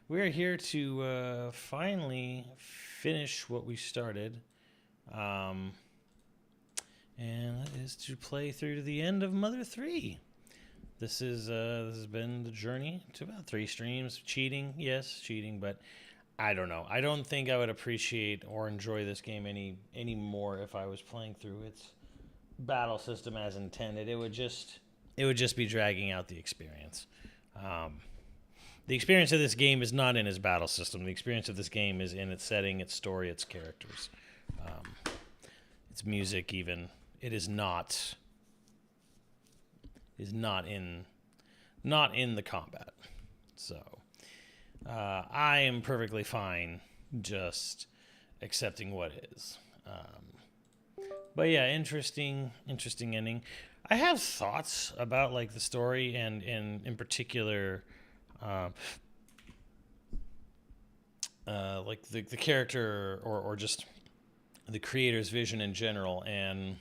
We're here to finally finish what we started, um, and that is to play through to the end of Mother 3. This has been the journey to about 3 streams. Cheating, yes, cheating, but I don't know. I don't think I would appreciate or enjoy this game any more if I was playing through its battle system as intended. It would just be dragging out the experience. Um, the experience of this game is not in its battle system. The experience of this game is in its setting, its story, its characters, its music. Even it is not not in the combat. So I am perfectly fine just accepting what is. But yeah, interesting ending. I have thoughts about like the story and in particular, uh, like the character or just the creator's vision in general. And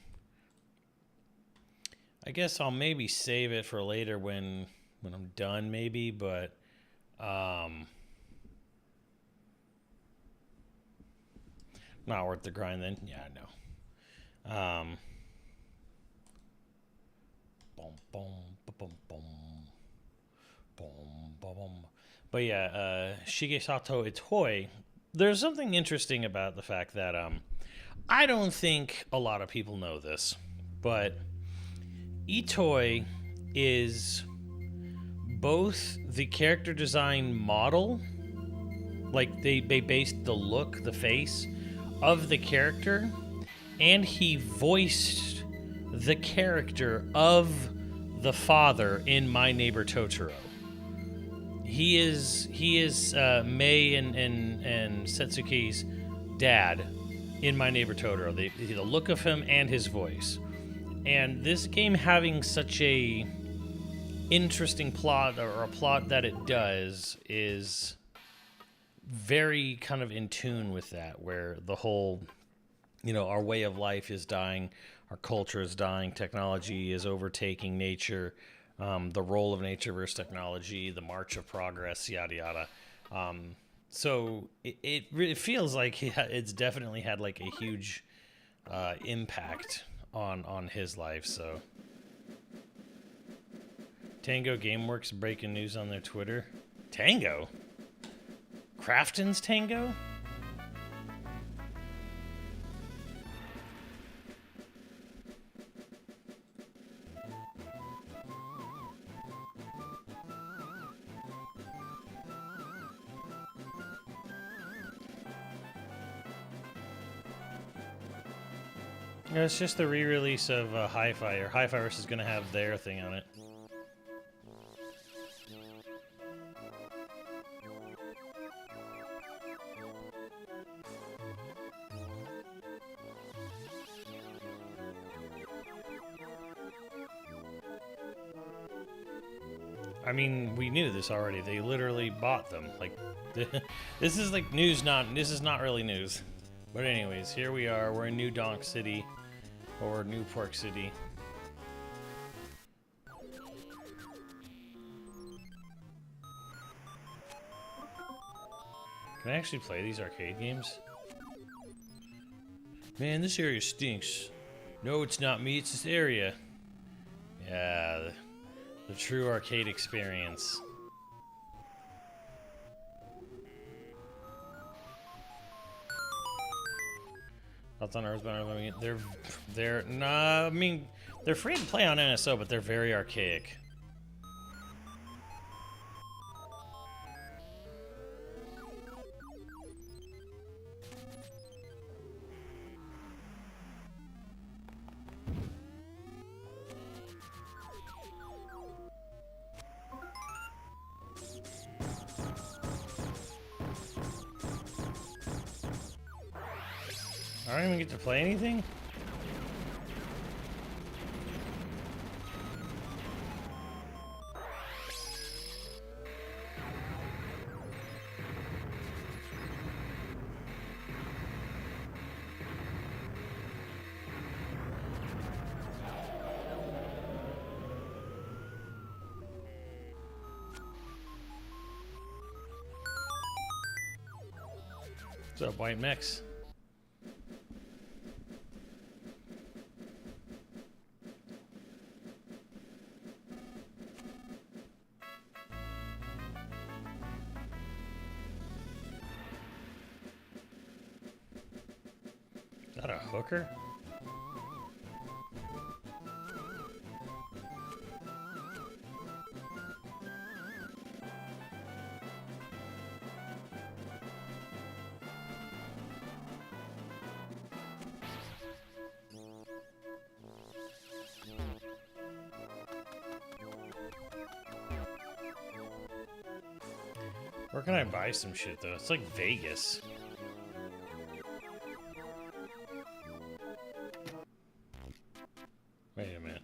I guess I'll maybe save it for later when I'm done, maybe. But not worth the grind then. Yeah, no. Boom, boom, boom, boom, boom, boom. But yeah, Shigesato Itoi. There's something interesting about the fact that I don't think a lot of people know this, but Itoi is both the character design model, like they based the look, the face of the character, and he voiced the character of the father in My Neighbor Totoro. He is Mei and Setsuki's dad in My Neighbor Totoro. The look of him and his voice. And this game having such a interesting plot, or a plot that it does, is very kind of in tune with that, where the whole, our way of life is dying, our culture is dying, technology is overtaking nature, the role of nature versus technology, the march of progress, yada yada. So it really feels like it's definitely had like a huge impact on his life. So Tango Gameworks breaking news on their Twitter. Tango? Crafton's Tango? No, it's just the re-release of Hi-Fi, or Hi-Fi is going to have their thing on it. I mean, we knew this already. They literally bought them. Like, this is like news. This is not really news. But anyways, here we are. We're in New Donk City, or New Pork City. Can I actually play these arcade games? Man, this area stinks. No, it's not me. It's this area. Yeah. The true arcade experience. Thoughts on Earthbound? Nah, I mean, they're free to play on NSO, but they're very archaic. I don't even get to play anything? What's up, white mechs? Is that a hooker? Where can I buy some shit, though? It's like Vegas. Wait a minute.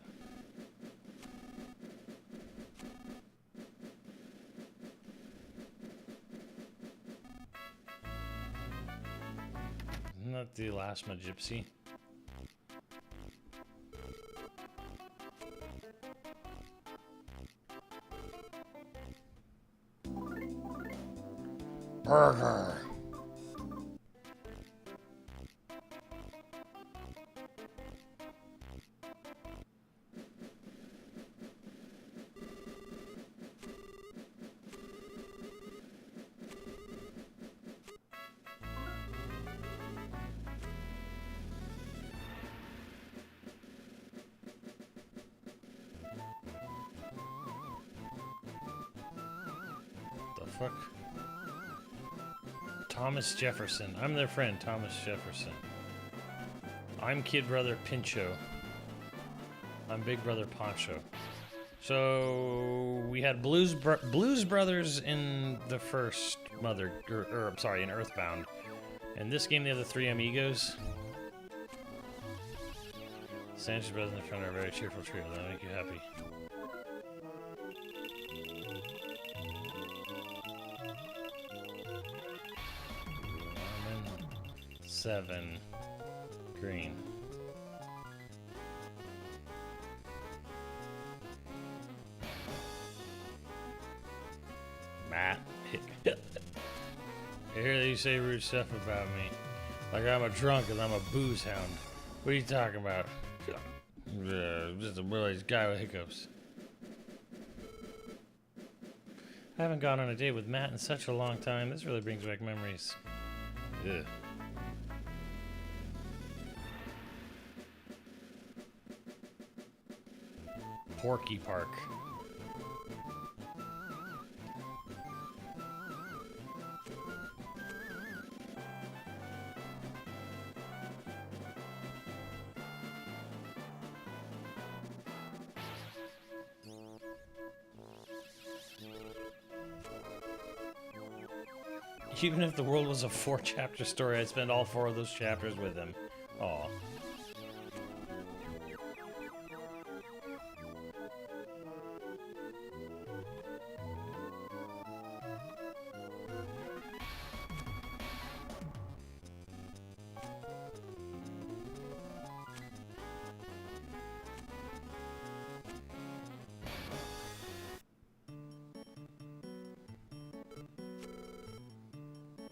Isn't that the last my gypsy? Burger. The fuck? Thomas Jefferson. I'm their friend, Thomas Jefferson. I'm Kid Brother Pincho. I'm Big Brother Poncho. So we had Blues Brothers in the first I'm sorry, in Earthbound. In this game, they have the three amigos. Sanchez Brothers in the front are a very cheerful trio. That'll make you happy. 7 green. Matt. I hear that you say rude stuff about me. Like I'm a drunk and I'm a booze hound. What are you talking about? Just a middle-aged guy with hiccups. I haven't gone on a date with Matt in such a long time. This really brings back memories. Ugh. Porky Park. Even if the world was a 4-chapter story, I'd spend all 4 of those chapters with him. Aw.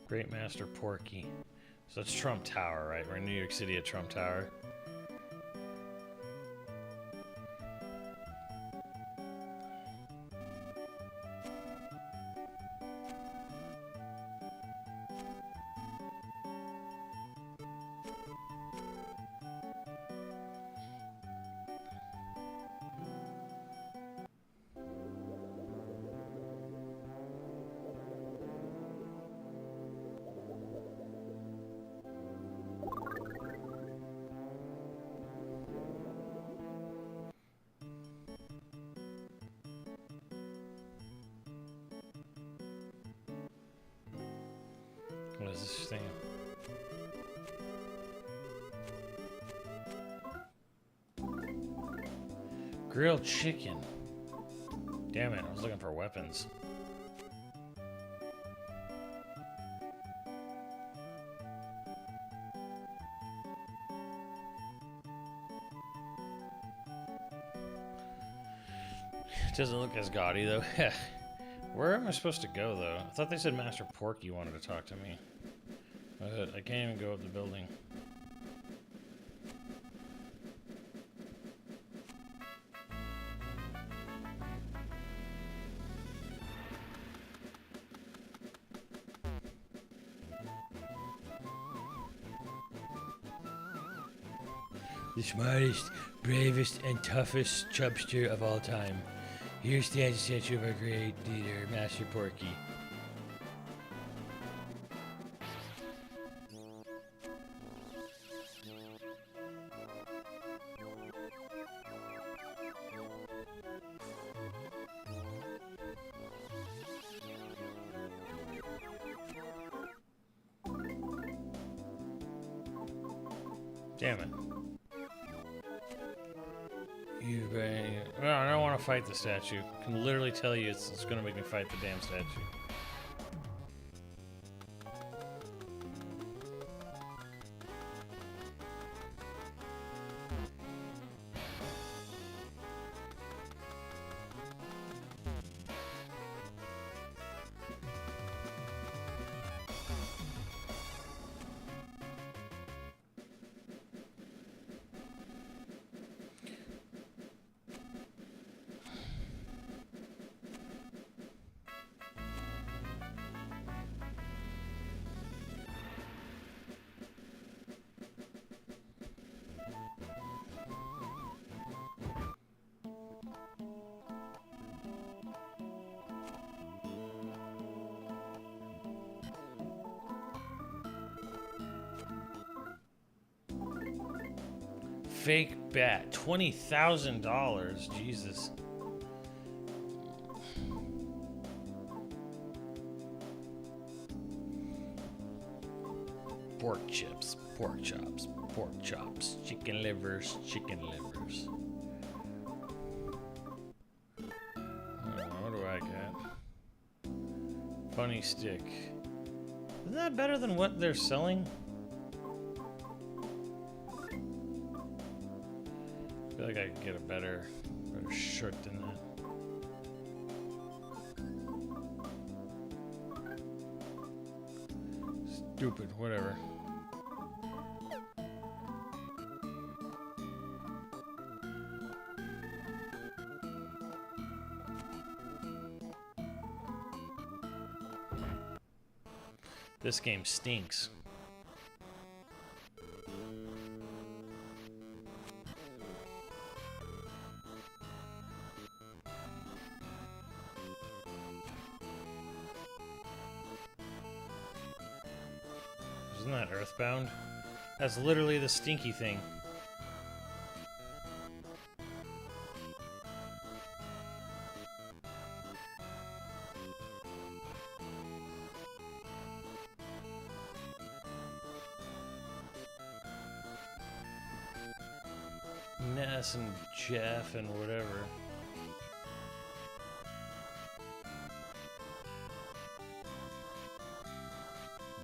Great Master Porky. So it's Trump Tower, right? We're in New York City at Trump Tower. What is this thing? Grilled chicken. Damn it, I was looking for weapons. It doesn't look as gaudy though. Where am I supposed to go though? I thought they said Master Porky wanted to talk to me. I can't even go up the building. The smartest, bravest, and toughest chubster of all time. Here stands a statue of our great leader, Master Porky. Damn it. Well, I don't want to fight the statue. I can literally tell you it's going to make me fight the damn statue. Fake bat, $20,000. Jesus. Pork chips, pork chops, chicken livers, chicken livers. What do I get? Funny stick. Isn't that better than what they're selling? I feel like I could get a better shirt than that. Stupid, whatever. This game stinks. Isn't that Earthbound? That's literally the stinky thing. Ness and Jeff and whatever.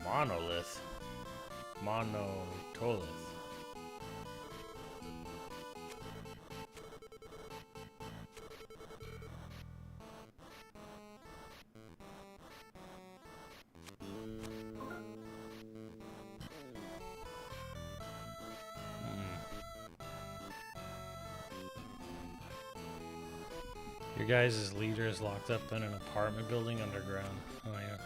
Monolith. Monotolith. Your guys' leader is locked up in an apartment building underground. Oh yeah.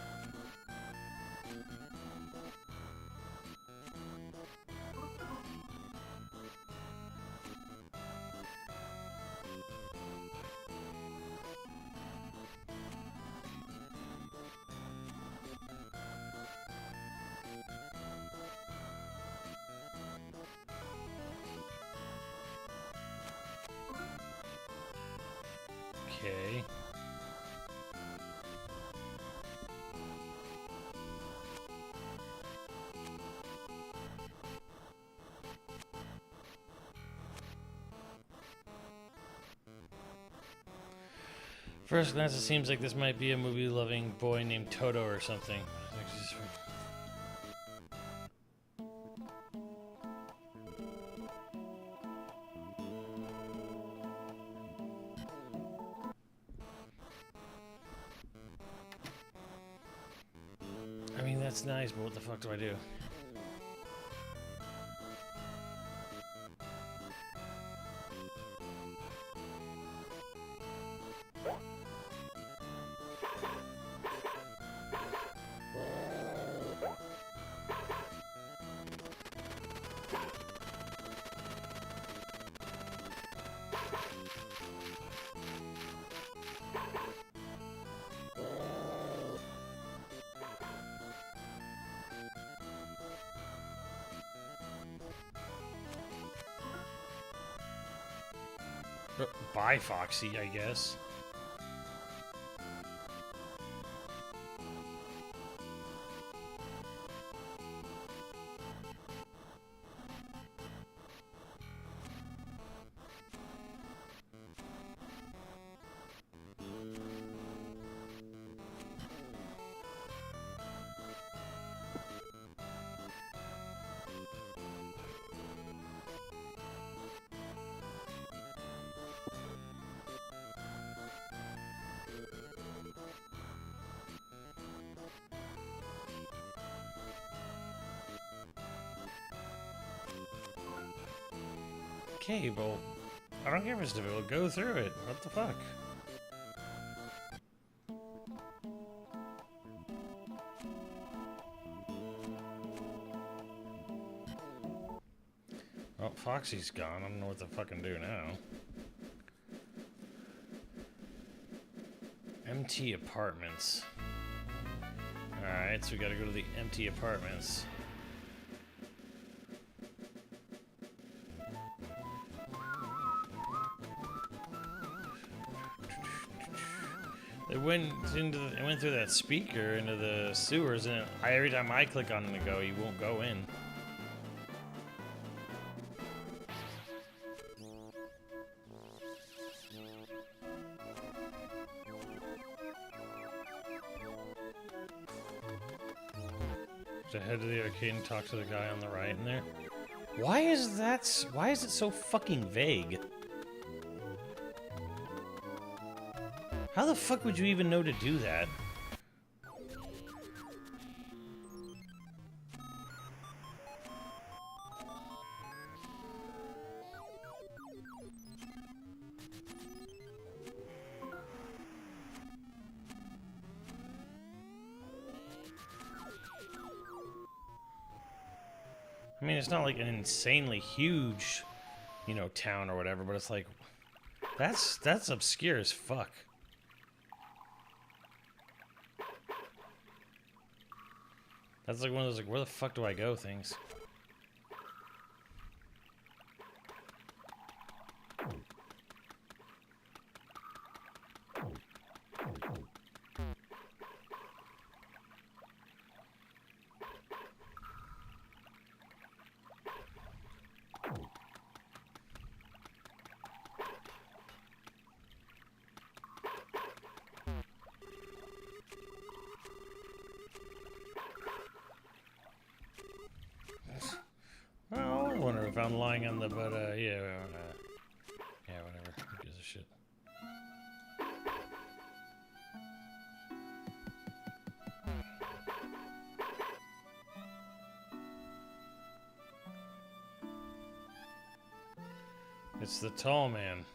Okay. First glance, it seems like this might be a movie-loving boy named Toto or something. I mean, That's nice, but what the fuck do I do? Bye, Foxy, I guess. Cable. I don't care if it's difficult. Go through it. What the fuck? Well, Foxy's gone. I don't know what to fucking do now. Empty apartments. Alright, so we gotta go to the empty apartments. It went through that speaker into the sewers, and every time I click on it to go, you won't go in. To head to the arcade and talk to the guy on the right in there. Why is it so fucking vague? How the fuck would you even know to do that? I mean, it's not like an insanely huge, you know, town or whatever, but it's like, that's obscure as fuck. That's like one of those, like, where the fuck do I go things. Well, I wonder if I'm lying on the, but, yeah, whatever. Who gives a shit? It's the tall man.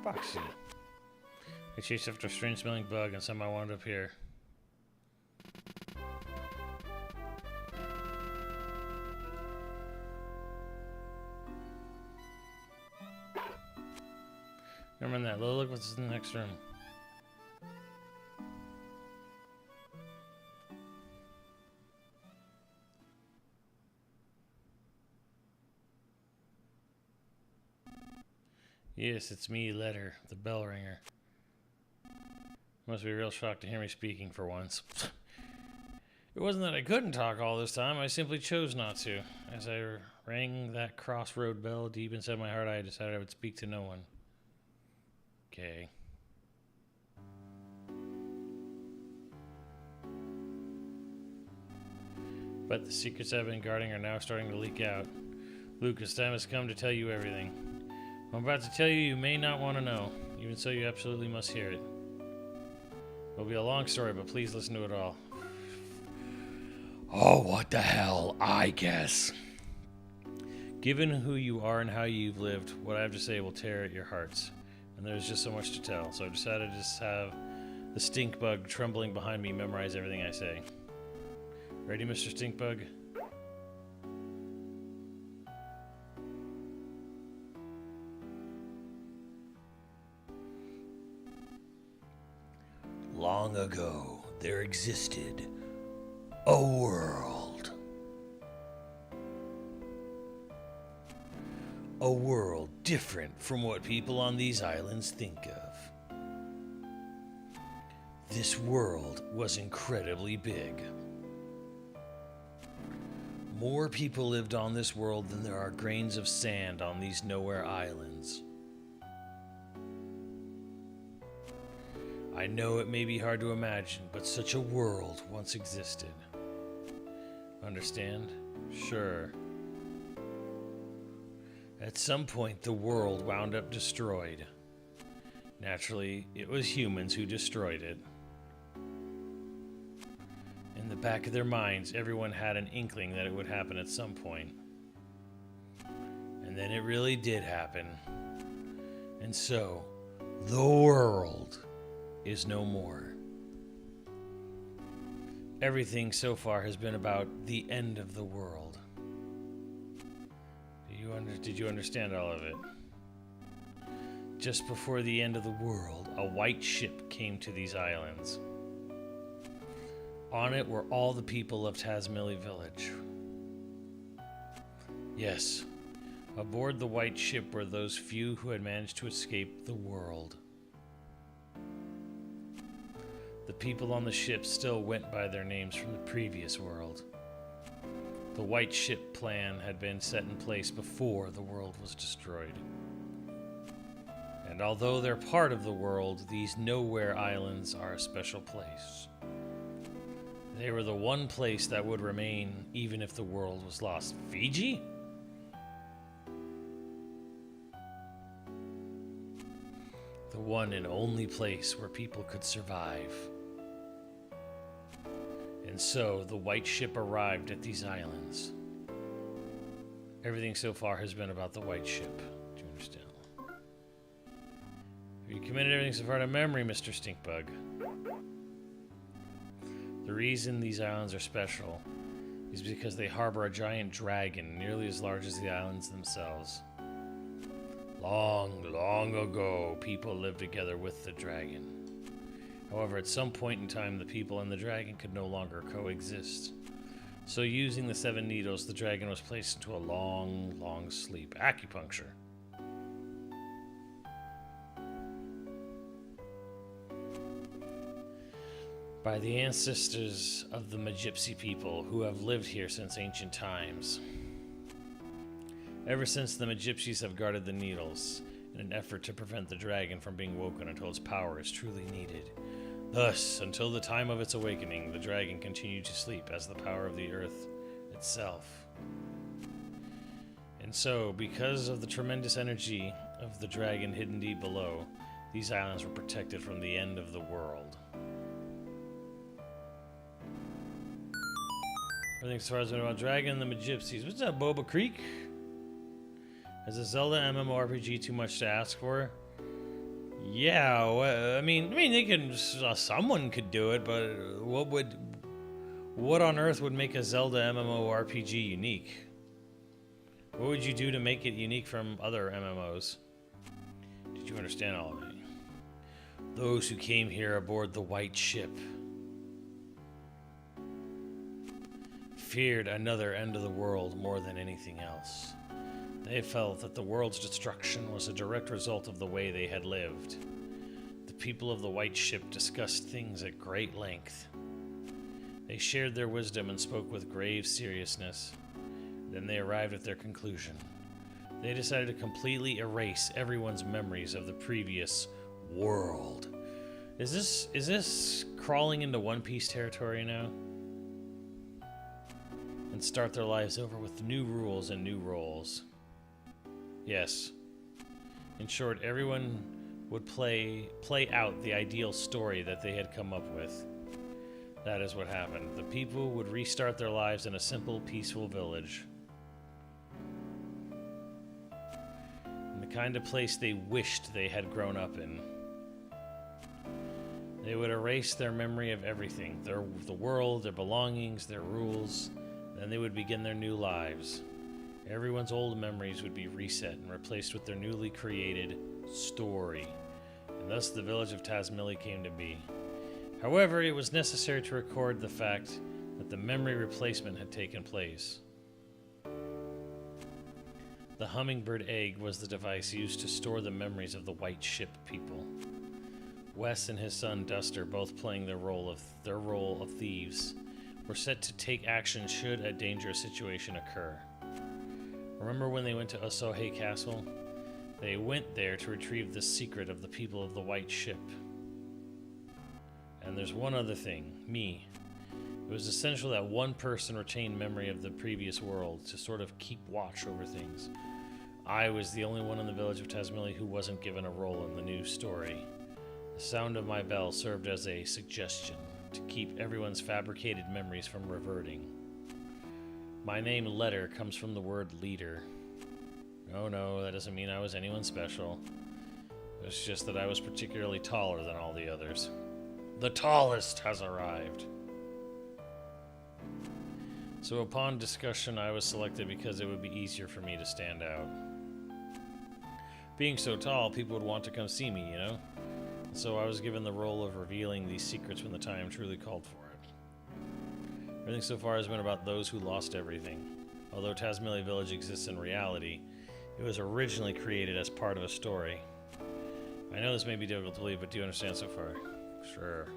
Foxy. I chased after a strange smelling bug and somehow wound up here. Never mind that. Look what's in the next room. Yes, it's me, Letter, the bell ringer. Must be real shocked to hear me speaking for once. It wasn't that I couldn't talk all this time, I simply chose not to. As I rang that crossroad bell deep inside my heart, I decided I would speak to no one. Okay. But the secrets I've been guarding are now starting to leak out. Lucas, time has come to tell you everything. What I'm about to tell you, you may not want to know. Even so, you absolutely must hear it. It'll be a long story, but please listen to it all. Oh, what the hell, I guess. Given who you are and how you've lived, what I have to say will tear at your hearts. And there's just so much to tell, so I've decided to just have the stink bug trembling behind me memorize everything I say. Ready, Mr. Stink Bug? Long ago, there existed a world. A world different from what people on these islands think of. This world was incredibly big. More people lived on this world than there are grains of sand on these nowhere islands. I know it may be hard to imagine, but such a world once existed. Understand? Sure. At some point, the world wound up destroyed. Naturally, it was humans who destroyed it. In the back of their minds, everyone had an inkling that it would happen at some point. And then it really did happen. And so, the world is no more. Everything so far has been about the end of the world. Did you understand all of it? Just before the end of the world, a white ship came to these islands. On it were all the people of Tasmilly Village. Yes, aboard the white ship were those few who had managed to escape the world. The people on the ship still went by their names from the previous world. The white ship plan had been set in place before the world was destroyed. And although they're part of the world, these nowhere islands are a special place. They were the one place that would remain even if the world was lost. Fiji? The one and only place where people could survive. And so, the white ship arrived at these islands. Everything so far has been about the white ship. Do you understand? Have you committed everything so far to memory, Mr. Stinkbug? The reason these islands are special is because they harbor a giant dragon nearly as large as the islands themselves. Long, long ago, people lived together with the dragon. However, at some point in time, the people and the dragon could no longer coexist. So using the 7 needles, the dragon was placed into a long, long sleep. Acupuncture. By the ancestors of the Magypsy people who have lived here since ancient times. Ever since, the Magypsies have guarded the needles in an effort to prevent the dragon from being woken until its power is truly needed. Thus, until the time of its awakening, the dragon continued to sleep as the power of the earth itself. And so, because of the tremendous energy of the dragon hidden deep below, these islands were protected from the end of the world. Everything as far as I know about Dragon and the Magypsies. What's up, Boba Creek? Is a Zelda MMORPG too much to ask for? Yeah, well, I mean, they can. Someone could do it, but what on earth would make a Zelda MMORPG unique? What would you do to make it unique from other MMOs? Did you understand all of it? Those who came here aboard the white ship feared another end of the world more than anything else. They felt that the world's destruction was a direct result of the way they had lived. The people of the white ship discussed things at great length. They shared their wisdom and spoke with grave seriousness. Then they arrived at their conclusion. They decided to completely erase everyone's memories of the previous world. Is this crawling into One Piece territory now? and start their lives over with new rules and new roles. Yes. In short, everyone would play out the ideal story that they had come up with. That is what happened. The people would restart their lives in a simple, peaceful village. In the kind of place they wished they had grown up in. They would erase their memory of everything, the world, their belongings, their rules. Then they would begin their new lives. Everyone's old memories would be reset and replaced with their newly created story. And thus the village of Tazmily came to be. However, it was necessary to record the fact that the memory replacement had taken place. The hummingbird egg was the device used to store the memories of the white ship people. Wes and his son Duster, both playing their role of thieves, were set to take action should a dangerous situation occur. Remember when they went to Osohe Castle? They went there to retrieve the secret of the people of the white ship. And there's one other thing, me. It was essential that one person retain memory of the previous world to sort of keep watch over things. I was the only one in the village of Tazmily who wasn't given a role in the new story. The sound of my bell served as a suggestion to keep everyone's fabricated memories from reverting. My name, Letter, comes from the word leader. No, that doesn't mean I was anyone special. It's just that I was particularly taller than all the others. The tallest has arrived. So upon discussion, I was selected because it would be easier for me to stand out. Being so tall, people would want to come see me, you know? So I was given the role of revealing these secrets when the time truly called for it. Everything so far has been about those who lost everything. Although Tazmily Village exists in reality, it was originally created as part of a story. I know this may be difficult to believe, but do you understand so far? Sure.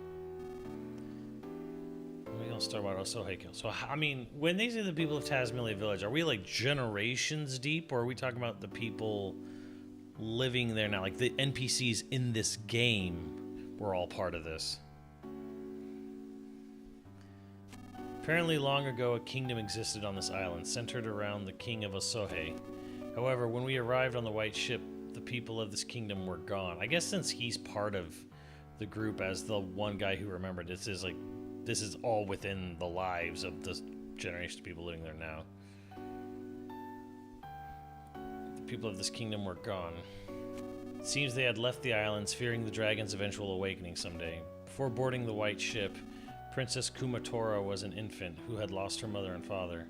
Maybe I'll start about Osohe. So, I mean, when they say the people of Tazmily Village, are we like generations deep, or are we talking about the people living there now? Like the NPCs in this game were all part of this. Apparently, long ago, a kingdom existed on this island, centered around the king of Osohe. However, when we arrived on the white ship, the people of this kingdom were gone. I guess since he's part of the group as the one guy who remembered, this is all within the lives of the generation of people living there now. The people of this kingdom were gone. It seems they had left the islands, fearing the dragon's eventual awakening someday. Before boarding the white ship, Princess Kumatora was an infant who had lost her mother and father.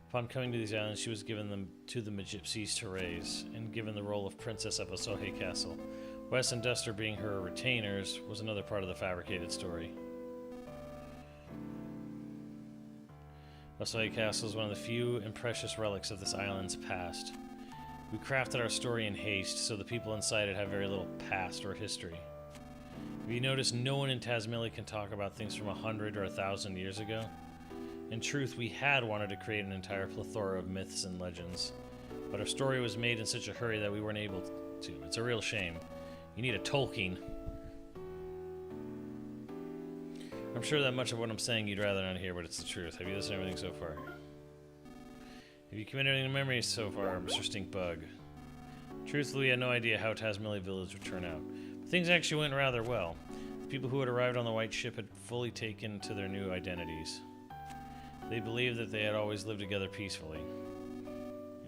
Upon coming to these islands, she was given them to the Magypsies to raise, and given the role of princess of Osohe Castle. Wes and Duster being her retainers was another part of the fabricated story. Osohe Castle is one of the few and precious relics of this island's past. We crafted our story in haste, so the people inside it have very little past or history. Have you noticed no one in Tazmily can talk about things from 100 or 1,000 years ago? In truth, we had wanted to create an entire plethora of myths and legends, but our story was made in such a hurry that we weren't able to. It's a real shame. You need a Tolkien. I'm sure that much of what I'm saying you'd rather not hear, but it's the truth. Have you listened to everything so far? Have you committed any memories so far, Mr. Stinkbug? Truthfully, I had no idea how Tazmily Village would turn out. But things actually went rather well. The people who had arrived on the white ship had fully taken to their new identities. They believed that they had always lived together peacefully.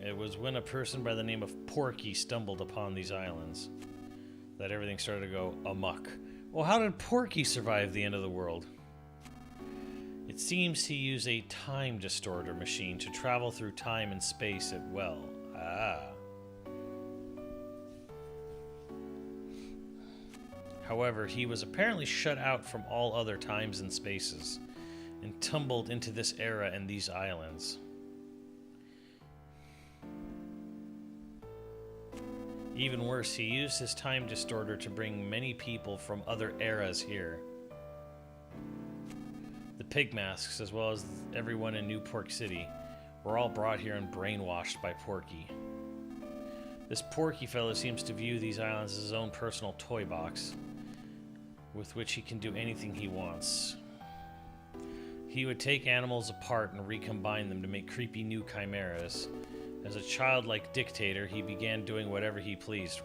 It was when a person by the name of Porky stumbled upon these islands that everything started to go amok. Well, how did Porky survive the end of the world? It seems he used a time distorter machine to travel through time and space at will. However, he was apparently shut out from all other times and spaces, and tumbled into this era and these islands. Even worse, he used his time distorter to bring many people from other eras here. The pig masks, as well as everyone in New Pork City, were all brought here and brainwashed by Porky. This Porky fellow seems to view these islands as his own personal toy box, with which he can do anything he wants. He would take animals apart and recombine them to make creepy new chimeras. As a childlike dictator, he began doing whatever he pleased.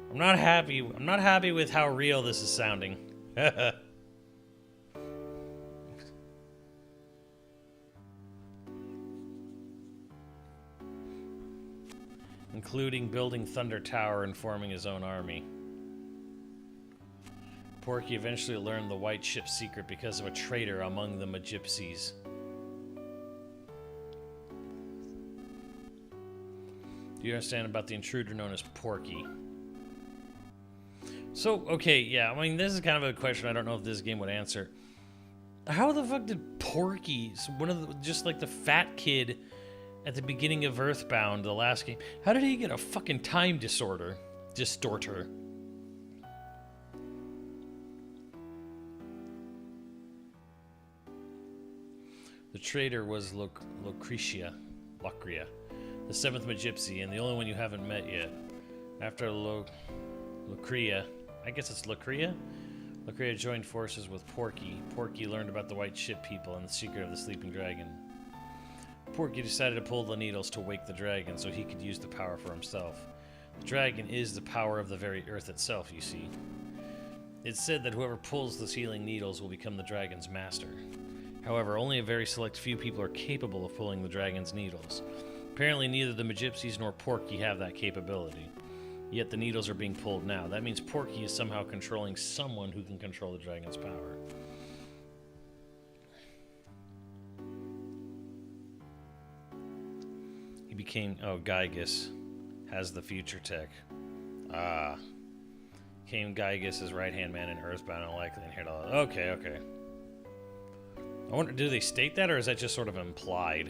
I'm not happy with how real this is sounding. Including building Thunder Tower and forming his own army. Porky eventually learned the white ship's secret because of a traitor among the Magypsies. Do you understand about the intruder known as Porky? So, okay, yeah, I mean, this is kind of a question I don't know if this game would answer. How the fuck did Porky, just like the fat kid at the beginning of Earthbound, the last game, how did he get a fucking time distorter? The traitor was Lucria, the seventh Magypsy, and the only one you haven't met yet. After Lucria, I guess it's Lucria? Lucria joined forces with Porky. Porky learned about the White Ship people and the secret of the sleeping dragon. Porky decided to pull the needles to wake the dragon so he could use the power for himself. The dragon is the power of the very earth itself, you see. It's said that whoever pulls the healing needles will become the dragon's master. However, only a very select few people are capable of pulling the dragon's needles. Apparently neither the Magypsies nor Porky have that capability. Yet the needles are being pulled now. That means Porky is somehow controlling someone who can control the dragon's power. He became... Oh, Gygus has the future tech. Became Gygus' right-hand man in Earthbound and likely inherited all... Okay. I wonder, do they state that, or is that just sort of implied?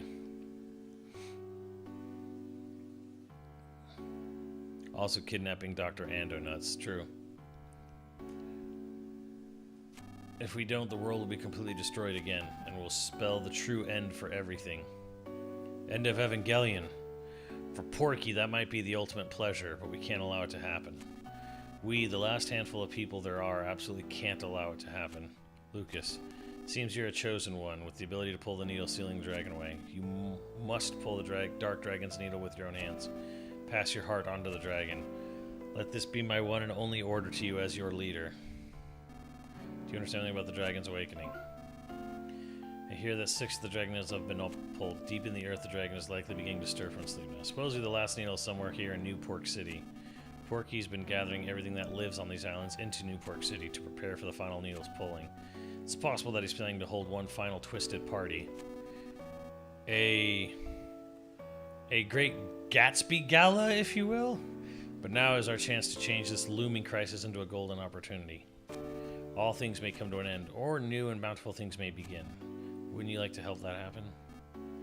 Also kidnapping Dr. Andonuts, true. If we don't, the world will be completely destroyed again, and will spell the true end for everything. End of Evangelion. For Porky, that might be the ultimate pleasure, but we can't allow it to happen. We, the last handful of people there are, absolutely can't allow it to happen. Lucas. Seems you're a chosen one, with the ability to pull the needle sealing the dragon away. You must pull the dark dragon's needle with your own hands. Pass your heart onto the dragon. Let this be my one and only order to you as your leader. Do you understand anything about the dragon's awakening? I hear that 6 of the dragon needles have been all pulled. Deep in the earth, the dragon is likely beginning to stir from sleep now. Supposedly the last needle is somewhere here in Newport City. Porky's been gathering everything that lives on these islands into Newport City to prepare for the final needle's pulling. It's possible that he's planning to hold one final twisted party. A great Gatsby gala, if you will? But now is our chance to change this looming crisis into a golden opportunity. All things may come to an end, or new and bountiful things may begin. Wouldn't you like to help that happen?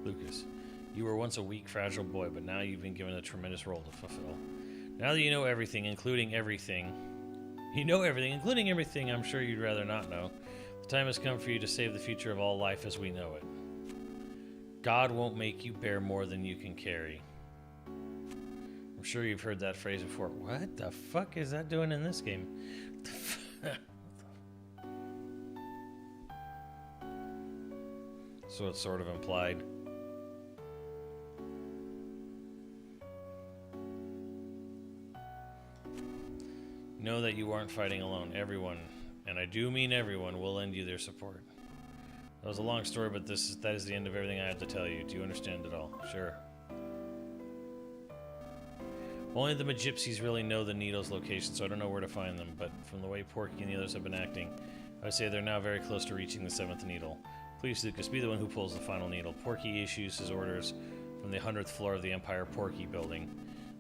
Lucas, you were once a weak, fragile boy, but now you've been given a tremendous role to fulfill. Now that you know everything, including everything, I'm sure you'd rather not know. The time has come for you to save the future of all life as we know it. God won't make you bear more than you can carry. I'm sure you've heard that phrase before. What the fuck is that doing in this game? So it's sort of implied. Know that you aren't fighting alone. Everyone, and I do mean everyone, will lend you their support. That was a long story, but that is the end of everything I have to tell you. Do you understand it all? Sure. Only the Magypsies really know the needle's location, so I don't know where to find them, but from the way Porky and the others have been acting, I would say they're now very close to reaching the 7th needle. Please, Lucas, be the one who pulls the final needle. Porky issues his orders from the 100th floor of the Empire Porky building.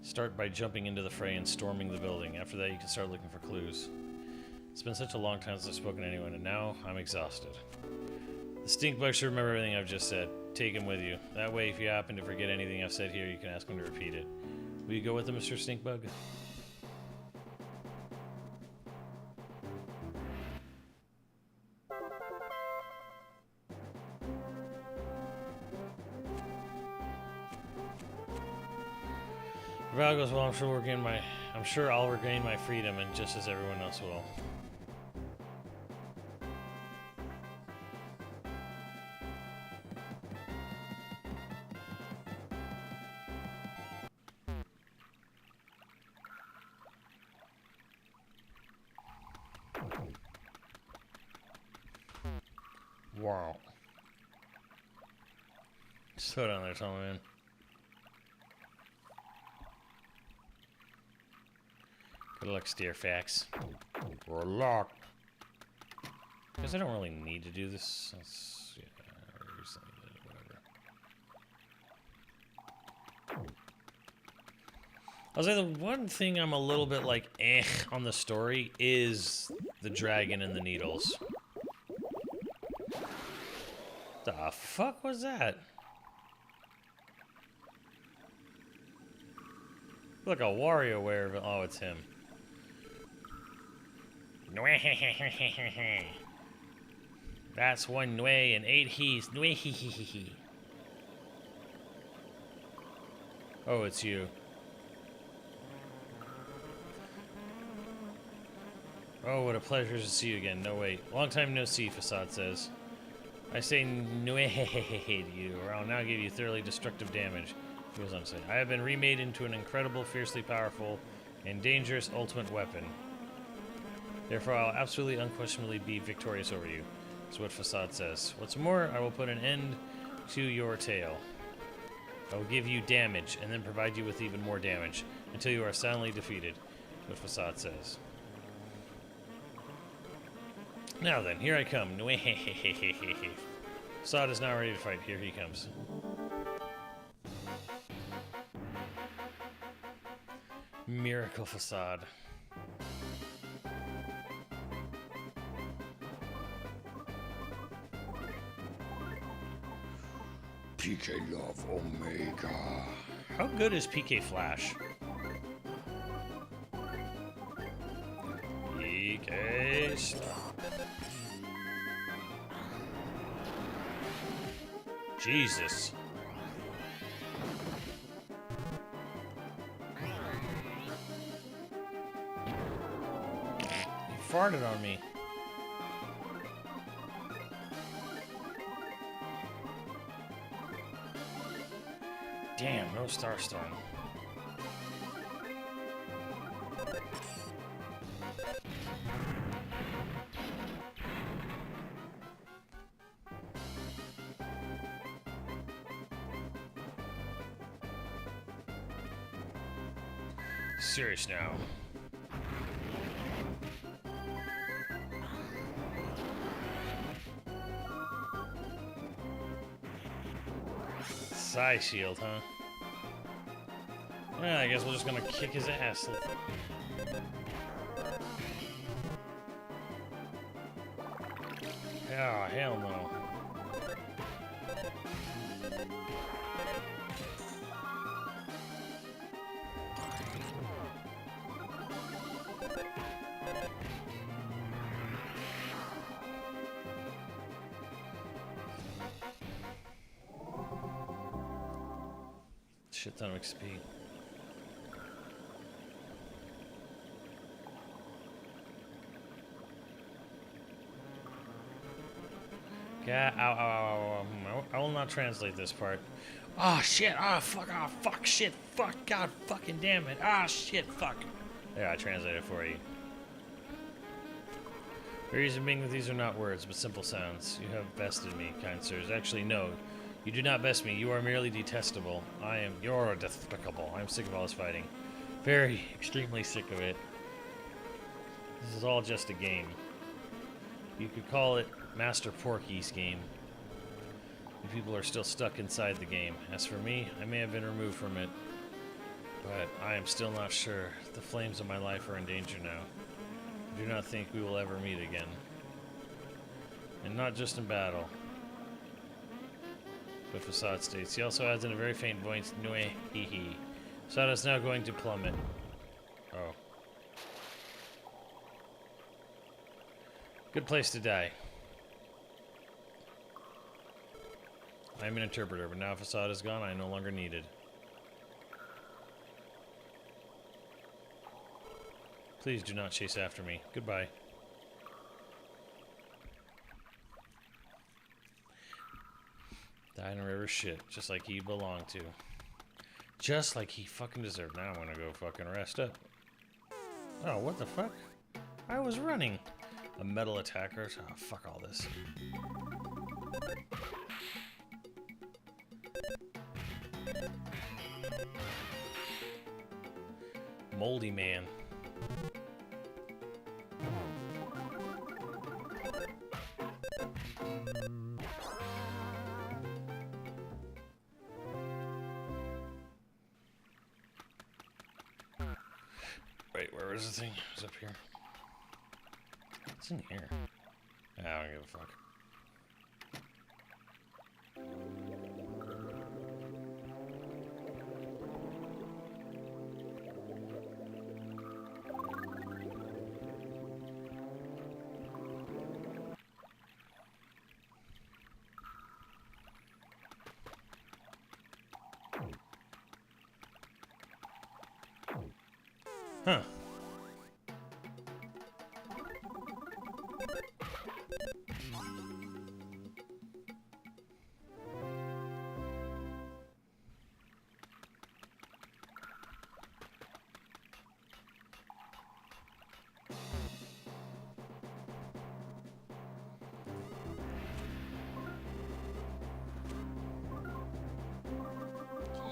Start by jumping into the fray and storming the building. After that, you can start looking for clues. It's been such a long time since I've spoken to anyone, and now I'm exhausted. The stink bug should remember everything I've just said. Take him with you. That way, if you happen to forget anything I've said here, you can ask him to repeat it. Will you go with him, Mr. Stinkbug? Val goes, well, I'm sure I'll regain my freedom, and just as everyone else will. Wow. Slow down there, tall man. Good luck, Steerfax. We're locked. Because I don't really need to do this. Let's, yeah, whatever. I'll say the one thing I'm a little bit like on the story is the dragon and the needles. The fuck was that? Look, a WarioWare. Oh, it's him. That's one way and 8 he's. Oh, it's you. Oh, what a pleasure to see you again. No, wait. Long time no see, Facade says. I say nueh to you, or I'll now give you thoroughly destructive damage. He goes on to say, I have been remade into an incredible, fiercely powerful, and dangerous ultimate weapon. Therefore, I'll absolutely, unquestionably be victorious over you. That's what Facade says. What's more, I will put an end to your tale. I will give you damage, and then provide you with even more damage, until you are soundly defeated. That's what Facade says. Now then, here I come. Facade is now ready to fight. Here he comes. Miracle Facade. PK Love Omega. How good is PK Flash? PK Stop. Jesus. He farted on me. Damn, no Starstorm. Serious now. Psy shield, huh? Yeah, I guess we're just gonna kick his ass. Oh, hell no. Shit ton of XP. Yeah, ow, ow, ow, ow. I will not translate this part. Ah, oh, shit, ah, oh, fuck, ah, oh, fuck, shit, fuck, god, fucking damn it, ah, oh, shit, fuck. There, I translated it for you. The reason being that these are not words, but simple sounds. You have bested me, kind sirs. Actually, no. You do not best me. You are merely detestable. You're despicable. I am sick of all this fighting. Very, extremely sick of it. This is all just a game. You could call it Master Porky's game. You people are still stuck inside the game. As for me, I may have been removed from it, but I am still not sure. The flames of my life are in danger now. I do not think we will ever meet again. And not just in battle. But Facade states. He also adds in a very faint voice, Nue hee hee. Facade is now going to plummet. Oh. Good place to die. I am an interpreter, but now Facade is gone, I am no longer needed. Please do not chase after me. Goodbye. Died in a river shit, just like he belonged to. Just like he fucking deserved. Now I'm gonna go fucking rest up. Oh, what the fuck? I was running. A metal attacker. Oh, fuck all this. Moldy man. Wait, where was the thing? It was up here. It's in here. I don't give a fuck. Huh.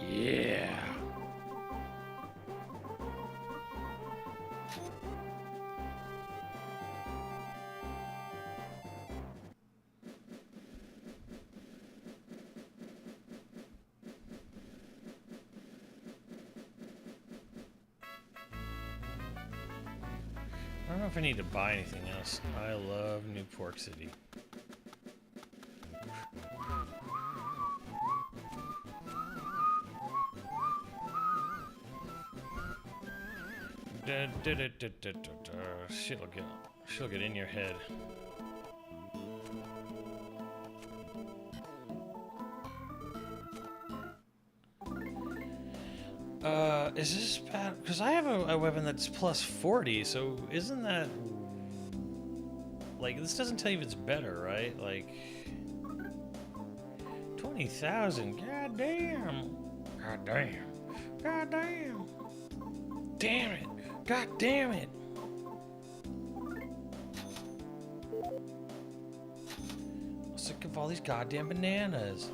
Yeah. I don't know if I need to buy anything else. I love New Pork City. She'll get in your head. Is this bad? Because I have a weapon that's plus 40, so isn't that... Like, this doesn't tell you if it's better, right? Like... 20,000, god damn. God damn. God damn. Damn it. God damn it. I'm sick of all these goddamn bananas.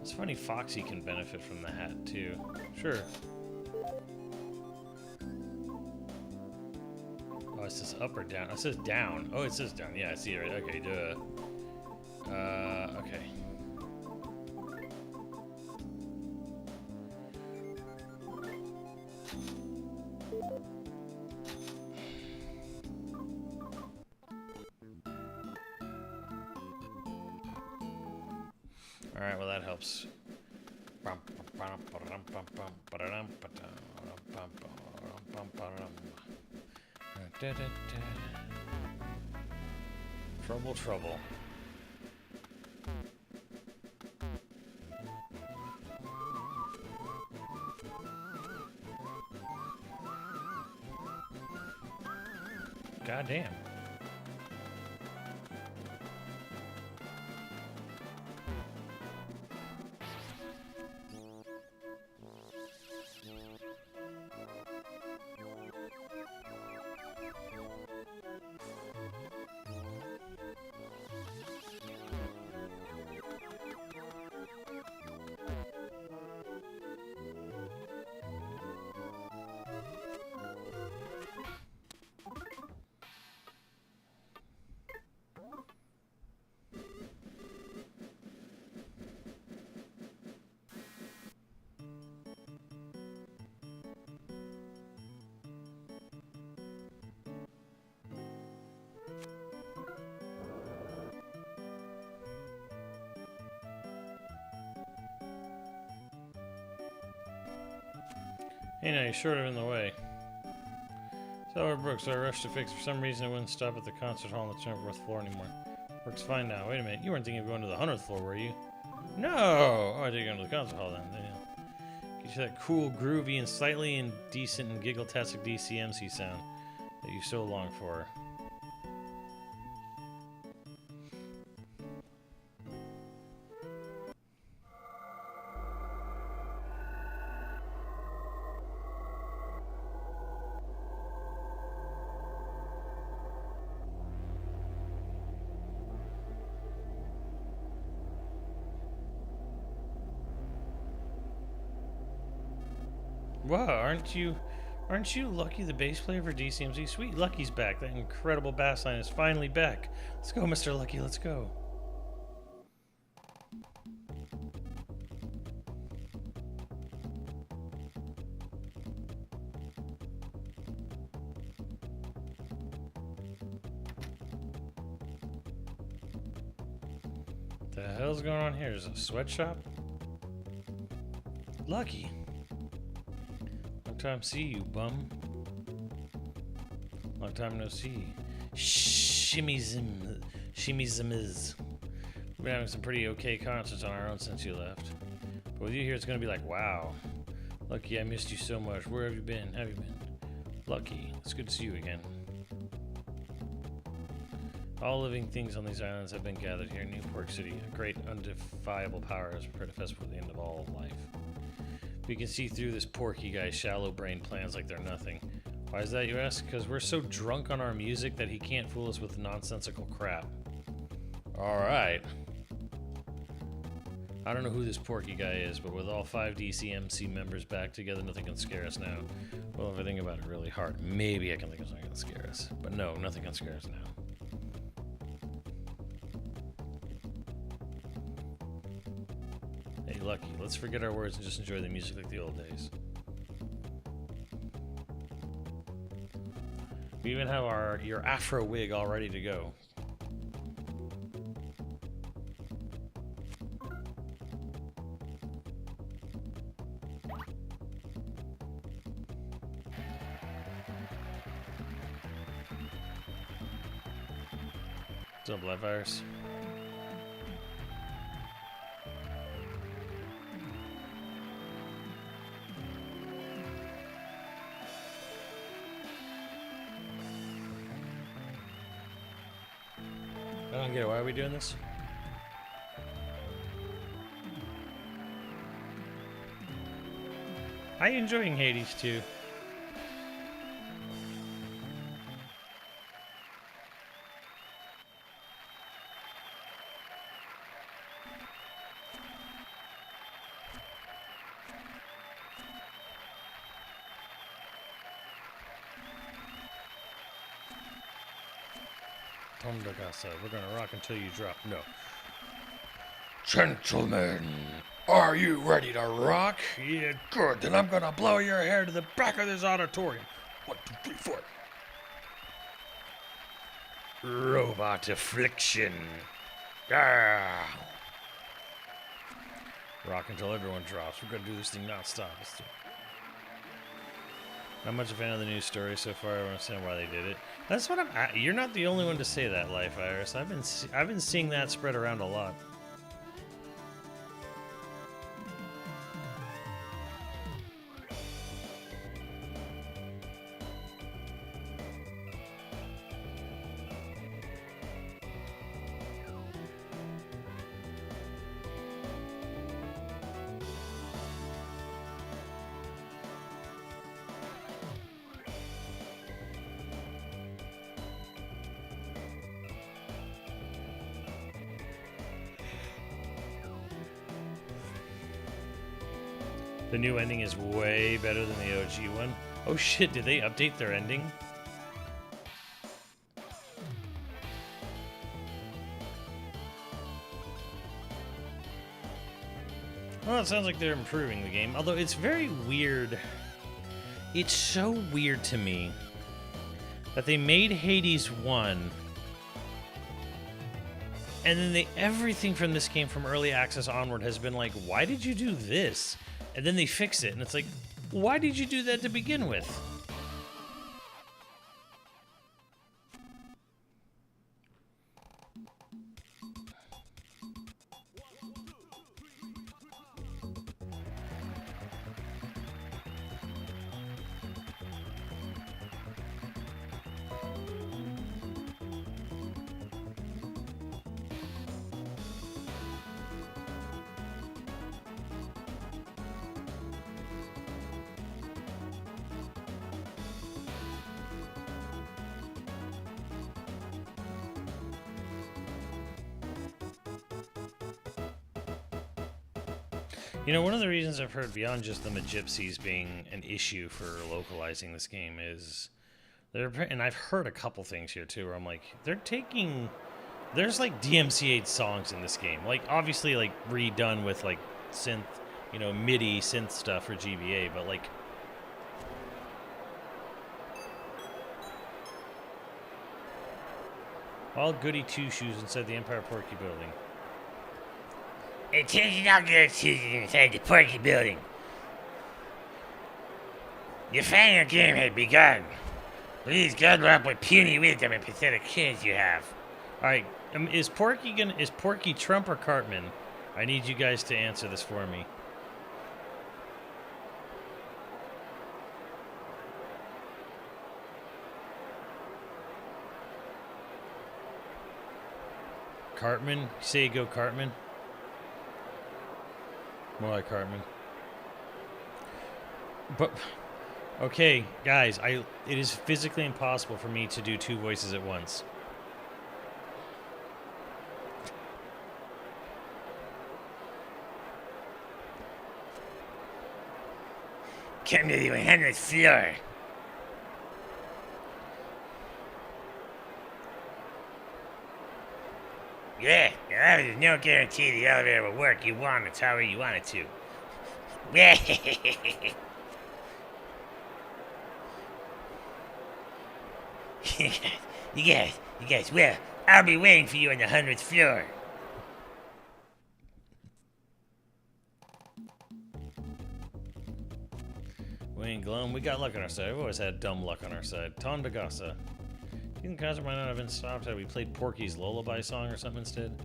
It's funny Foxy can benefit from the hat too. Sure. Oh, it says up or down? It says down. Oh, it says down. Yeah, I see it right. Okay, duh. Okay. Alright, well that helps. Trouble, trouble. God damn. Hey, now you're sort of in the way. So, Brooks, I rushed to fix. For some reason, it wouldn't stop at the concert hall on the 24th floor anymore. Works fine now. Wait a minute. You weren't thinking of going to the 100th floor, were you? No! Oh, I did go to the concert hall then. Yeah. Get you that cool, groovy, and slightly indecent and giggle-tastic DCMC sound that you so long for. Wow, aren't you Lucky, the bass player for DCMZ? Sweet, Lucky's back. That incredible bass line is finally back. Let's go, Mr. Lucky, let's go. What the hell's going on here? Is it a sweatshop? Lucky. Long time see you, bum. Long time no see. Shimmyzim is. We've been having some pretty okay concerts on our own since you left. But with you here, it's gonna be like, wow. Lucky, I missed you so much. Where have you been? Have you been? Lucky, it's good to see you again. All living things on these islands have been gathered here in Newport City. A great, undefiable power has prepared a festival for the end of all life. We can see through this porky guy's shallow-brained plans like they're nothing. Why is that, you ask? Because we're so drunk on our music that he can't fool us with nonsensical crap. Alright. I don't know who this porky guy is, but with all 5 DCMC members back together, nothing can scare us now. Well, if I think about it really hard, maybe I can think of something that can scare us. But no, nothing can scare us now. Hey, Lucky, let's forget our words and just enjoy the music like the old days. We even have your afro wig all ready to go. What's up, Blood Virus? I don't get it. Why are we doing this? Are you enjoying Hades too? Tondagasa, we're gonna rock until you drop. No. Gentlemen, are you ready to rock? Yeah, good. Then I'm gonna blow your hair to the back of this auditorium. 1, 2, 3, 4. Robot affliction. Yeah. Rock until everyone drops. We're gonna do this thing non-stop. Not much a fan of the news story so far. I don't understand why they did it. That's what you're not the only one to say that, Life Iris. I've been seeing that spread around a lot. The new ending is way better than the OG one. Oh shit, did they update their ending? Well, it sounds like they're improving the game, although it's very weird. It's so weird to me that they made Hades 1, and then everything from this game from early access onward has been like, why did you do this? And then they fix it, and it's like, why did you do that to begin with? You know, one of the reasons I've heard beyond just the Magypsies being an issue for localizing this game is and I've heard a couple things here too where I'm like, there's like DMCA songs in this game. Like, obviously, like, redone with like synth, MIDI synth stuff for GBA, but like, all goody two-shoes inside the Empire Porky building. Attention all goody two-shoes inside the Porky building. Your final game had begun. Please guard up with puny wisdom and pathetic kids you have. Alright, is Porky Trump or Cartman? I need you guys to answer this for me. Cartman? Say you go Cartman? More like Cartman. But, okay, guys, it is physically impossible for me to do two voices at once. Come to the 100th floor. Yeah, there's no guarantee the elevator will work. You want it however you want it to. You guys, well, I'll be waiting for you on the 100th floor. Wayne Glum, we got luck on our side. We've always had dumb luck on our side. Tom DeGassa. You think the concert might not have been stopped had we played Porky's Lullaby song or something instead?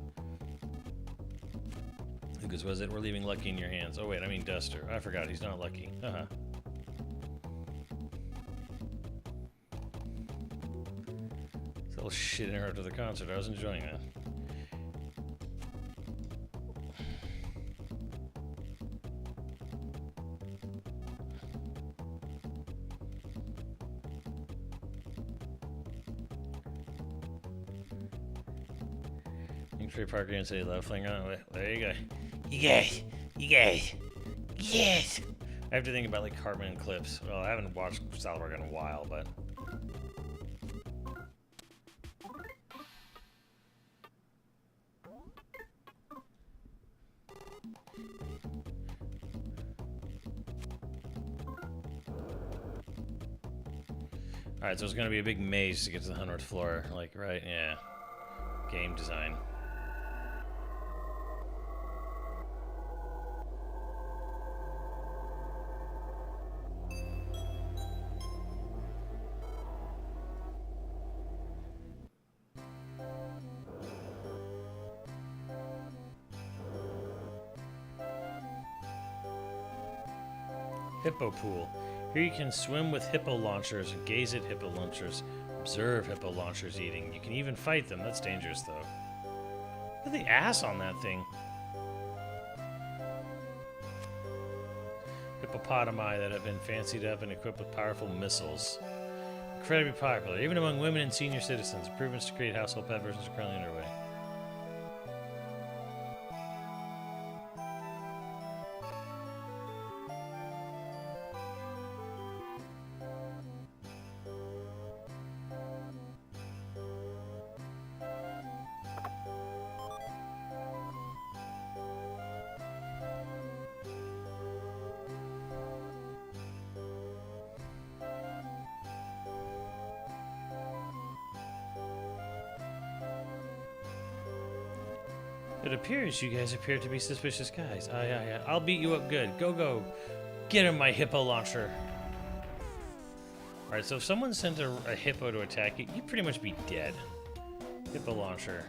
Lucas, was it? We're leaving Lucky in your hands. Oh wait, I mean Duster. I forgot, he's not Lucky. It's a little shit interrupt to the concert. I was enjoying that. Tree Parker and say love fling on. There you go. You guys. Yes. I have to think about like Cartman and clips. Well, I haven't watched South Park in a while, but. Alright, so it's gonna be a big maze to get to the 100th floor. Like, right? Yeah. Game design. Hippo pool. Here you can swim with hippo launchers and gaze at hippo launchers. Observe hippo launchers eating. You can even fight them. That's dangerous, though. Look at the ass on that thing. Hippopotami that have been fancied up and equipped with powerful missiles. Incredibly popular, even among women and senior citizens. Improvements to create household pet versions are currently underway. It appears you guys appear to be suspicious guys. I'll beat you up good. Go. Get him, my hippo launcher. Alright, so if someone sent a hippo to attack you, you'd pretty much be dead. Hippo launcher.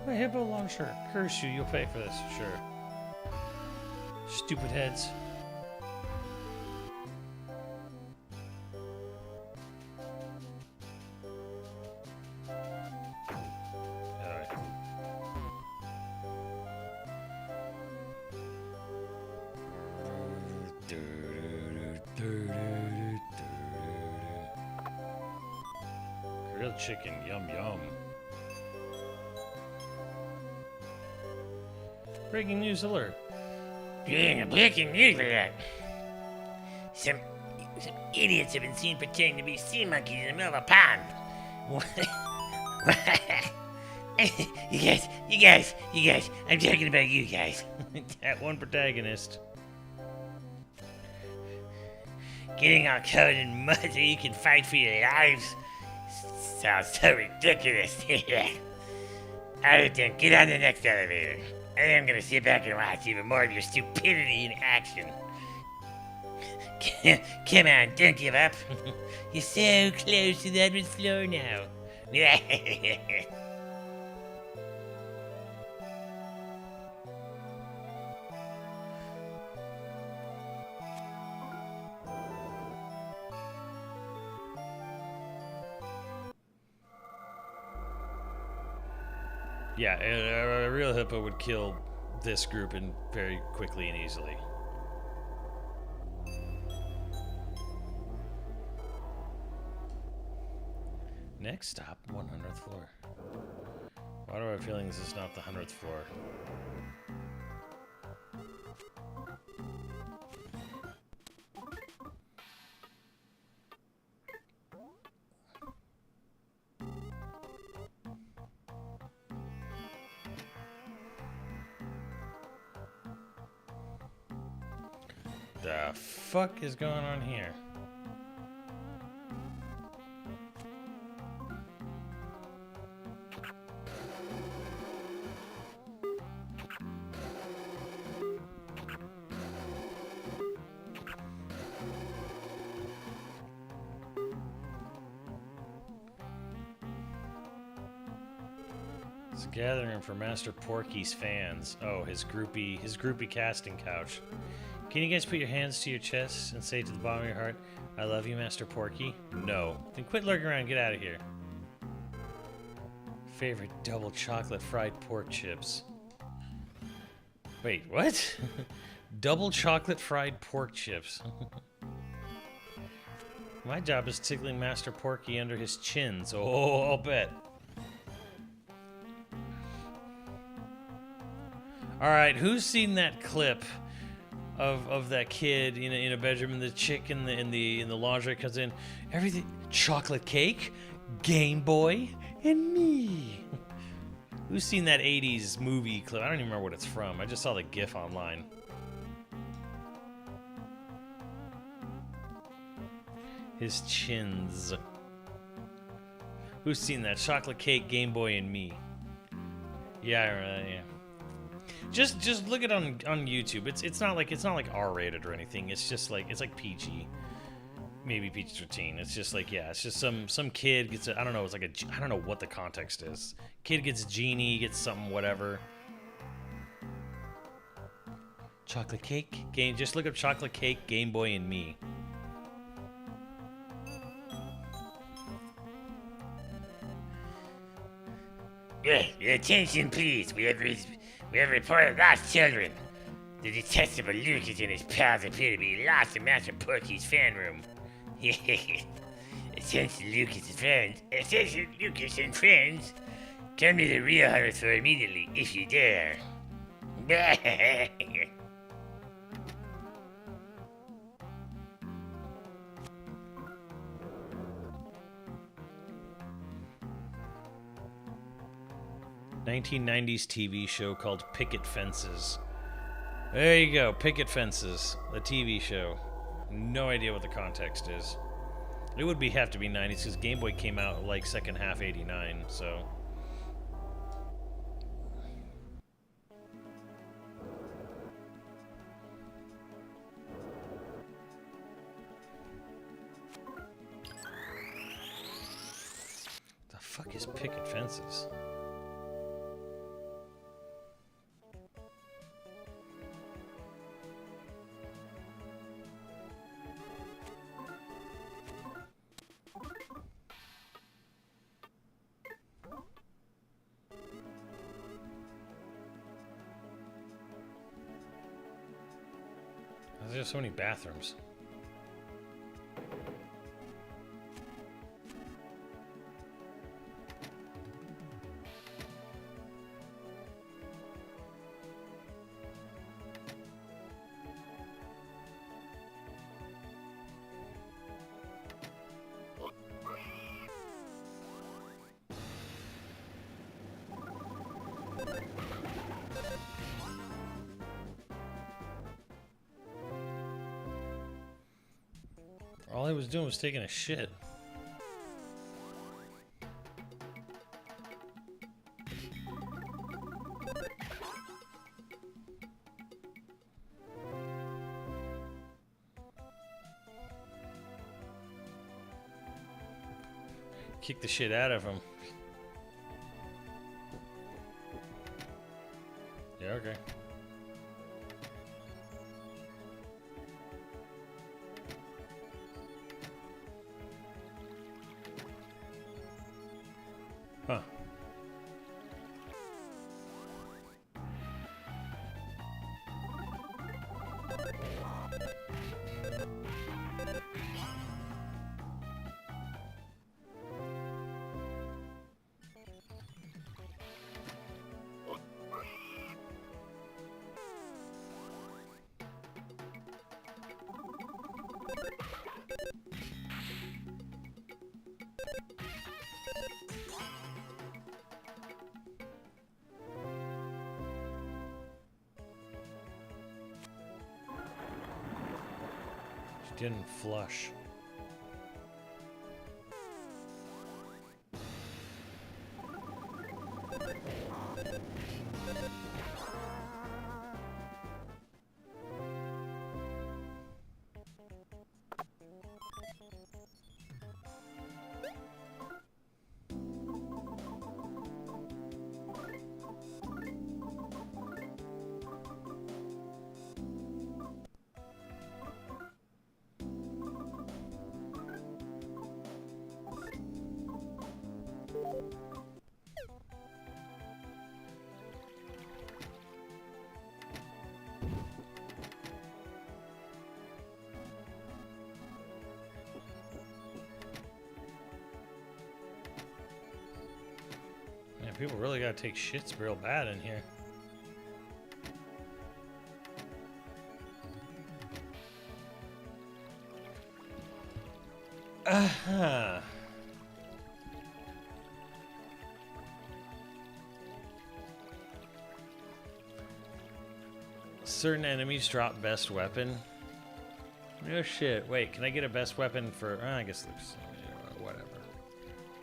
My hippo launcher. Curse you, you'll pay for this, sure. Stupid heads. Alright. Grilled chicken, yum yum. Breaking news alert. Being a breaking news alert. Some idiots have been seen pretending to be sea monkeys in the middle of a pond. You guys, I'm talking about you guys. That one protagonist. Getting all covered in mud so you can fight for your lives sounds so ridiculous. Alright then, get on the next elevator. And I'm gonna sit back and watch even more of your stupidity in action. Come on, don't give up. You're so close to the 100th floor now. Yeah, a real hippo would kill this group and very quickly and easily. Next stop, 100th floor. Why do I have a feeling this is not the 100th floor? The fuck is going on here? It's a gathering for Master Porky's fans. Oh, his groupie casting couch. Can you guys put your hands to your chests and say to the bottom of your heart, I love you, Master Porky? No. Then quit lurking around and get out of here. Favorite double chocolate fried pork chips. Wait, what? Double chocolate fried pork chips. My job is tickling Master Porky under his chins. Oh, I'll bet. Alright, who's seen that clip of that kid in a bedroom and the chick in the lingerie comes in? Everything chocolate cake, Game Boy, and me. Who's seen that 80s movie clip? I don't even remember what it's from. I just saw the GIF online. His chins. Who's seen that? Chocolate cake, Game Boy, and me. Yeah, I remember that, yeah. Just look it on YouTube. It's not like R-rated or anything. It's just like it's like PG, maybe PG-13. It's just like it's just some kid gets I don't know. It's like I don't know what the context is. Kid gets a genie, gets something whatever. Chocolate cake game. Just look up chocolate cake, Game Boy, and me. Attention, please. We have reported lost children. The detestable Lucas and his pals appear to be lost in Master Porky's fan room. Attention, Lucas and friends. Come to the real horror store immediately, if you dare. 1990s TV show called Picket Fences. There you go, Picket Fences, the TV show. No idea what the context is. It would have to be 90s because Game Boy came out like second half 89, so. The fuck is Picket Fences? There's so many bathrooms. All I was doing was taking a shit. Kick the shit out of him. Yeah, okay. Huh. She didn't flush. Man, people really gotta take shits real bad in here. Uh-huh. Certain enemies drop best weapon. No shit. Wait, can I get a best weapon for... I guess there's... whatever.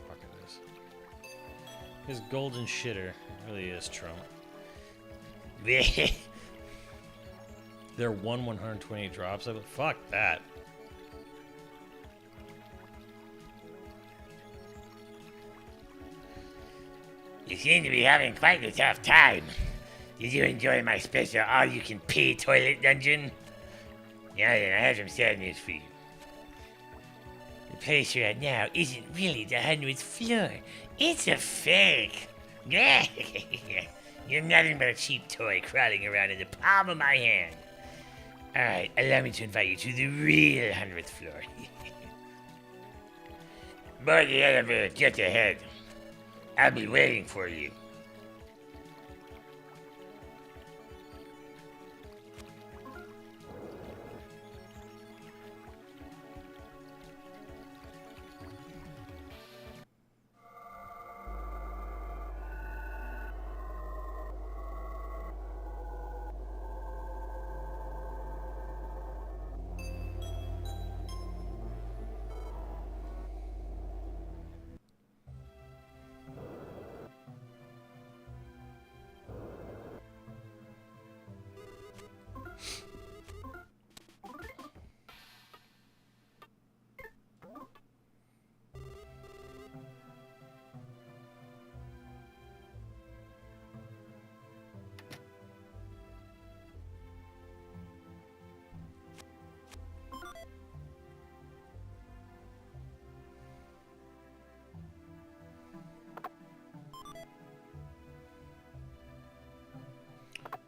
Fuck it is. His golden shitter really is Trump. They're 1/128 drops. Fuck that. You seem to be having quite a tough time. Did you enjoy my special all-you-can-pee toilet dungeon? Yeah, then I have some sad news for you. The place you're at now isn't really the 100th floor. It's a fake. You're nothing but a cheap toy crawling around in the palm of my hand. Alright, allow me to invite you to the real 100th floor. Board the elevator just ahead. I'll be waiting for you.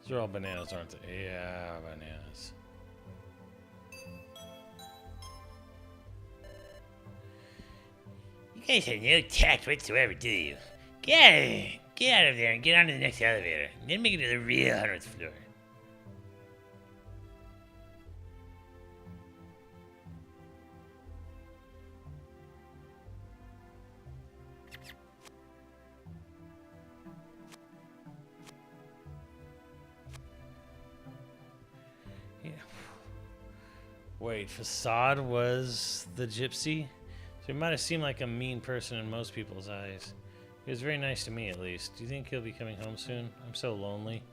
These are all bananas, aren't they? Yeah, bananas. You guys have no tact whatsoever, do you? Get out of there and get onto the next elevator. And then make it to the real 100th floor. Wait, Facade was the gypsy? So he might have seemed like a mean person in most people's eyes. He was very nice to me, at least. Do you think he'll be coming home soon? I'm so lonely.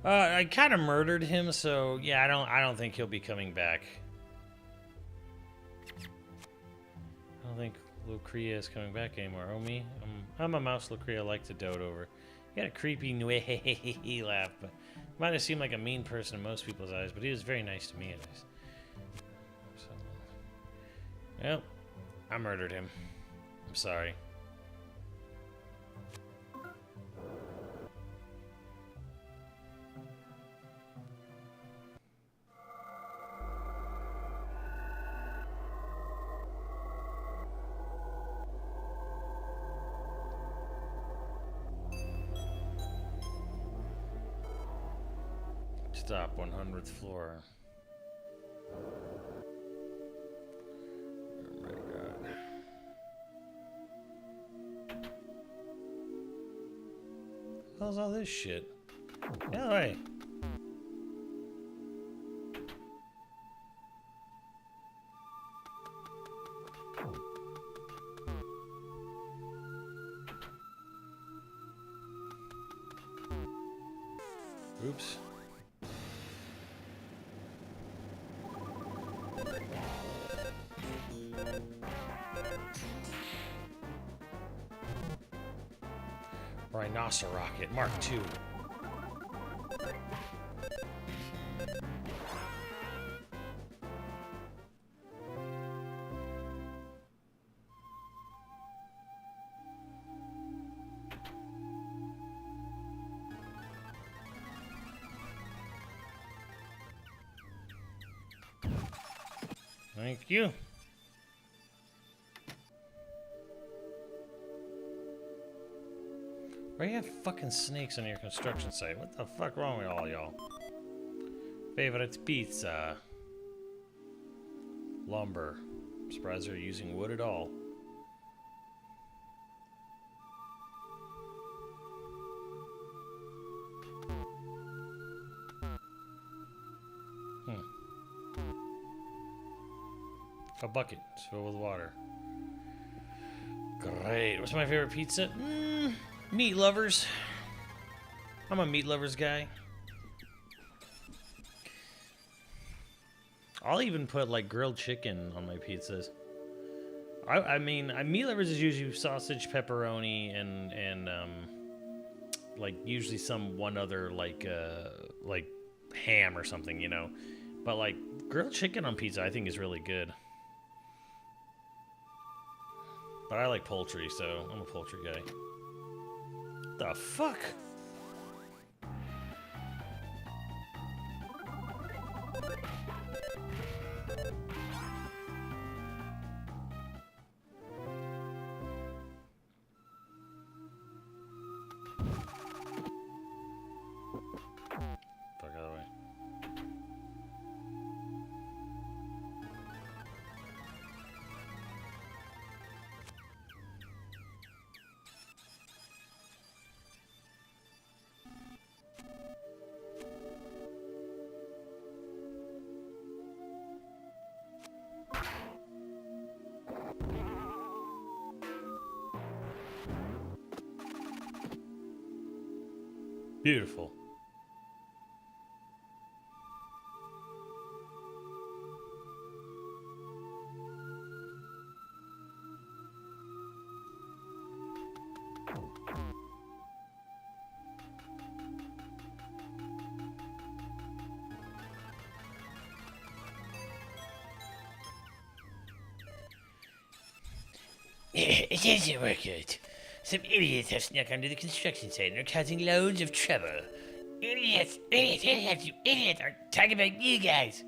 I kind of murdered him, so yeah, I don't think he'll be coming back. I don't think Lucrea is coming back anymore. Oh, me? I'm a mouse Lucrea I like to dote over. He had a creepy laugh, but might have seemed like a mean person in most people's eyes, but he was very nice to me, at least. So, well, I murdered him. I'm sorry. Stop, 100th floor. Oh my god. What the hell's all this shit? Get away. Oops. Rhinocerocket Mark II. Thank you. Why do you have fucking snakes on your construction site? What the fuck wrong with all y'all? Favorite pizza. Lumber. I'm surprised they're using wood at all. A bucket. It's filled with water. Great. What's my favorite pizza? Meat lovers. I'm a meat lovers guy. I'll even put like grilled chicken on my pizzas. I mean, meat lovers is usually sausage, pepperoni, and like usually some one other like ham or something, you know. But like grilled chicken on pizza, I think is really good. But I like poultry, so I'm a poultry guy. The fuck? Fuck out of the way. Beautiful. It doesn't work out. Some idiots have snuck onto the construction site and are causing loads of trouble. Idiots, you idiots! I'm talking about you guys.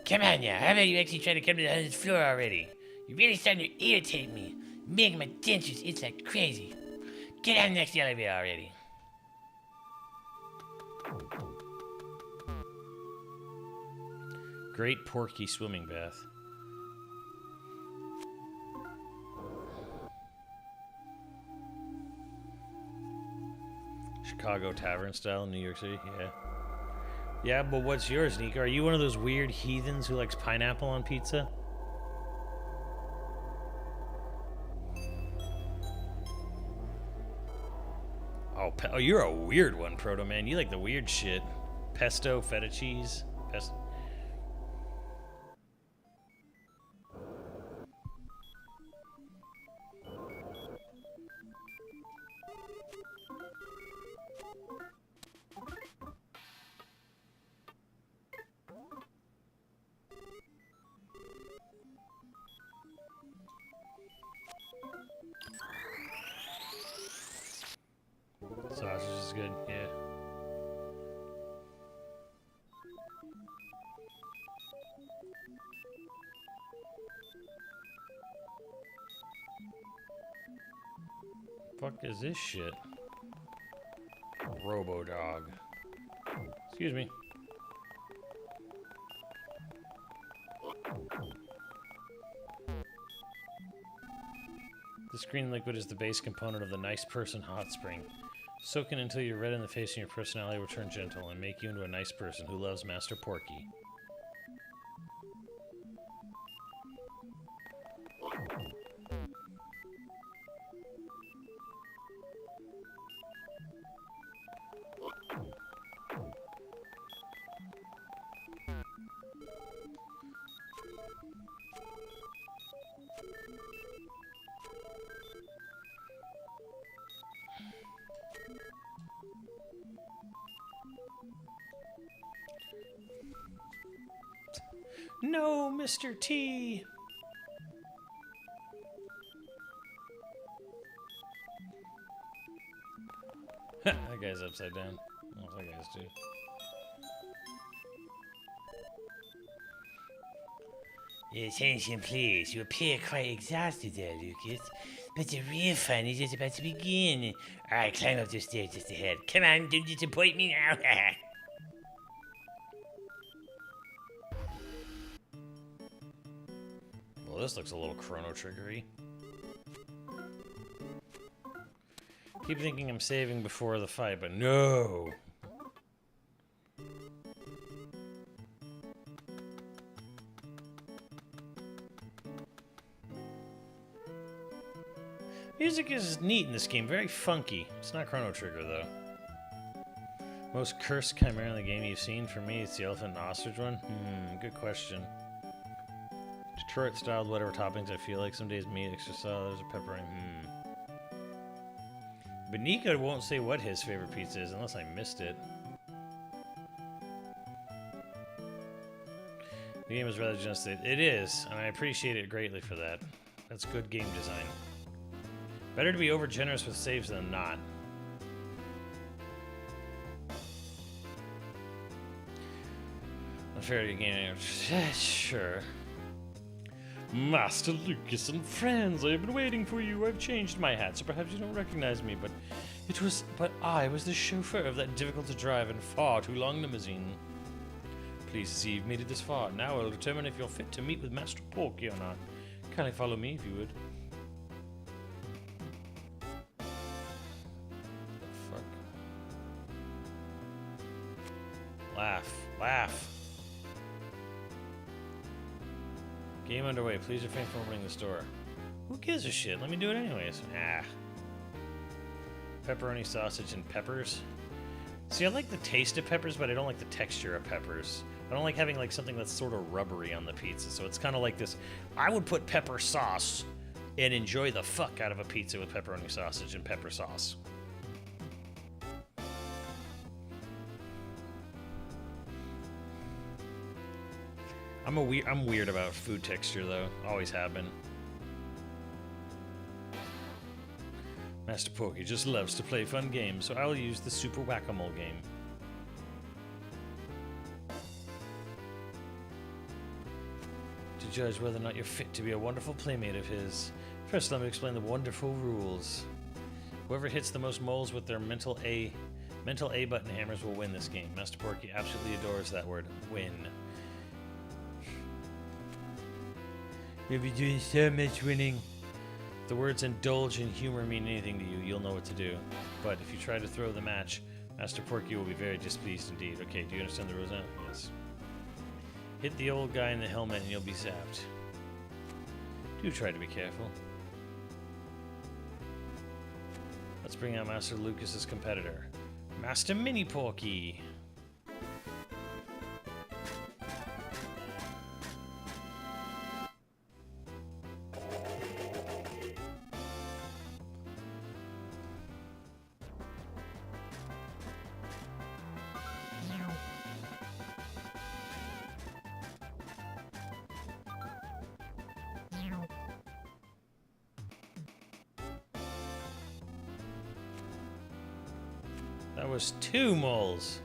Come on now, how about you actually try to come to the 100th floor already? You're really starting to irritate me, making my dentures itch like crazy. Get on the next elevator already. Great Porky swimming bath. Chicago tavern style in New York City, yeah. Yeah, but what's yours, Nico? Are you one of those weird heathens who likes pineapple on pizza? Oh, you're a weird one, Proto Man. You like the weird shit. Pesto, feta cheese. Sausage is good, yeah. Fuck is this shit? Robo Dog. Excuse me. This green liquid is the base component of the Nice Person Hot Spring. Soak in until you're red in the face and your personality will turn gentle and make you into a nice person who loves Master Porky. No, Mr. T! That guy's upside down. Oh, that guy's too. Attention, please. You appear quite exhausted there, Lucas. But the real fun is just about to begin. Alright, climb up the stairs just ahead. Come on, don't disappoint me now. Well, this looks a little Chrono Triggery. Keep thinking I'm saving before the fight, but no! Music is neat in this game, very funky. It's not Chrono Trigger, though. Most cursed chimera in the game you've seen? For me, it's the elephant and ostrich one. Good question. Detroit-styled whatever toppings I feel like. Some days meat, extra salad, there's a pepperoni. But Nico won't say what his favorite pizza is unless I missed it. The game is rather generous. It is, and I appreciate it greatly for that. That's good game design. Better to be over-generous with saves than not. Unfair to game. Sure. Master Lucas and friends, I have been waiting for you. I've changed my hat, so perhaps you don't recognize me, but I was the chauffeur of that difficult-to-drive and far too long limousine. Please see you've made it this far. Now I'll determine if you're fit to meet with Master Porky or not. Kindly follow me, if you would. Fuck. Laugh. Laugh. Game underway. Please refrain from opening the store. Who gives a shit? Let me do it anyways. Ah. Pepperoni, sausage, and peppers. See, I like the taste of peppers, but I don't like the texture of peppers. I don't like having like something that's sort of rubbery on the pizza. So it's kind of like this. I would put pepper sauce and enjoy the fuck out of a pizza with pepperoni sausage and pepper sauce. I'm weird about food texture though. Always have been. Master Porky just loves to play fun games, so I'll use the Super Whack-A-Mole game. To judge whether or not you're fit to be a wonderful playmate of his, first let me explain the wonderful rules. Whoever hits the most moles with their mental A button hammers will win this game. Master Porky absolutely adores that word, win. You'll be doing so much winning. If the words indulge and humor mean anything to you, you'll know what to do. But if you try to throw the match, Master Porky will be very displeased indeed. Okay, do you understand the rules now? Yes. Hit the old guy in the helmet and you'll be zapped. Do try to be careful. Let's bring out Master Lucas's competitor, Master Mini Porky. That was 2 moles.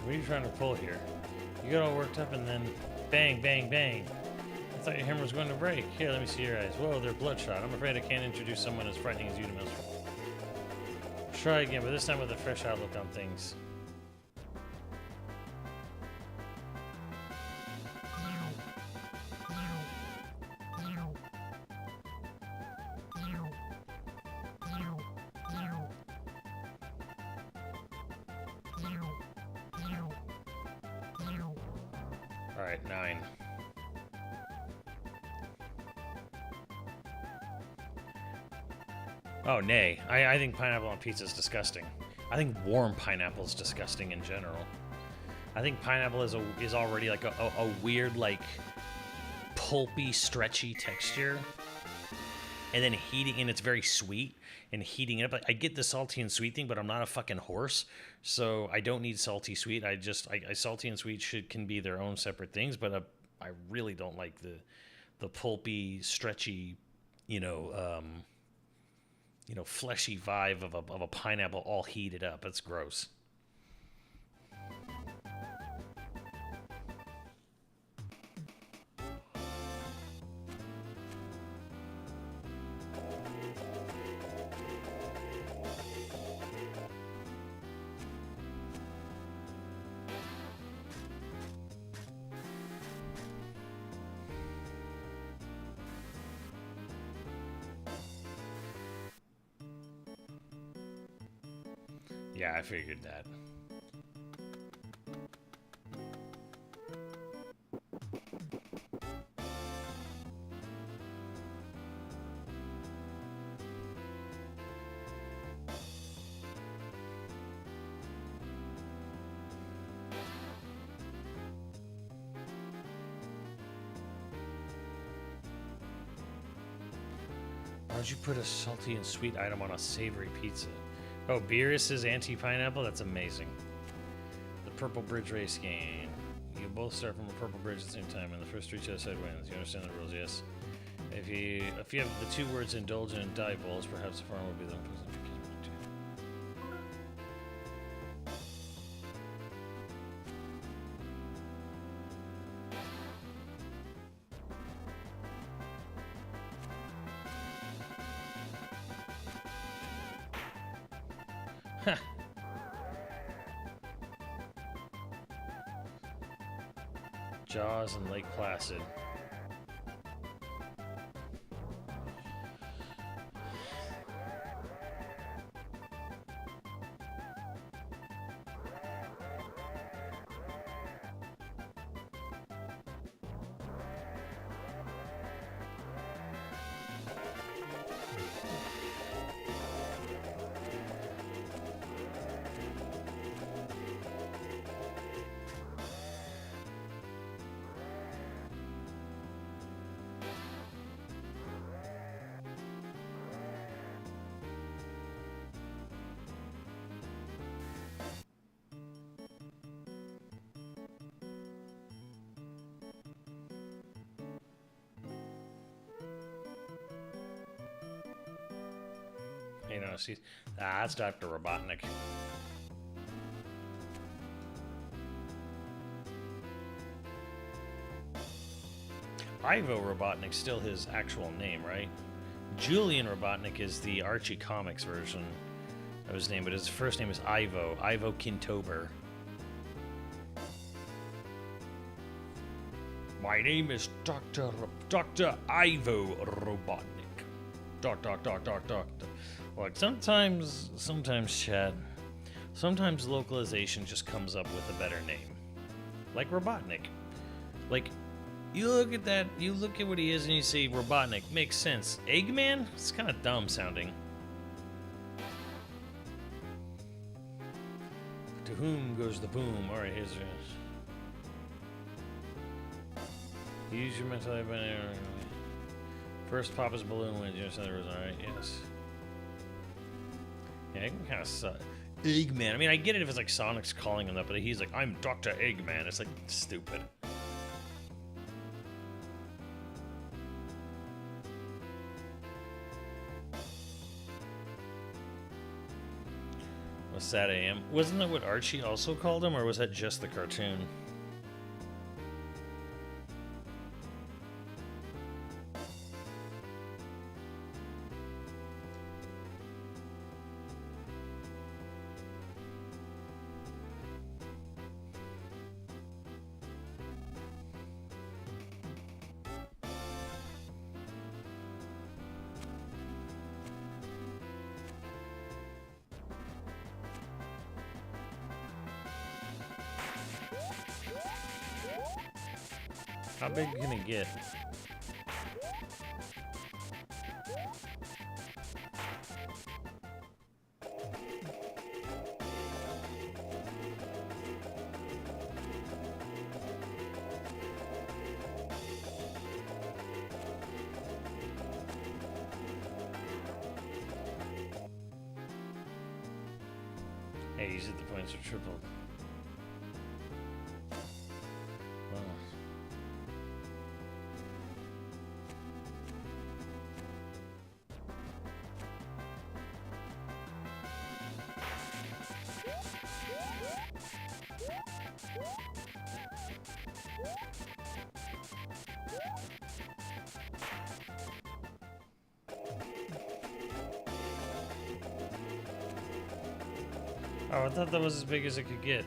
What are you trying to pull here? You got all worked up and then bang, bang, bang. I thought your hammer was going to break. Here, let me see your eyes. Whoa, they're bloodshot. I'm afraid I can't introduce someone as frightening as you to Maelstrom. Try again, but this time with a fresh outlook on things. Alright, 9. Oh, nay. I think pineapple on pizza is disgusting. I think warm pineapple is disgusting in general. I think pineapple is already like a weird, like, pulpy, stretchy texture. And then and it's very sweet, and heating it up. I get the salty and sweet thing, but I'm not a fucking horse, so I don't need salty sweet. I salty and sweet can be their own separate things, but I really don't like the pulpy, stretchy, fleshy vibe of a pineapple all heated up. That's gross. Yeah, I figured that. Why'd you put a salty and sweet item on a savory pizza? Oh, Beerus is anti-pineapple? That's amazing. The Purple Bridge race game. You both start from a purple bridge at the same time, and the first to reach the other side wins. You understand the rules, yes? If you have the 2 words indulgent and die balls, perhaps the farm will be the unpleasant. Jaws and Lake Placid. You know, she's that's Dr. Robotnik. Ivo Robotnik's still his actual name, right? Julian Robotnik is the Archie Comics version of his name, but his first name is Ivo. Ivo Kintober. My name is Dr. Ivo Robotnik. Doctor. Like, sometimes, Chad, sometimes localization just comes up with a better name. Like Robotnik. Like, you look at that, you look at what he is and you say Robotnik. Makes sense. Eggman? It's kind of dumb sounding. To whom goes the boom? Alright, here's yours. Use your mental ability. First pop his balloon wins. Yes, alright, yes. Yeah, Eggman kind of sucks. Eggman. I mean, I get it if it's like Sonic's calling him that, but he's like, I'm Dr. Eggman. It's like stupid. What's that AM? Wasn't that what Archie also called him, or was that just the cartoon? How big can it get? Hey, you said the points are tripled. Well. Oh, I thought that was as big as it could get.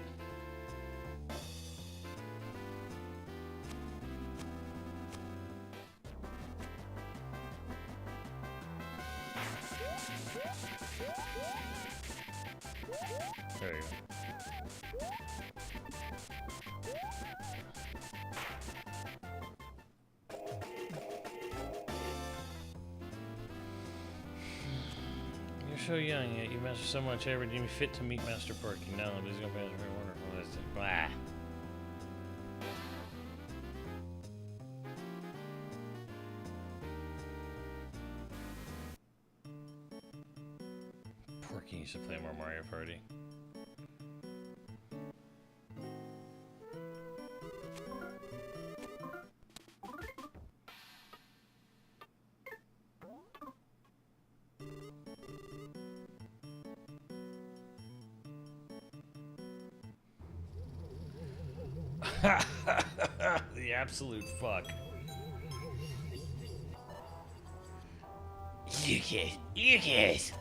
There you go. You're so young, yet you master so much ever deem fit to meet Master Porky. No, but he's gonna be very wonderful. Is it? Blah. Porky used to play more Mario Party. The absolute fuck. Lucas,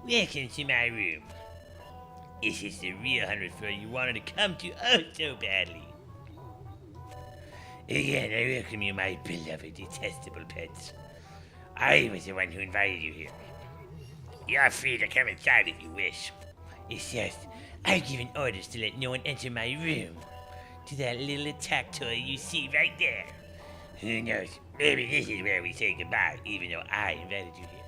welcome to my room. Is this the real 100 you wanted to come to oh so badly? Again, I welcome you, my beloved, detestable pets. I was the one who invited you here. You're free to come inside if you wish. It's just, I've given orders to let no one enter my room. To that little attack toy you see right there. Who knows, maybe this is where we say goodbye, even though I invited you here.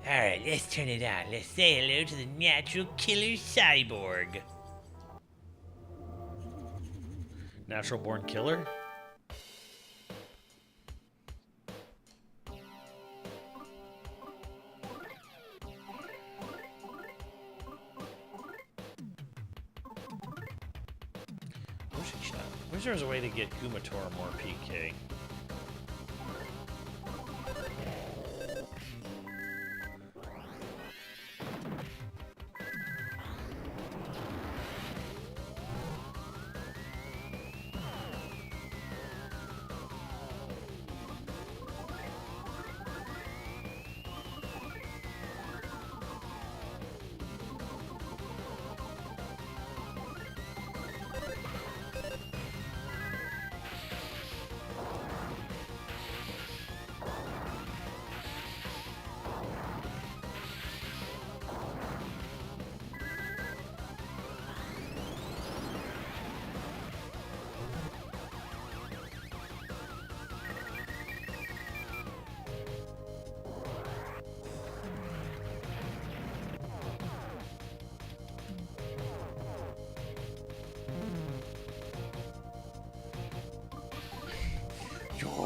Alright, let's turn it on. Let's say hello to the natural killer cyborg. Natural born killer? Wish there was a way to get Kumatora more PK.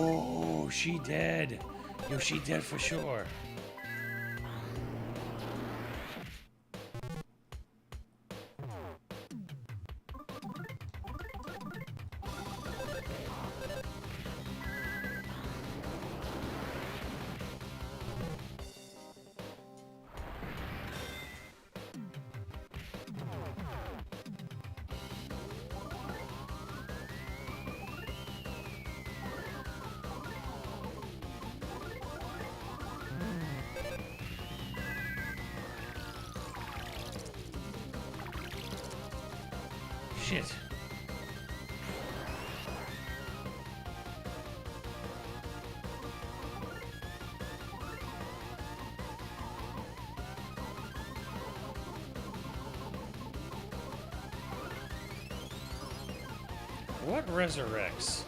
Oh, she dead. Yo, she dead for sure. Shit. What resurrects?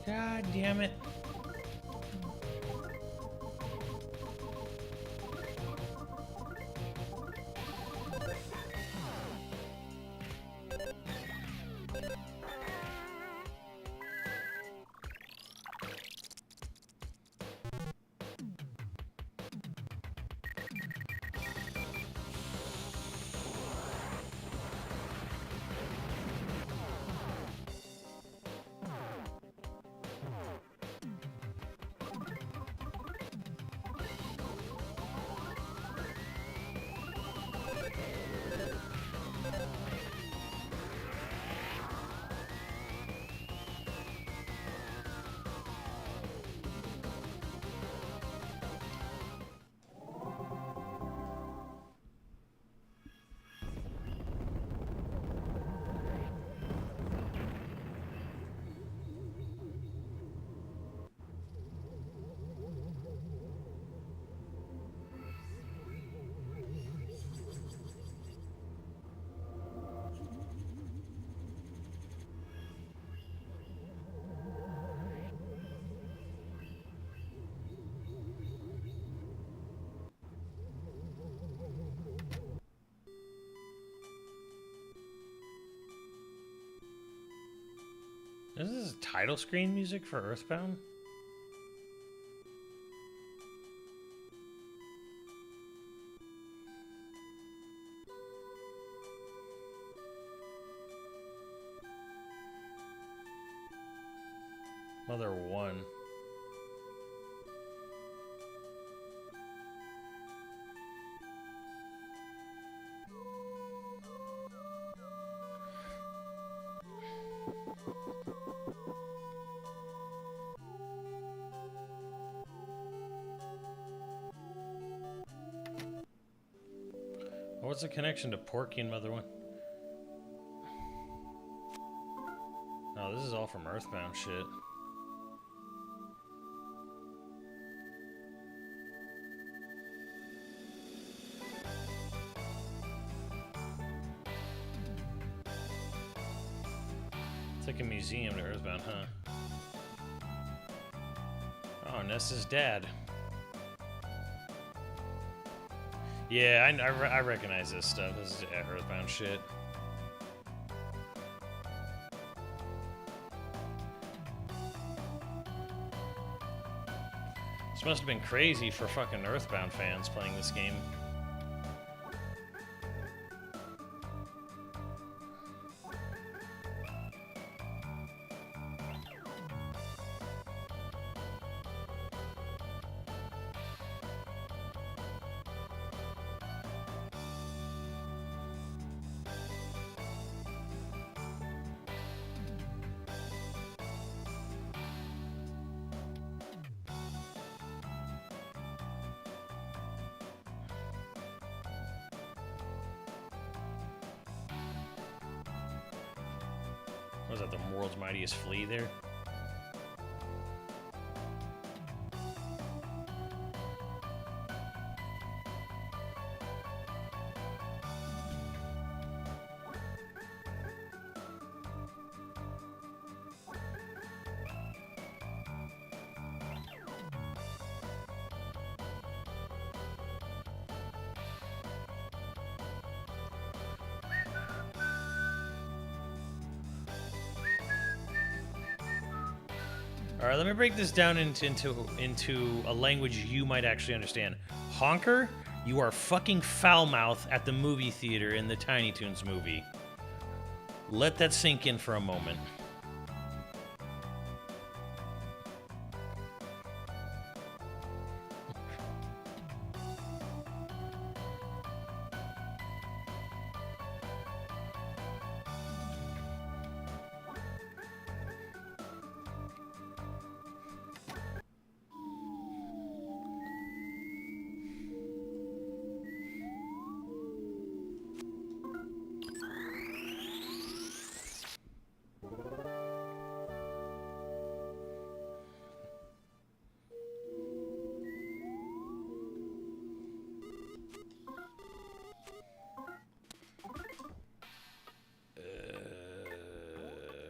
God damn it. Is this title screen music for Earthbound? Mother 1. What's the connection to Porky and Mother 1? Oh, this is all from Earthbound shit. It's like a museum to Earthbound, huh? Oh, Nessa's dad. Yeah, I recognize this stuff. This is Earthbound shit. This must have been crazy for fucking Earthbound fans playing this game. Was that the world's mightiest flea there? All right, let me break this down into a language you might actually understand. Honker, you are fucking foul mouth at the movie theater in the Tiny Toons movie. Let that sink in for a moment.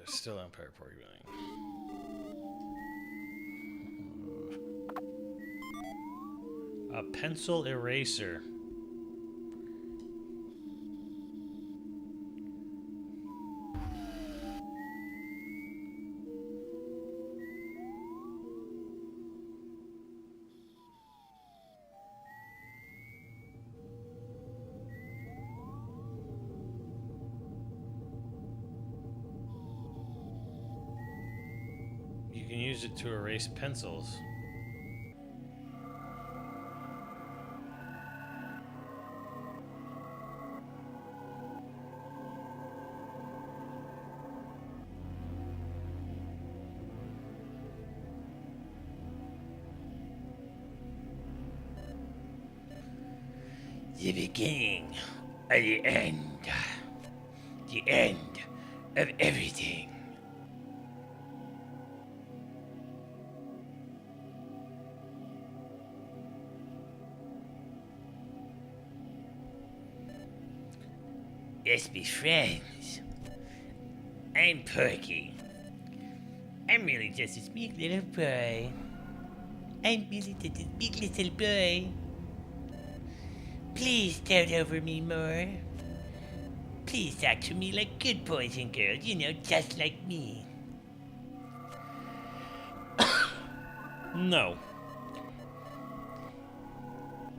Still Empire programming. A pencil eraser. You can use it to erase pencils. The beginning of the end. The end of everything. Let's be friends. I'm Porky. I'm really just a big little boy. I'm really just a big little boy. Please dote over me more. Please talk to me like good boys and girls, you know, just like me. No.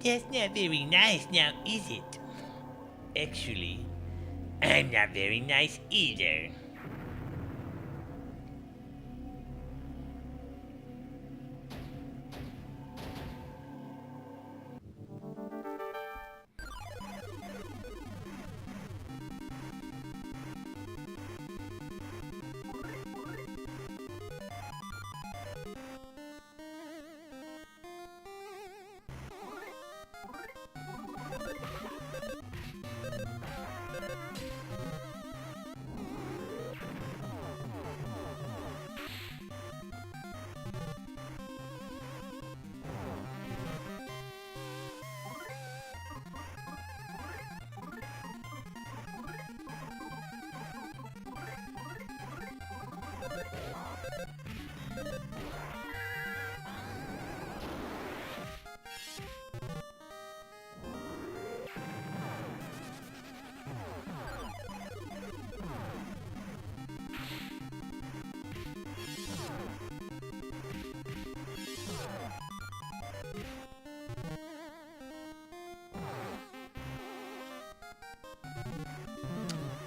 That's not very nice now, is it? Actually, I'm not very nice either.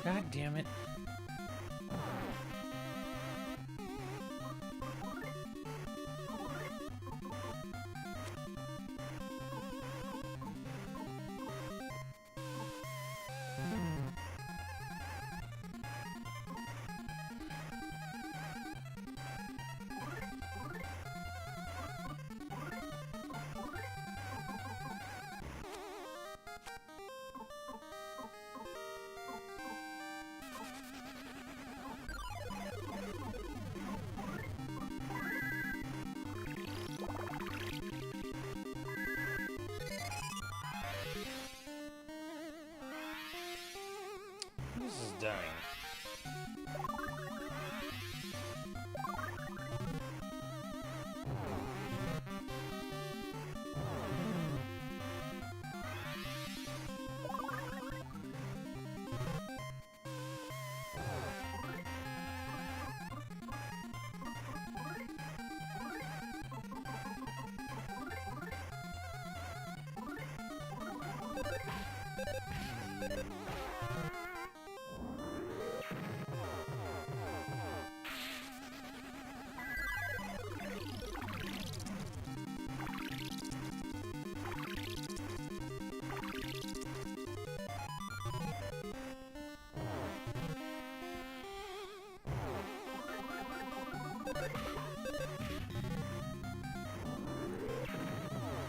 God damn it. This is dying.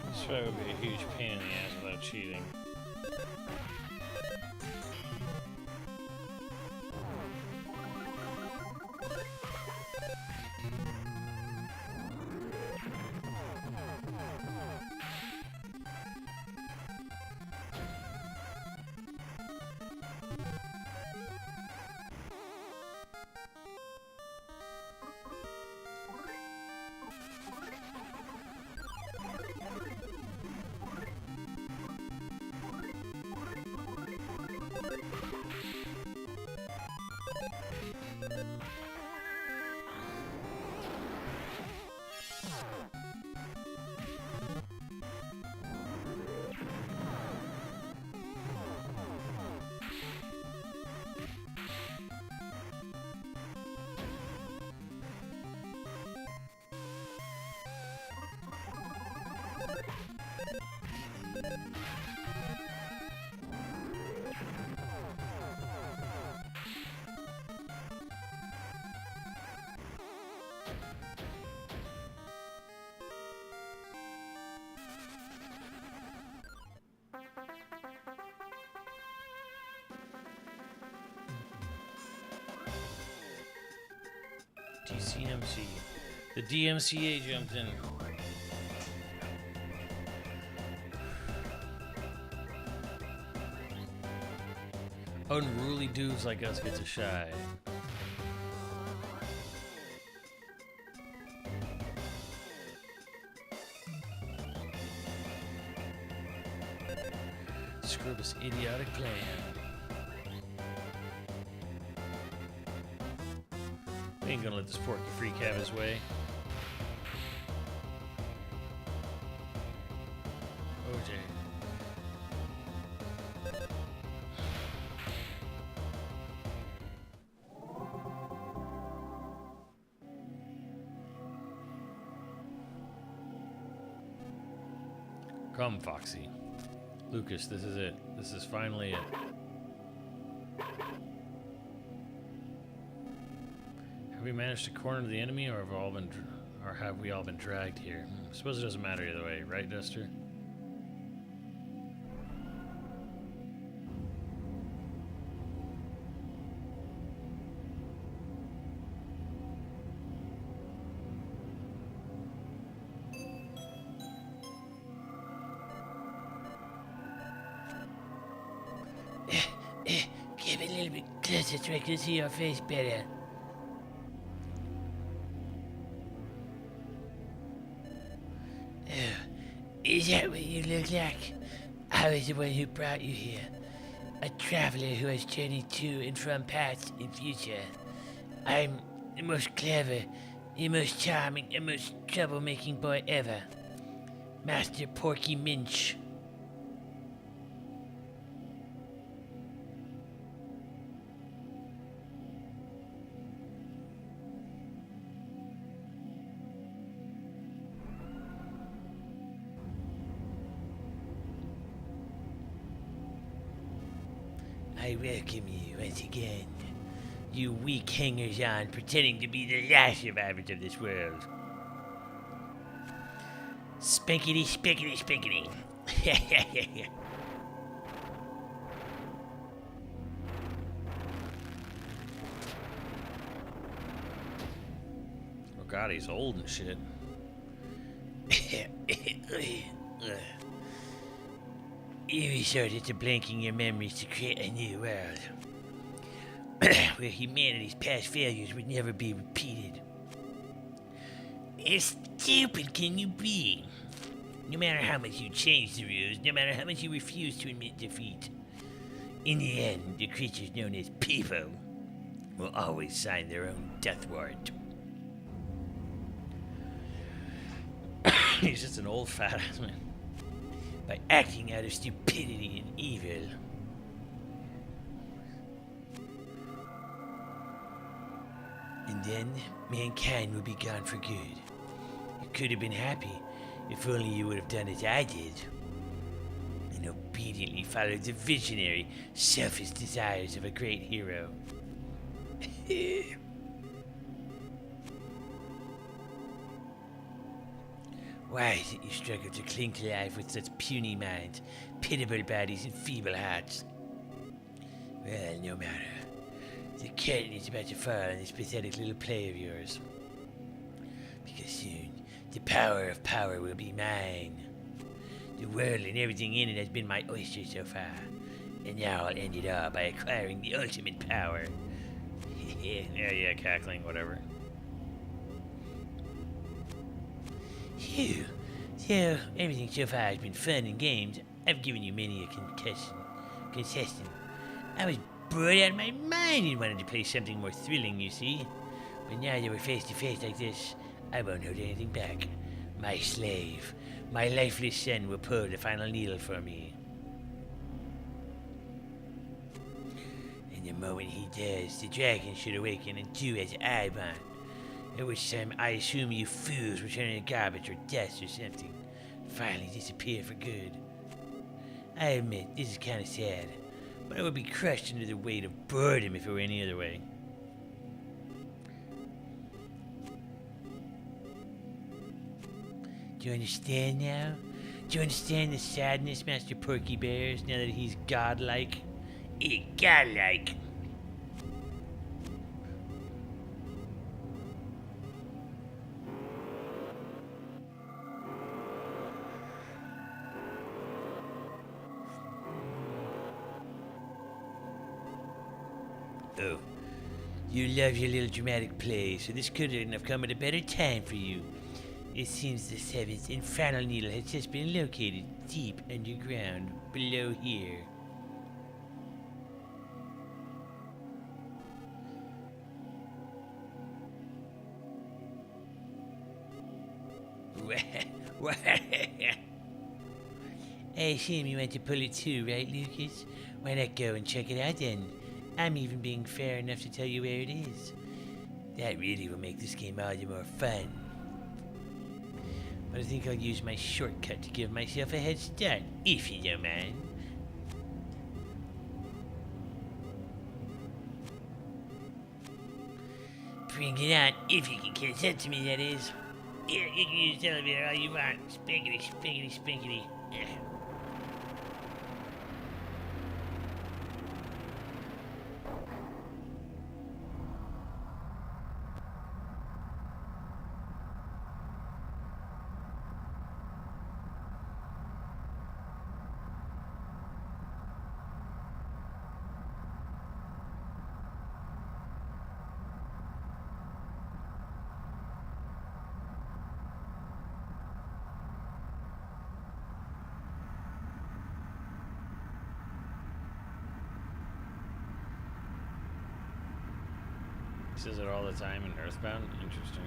This fight would be a huge pain in the ass without cheating. DCMC. The DMCA jumped in. Unruly dudes like us get to shine. Screw this idiotic plan. We ain't gonna let this porky freak have his way. OJ. Come, Foxy. Lucas, this is it. This is finally it. Have we managed to corner the enemy, or have we all been dragged here? I suppose it doesn't matter either way, right, Duster? Give it a little bit closer so I can see your face better. Is that what you look like? I was the one who brought you here. A traveler who has journeyed to and from past and future. I'm the most clever, the most charming, and most troublemaking boy ever. Master Porky Minch. I welcome you once again. You weak hangers-on pretending to be the last survivors of this world. Spinkity, spinkity, spinkity. Oh god, he's old and shit. You resorted to blanking your memories to create a new world where humanity's past failures would never be repeated. How stupid can you be? No matter how much you change the rules, no matter how much you refuse to admit defeat, in the end, the creatures known as people will always sign their own death warrant. He's just an old fat ass man. By acting out of stupidity and evil. And then mankind will be gone for good. You could have been happy if only you would have done as I did and obediently followed the visionary, selfish desires of a great hero. Why is it you struggle to cling to life with such puny minds, pitiable bodies, and feeble hearts? Well, no matter. The curtain is about to fall on this pathetic little play of yours. Because soon, the power of power will be mine. The world and everything in it has been my oyster so far. And now I'll end it all by acquiring the ultimate power. Yeah, cackling, whatever. Phew. So, everything so far has been fun and games. I've given you many a concession. I was bored out of my mind and wanted to play something more thrilling, you see. But now that we're face to face like this, I won't hold anything back. My slave, my lifeless son will pull the final needle for me. And the moment he does, the dragon should awaken and do as I want. At which time I assume you fools will turn into garbage or dust or something. Finally disappear for good. I admit, this is kind of sad, but I would be crushed under the weight of boredom if it were any other way. Do you understand now? Do you understand the sadness, Master Porky bears, now that he's godlike? Godlike. Oh, you love your little dramatic play, so this couldn't have come at a better time for you. It seems the seventh and final needle has just been located deep underground, below here. I assume you went to pull it too, right, Lucas? Why not go and check it out then? I'm even being fair enough to tell you where it is. That really will make this game all the more fun. But I think I'll use my shortcut to give myself a head start, if you don't mind. Bring it on, if you can catch up to me, that is. Yeah, you can use the elevator all you want. Spinkity, spinkity, spinkity. He says it all the time in Earthbound. Interesting.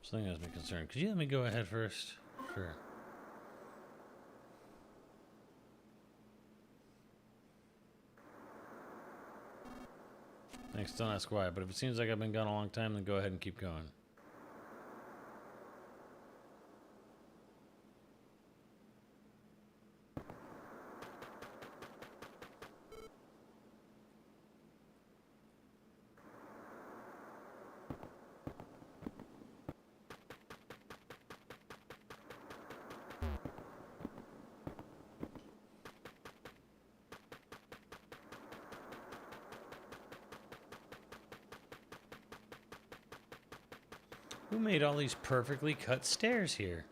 Something has me concerned. Could you let me go ahead first? Sure. Thanks, don't ask why, but if it seems like I've been gone a long time, then go ahead and keep going. Who made all these perfectly cut stairs here?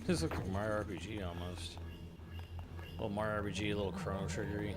This looks like Mario RPG almost. A little Mario RPG, a little Chrono Triggery.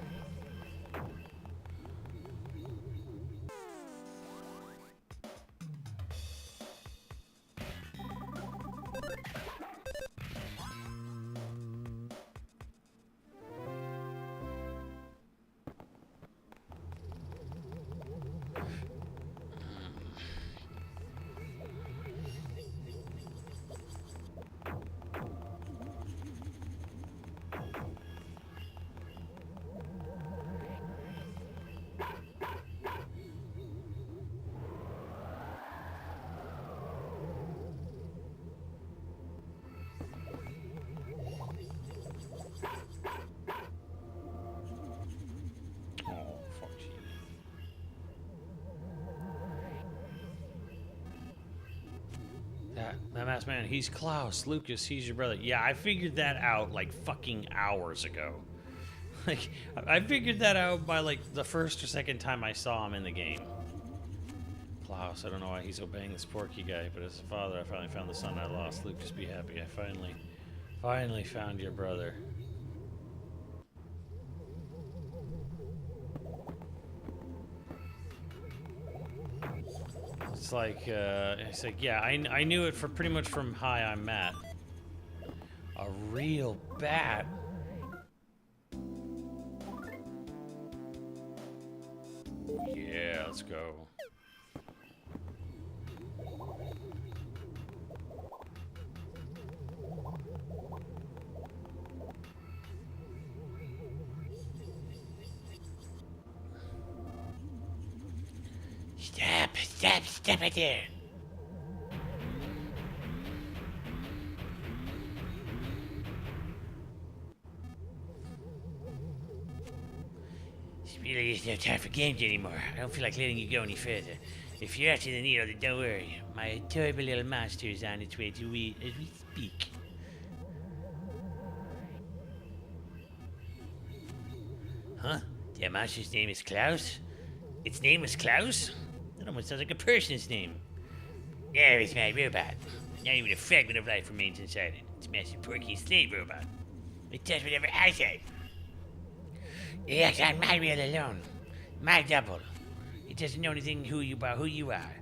That masked man, he's Klaus. Lucas, he's your brother. Yeah, I figured that out like fucking hours ago. Like, I figured that out by like the first or second time I saw him in the game. Klaus, I don't know why he's obeying this Porky guy, but as a father, I finally found the son I lost. Lucas, be happy. I finally found your brother. It's like, yeah, I knew it for pretty much from Hi, I'm Matt. A real bat. Yeah, let's go. Stop it there. This really is no time for games anymore. I don't feel like letting you go any further. If you're after the needle, then don't worry. My adorable little monster is on its way to we as we speak. Huh? That monster's name is Klaus? Its name was Klaus? That almost sounds like a person's name. Yeah, it's my robot. Not even a fragment of life remains inside it. It's Master Porky's slave robot. It does whatever I say. It acts on my will alone. My double. It doesn't know anything about who you are.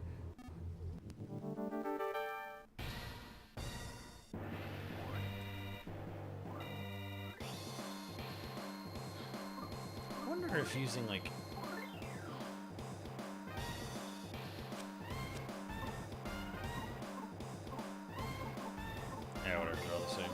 I wonder if using like... Yeah, whatever, they're all the same.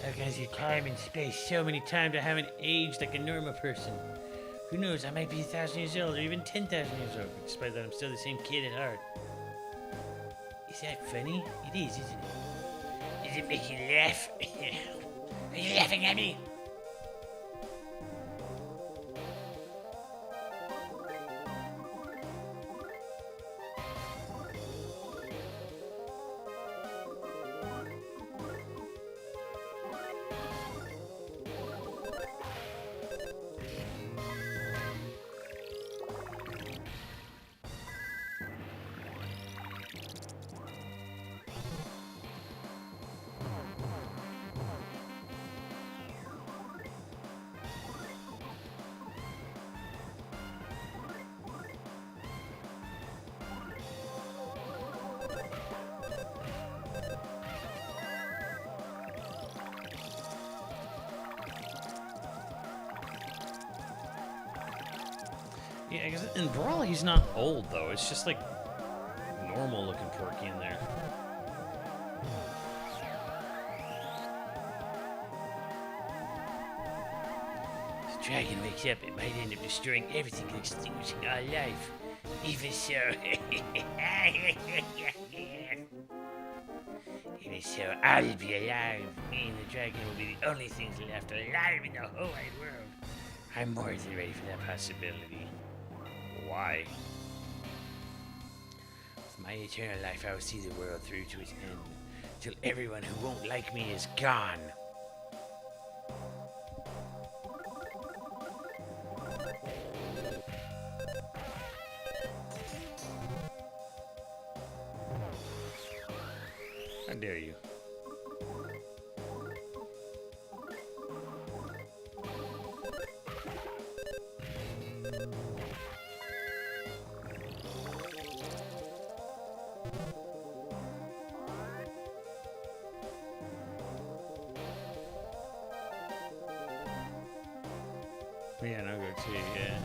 How can I see time and space so many times I haven't aged like a normal person? Who knows, I might be 1,000 years old or even 10,000 years old, despite that I'm still the same kid at heart. Is that funny? It is, isn't it? Does it make you laugh? Are you laughing at me? Yeah, because in Brawl he's not old though. It's just like normal looking Porky in there. If the dragon wakes up, it might end up destroying everything and extinguishing our life. Even so, even so, I'll be alive. Me and the dragon will be the only things left alive in the whole wide world. I'm more than ready for that possibility. Why? With my eternal life, I will see the world through to its end, till everyone who won't like me is gone. How dare you? Yeah, no go to yeah.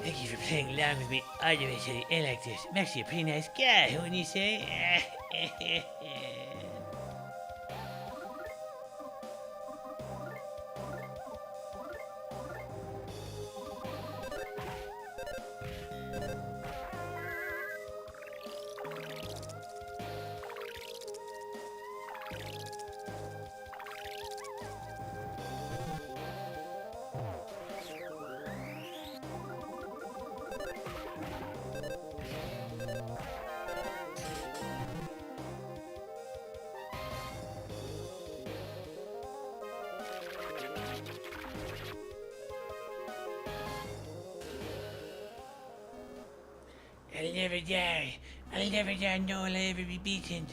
Thank you for playing along with me all the way to the end like this. I'm actually a pretty nice guy, wouldn't you say? I'll never die. I'll never die, nor will I ever be beaten.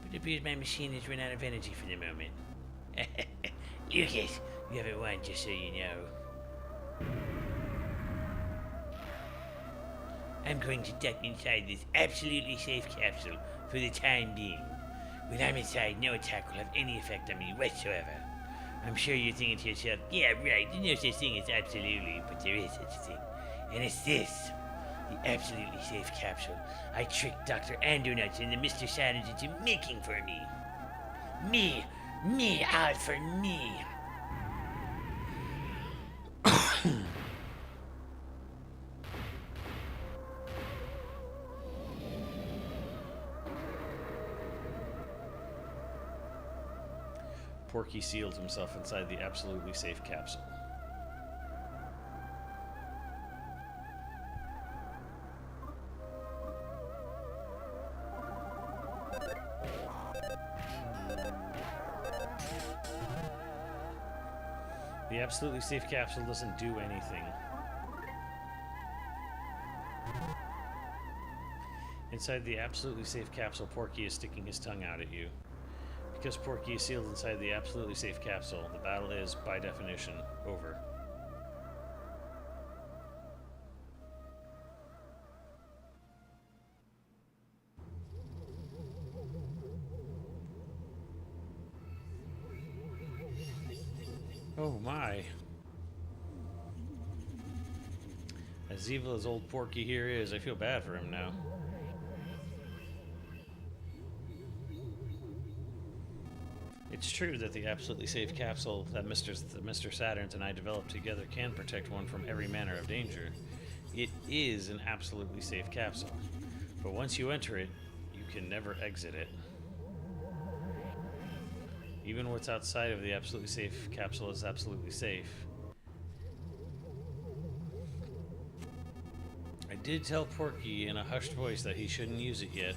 But it appears my machine has run out of energy for the moment. Lucas, you haven't won, just so you know. I'm going to duck inside this absolutely safe capsule for the time being. When I'm inside, no attack will have any effect on me whatsoever. I'm sure you're thinking to yourself, yeah, right, there's no such thing as absolutely, but there is such a thing. And it's this. The absolutely safe capsule I tricked Dr. Andonuts and the Mr. Silence into making for me. Me, all for me. Porky sealed himself inside the absolutely safe capsule. The absolutely safe capsule doesn't do anything. Inside the absolutely safe capsule, Porky is sticking his tongue out at you. Because Porky is sealed inside the absolutely safe capsule, the battle is, by definition, over. Oh my. As evil as old Porky here is, I feel bad for him now. It's true that the absolutely safe capsule that Mr. Saturns and I developed together can protect one from every manner of danger. It is an absolutely safe capsule. But once you enter it, you can never exit it. Even what's outside of the absolutely safe capsule is absolutely safe. I did tell Porky in a hushed voice that he shouldn't use it yet,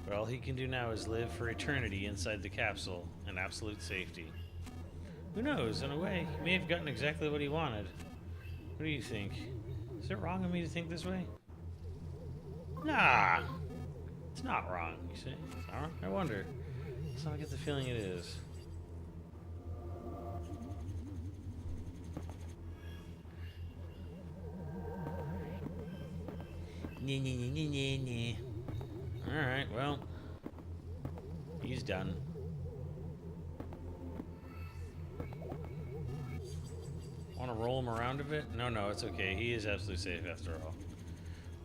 but all he can do now is live for eternity inside the capsule in absolute safety. Who knows, in a way, he may have gotten exactly what he wanted. What do you think? Is it wrong of me to think this way? Nah! It's not wrong, you see? I wonder. So I get the feeling it is. Alright, well. He's done. Want to roll him around a bit? No, it's okay. He is absolutely safe after all.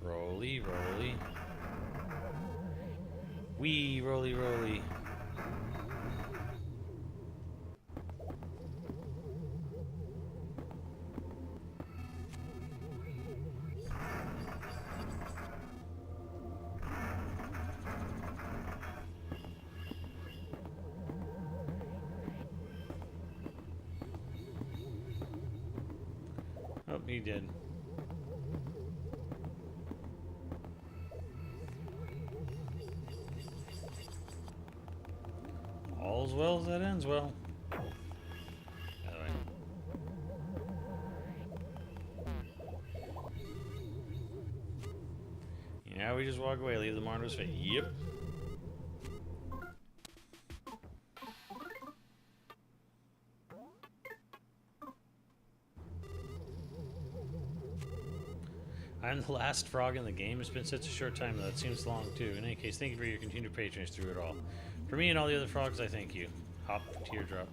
Rolly, rolly. Wee, rolly, rolly. Oh, he did. All's well that ends well. By the way. Yeah, we just walk away, leave the martyrs fate. Yep. I'm the last frog in the game. It's been such a short time, though. It seems long, too. In any case, thank you for your continued patronage through it all. For me and all the other frogs, I thank you. Hop, teardrop.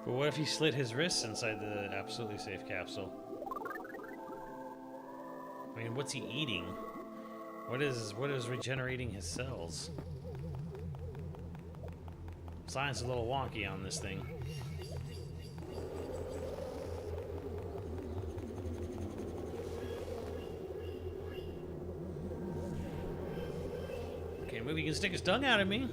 But what if he slit his wrists inside the absolutely safe capsule? I mean, what's he eating? What is regenerating his cells? Science is a little wonky on this thing. Can't believe he can stick his tongue out at me.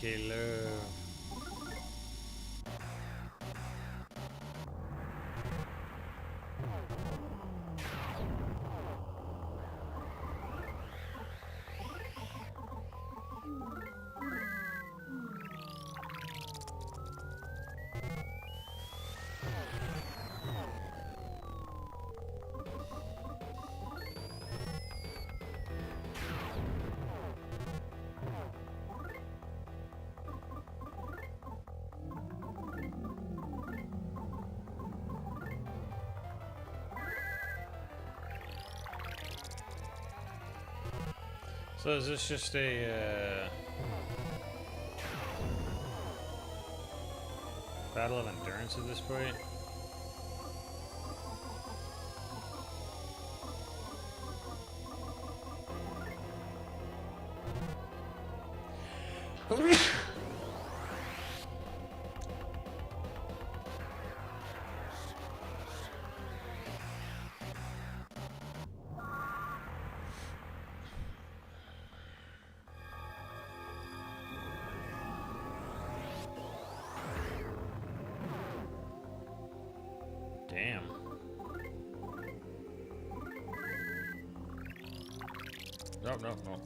PK love. So is this just a battle of endurance at this point? Damn. No, no, no.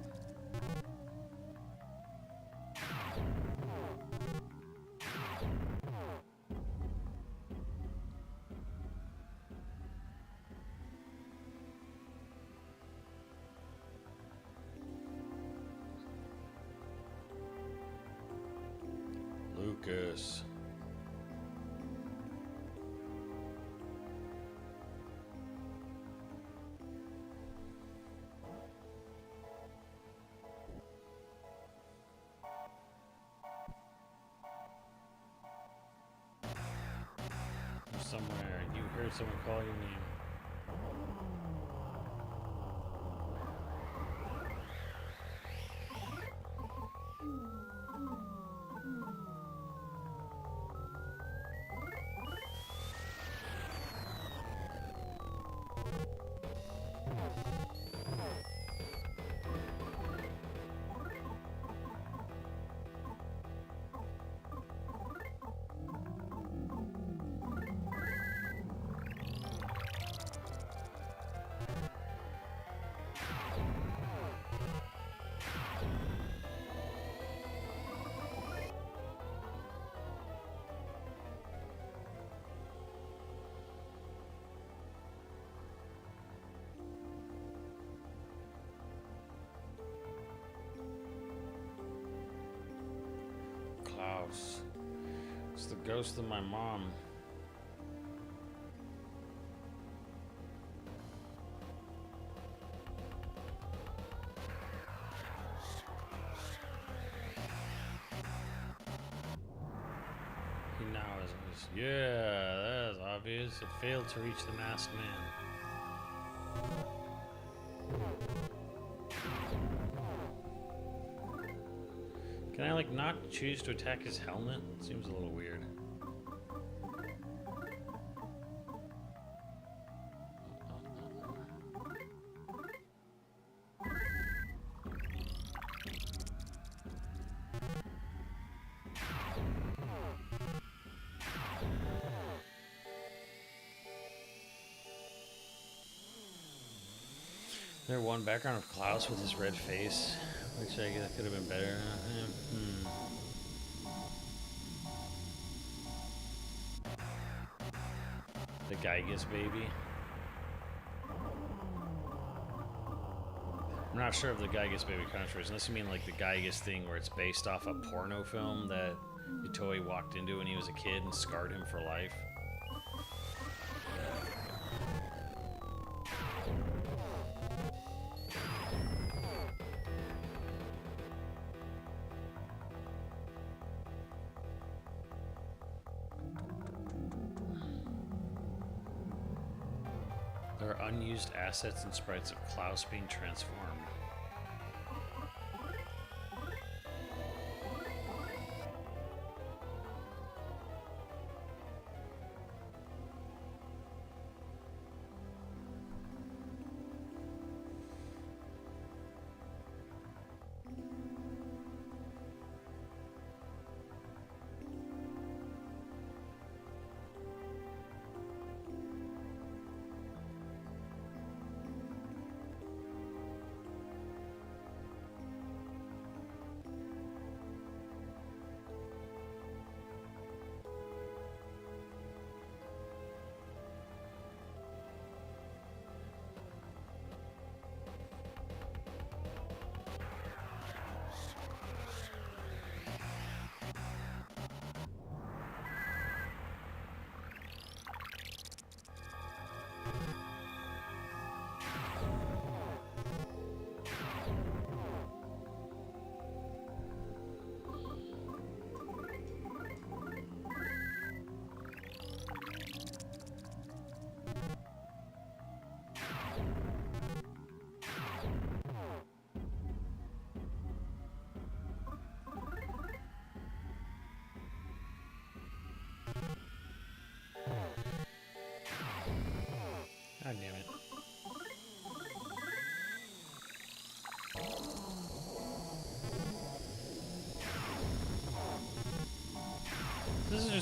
Lucas. Somewhere you heard someone call your name. Klaus. It's the ghost of my mom. He now is. Yeah, that is obvious. It failed to reach the masked man. Can I, like, not choose to attack his helmet? Seems a little weird. There one background of Klaus with his red face, which I guess could have been better. The Gygas baby. I'm not sure of the Gygas baby controversy, unless you mean like the Gygas thing where it's based off a porno film that Itoi walked into when he was a kid and scarred him for life. There are unused assets and sprites of Klaus being transformed.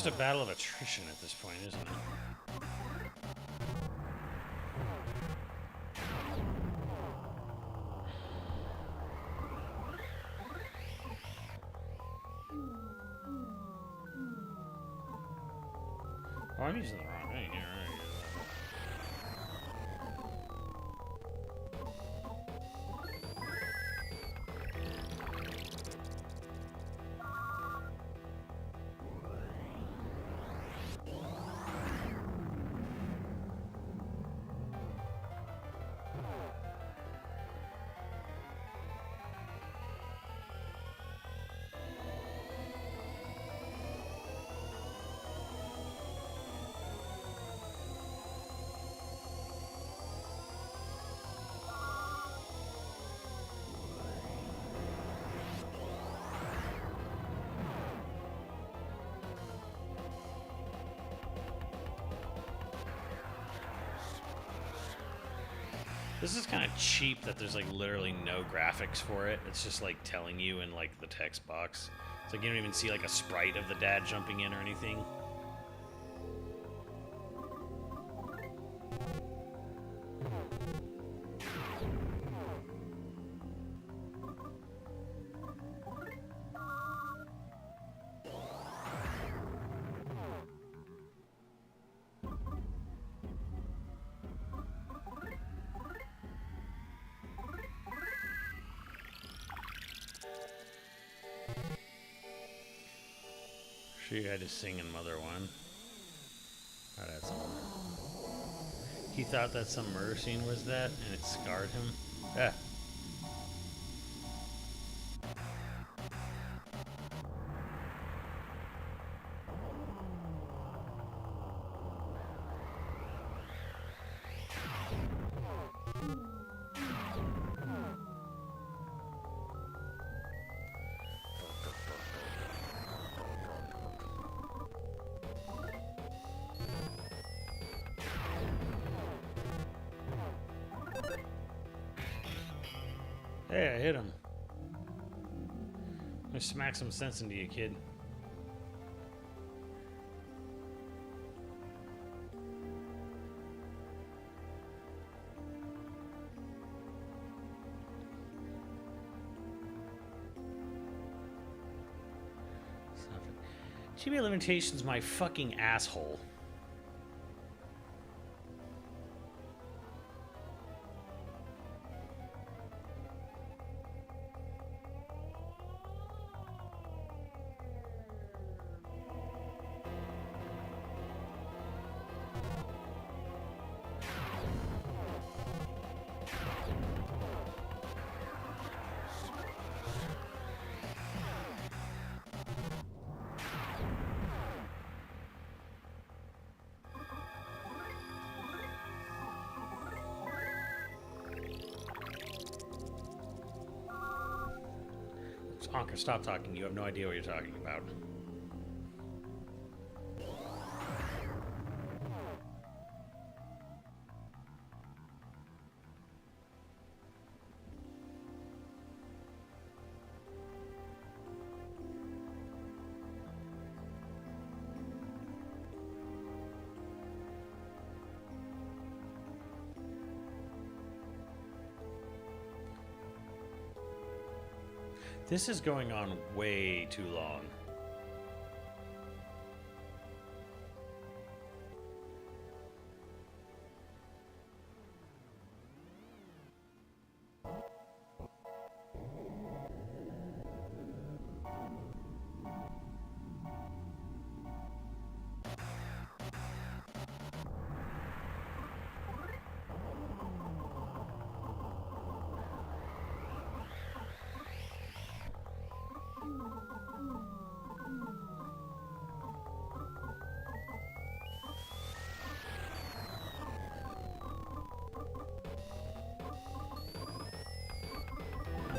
just a battle of attrition at this point, isn't it? Oh, I'm using the wrong thing here. This is kind of cheap that there's like literally no graphics for it. It's just like telling you in like the text box. It's like you don't even see like a sprite of the dad jumping in or anything. She had to sing in Mother 1. Oh, that's he thought that some murder scene was that, and it scarred him. Ah. Hey, I hit him. Let me smack some sense into you, kid. GB limitation's my fucking asshole. Honker, stop talking. You have no idea what you're talking about. This is going on way too long.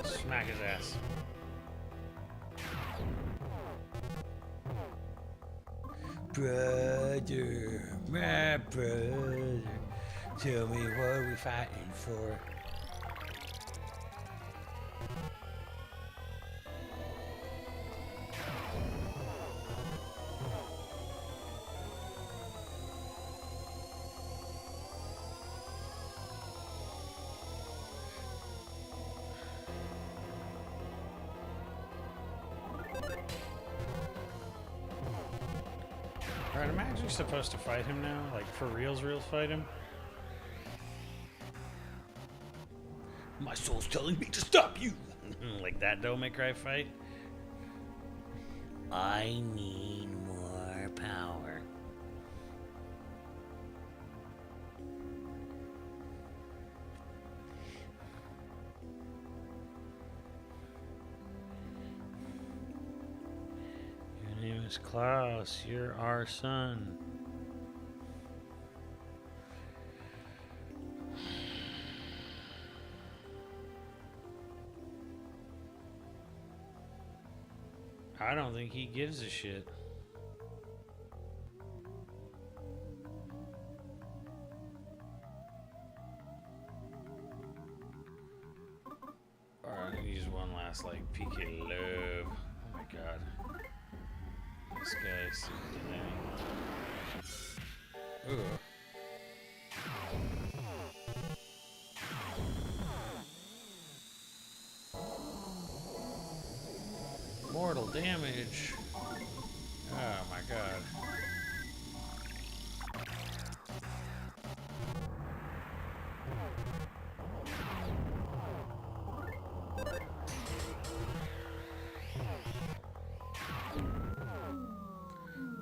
Smack his ass. Brother, my brother, tell me what we fighting for. Alright, am I actually supposed to fight him now? Like, for reals fight him? My soul's telling me to stop you! Like that Devil May Cry fight? I need more power. Your name is Klaus. You're our son. I don't think he gives a shit. Alright, use one last like PK love. Oh my god. This guy is super dang. Ugh. Mortal damage. Oh my god.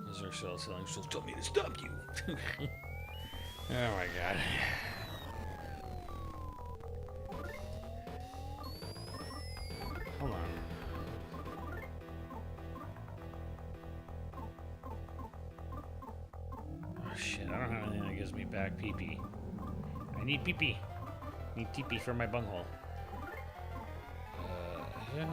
Those are still selling. She'll tell me to stop you. Oh my god. Hold on. Oh shit, I don't have anything that gives me back pee-pee. I need pee-pee. I need pee-pee for my bunghole. Yeah.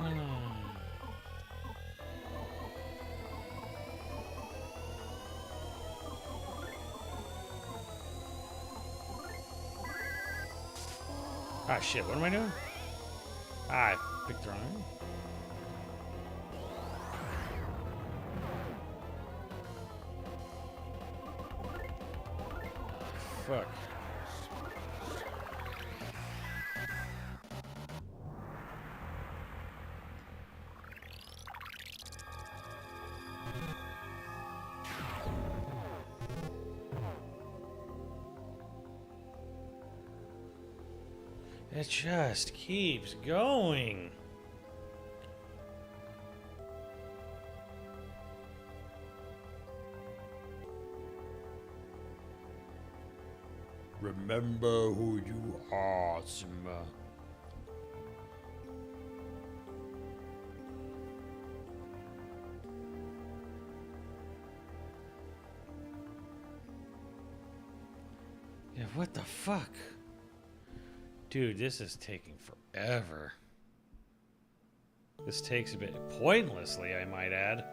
Ah shit, what am I doing? Ah, I picked the wrong. Fuck. It just keeps going. Remember who you are, Simba. Yeah, what the fuck? Dude, this is taking forever. This takes a bit pointlessly, I might add.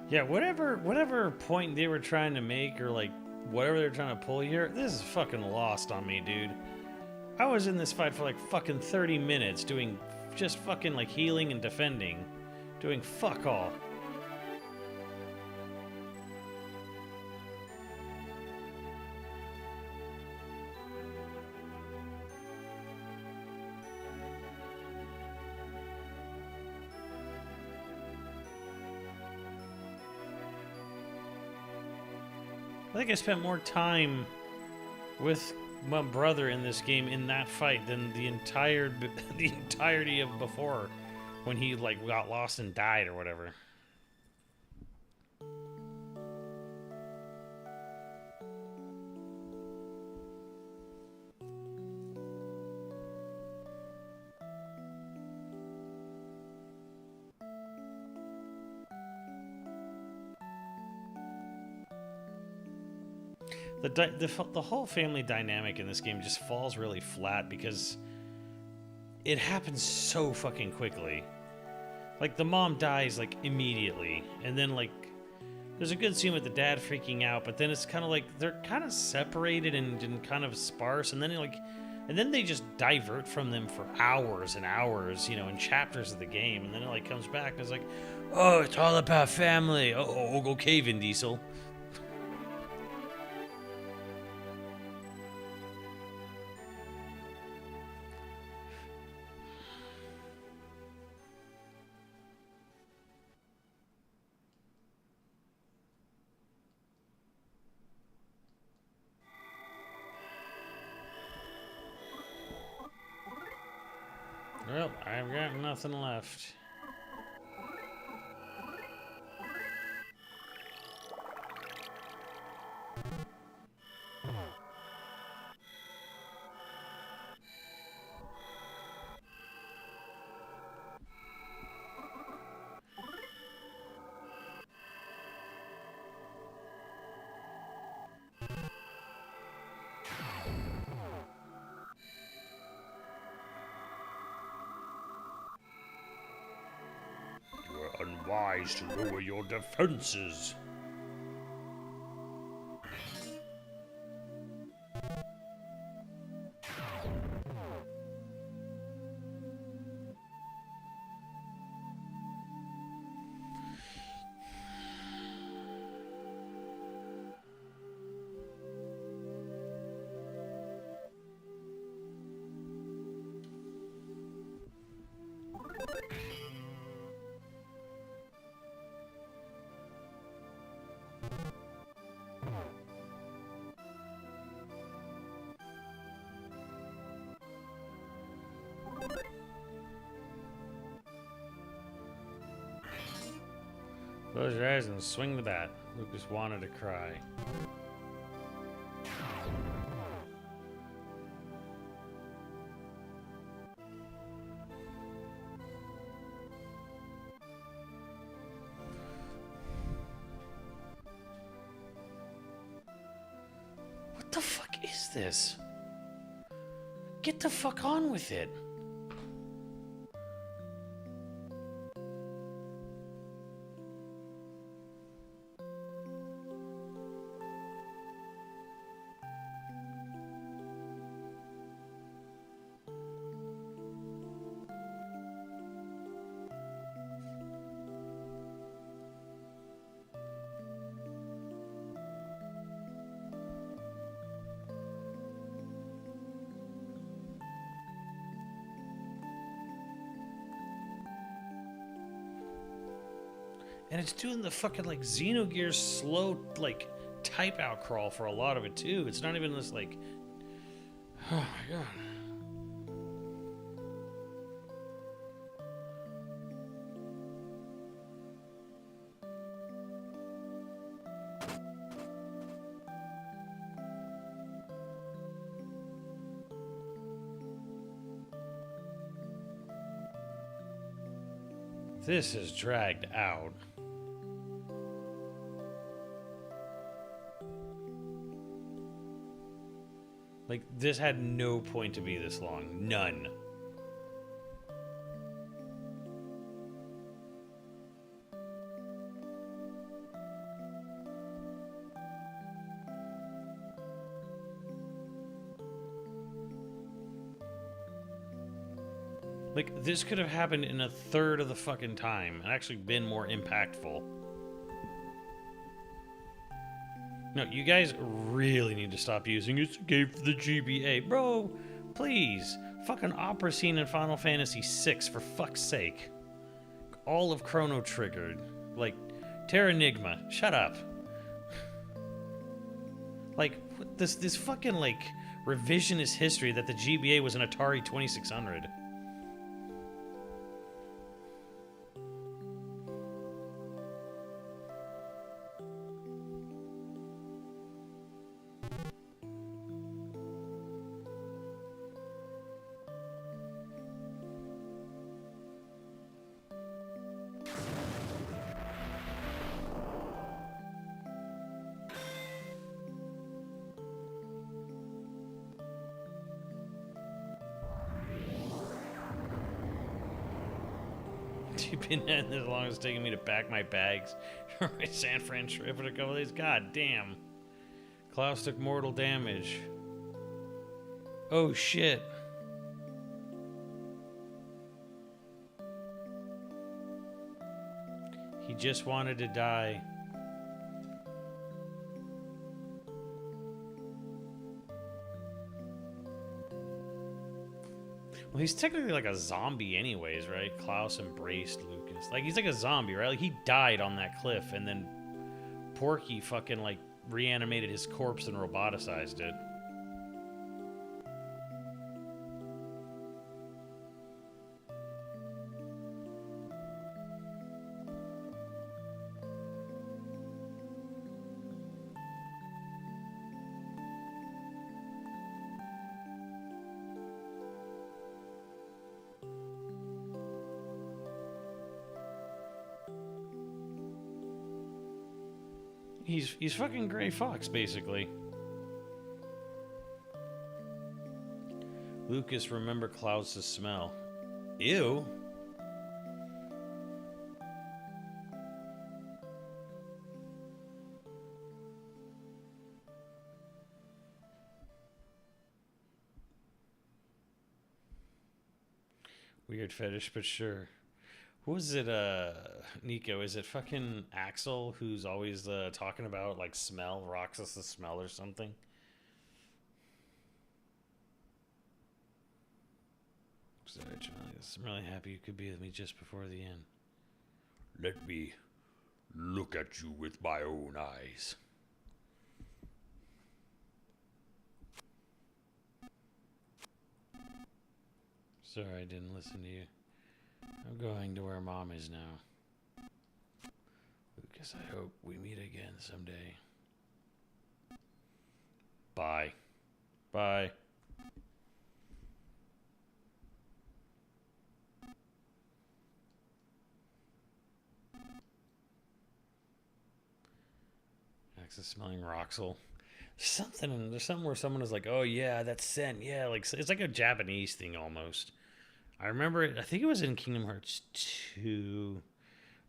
Yeah, whatever point they were trying to make, or like whatever they're trying to pull here, this is fucking lost on me, dude. I was in this fight for like fucking 30 minutes doing just fucking like healing and defending, doing fuck all. I think I spent more time with my brother in this game in that fight than the entirety of before, when he like got lost and died or whatever. The whole family dynamic in this game just falls really flat because it happens so fucking quickly. Like, the mom dies like immediately, and then like there's a good scene with the dad freaking out, but then it's kind of like they're kind of separated and kind of sparse, and then they just divert from them for hours and hours, you know, in chapters of the game, and then it like comes back and it's like, oh, it's all about family. Oh, okay, Vin Diesel. Well, I've got nothing left. You are unwise to lower your defenses. Close your eyes and swing the bat. Lucas wanted to cry. What the fuck is this? Get the fuck on with it. And it's doing the fucking, like, Xenogears slow, like, type out crawl for a lot of it, too. It's not even this, like... Oh, my God. This is dragged out. Like, this had no point to be this long. None. Like, this could have happened in a third of the fucking time and actually been more impactful. No, you guys really need to stop using it's a game for the GBA. Bro, please. Fucking opera scene in Final Fantasy VI, for fuck's sake. All of Chrono Triggered. Like, Terranigma, shut up. Like, this fucking, like, revisionist history that the GBA was an Atari 2600. You've been in as long as it's taking me to pack my bags for my San Fran trip in a couple days. God damn. Klaus took mortal damage. Oh shit. He just wanted to die. Well, he's technically like a zombie anyways, right? Klaus embraced Lucas. Like, he's like a zombie, right? Like, he died on that cliff, and then Porky fucking, like, reanimated his corpse and roboticized it. He's fucking Gray Fox, basically. Lucas, remember Klaus's smell. Ew. Weird fetish, but sure. Who was it, Nico? Is it fucking Axel who's always talking about, like, smell, Roxas's smell or something? Sorry, Charlie. I'm really happy you could be with me just before the end. Let me look at you with my own eyes. Sorry I didn't listen to you. I'm going to where Mom is now. Lucas, I hope we meet again someday. Bye. Bye. Access smelling Roxel. There's something where someone is like, oh yeah, that scent. Yeah, like it's like a Japanese thing almost. I remember it, I think it was in Kingdom Hearts 2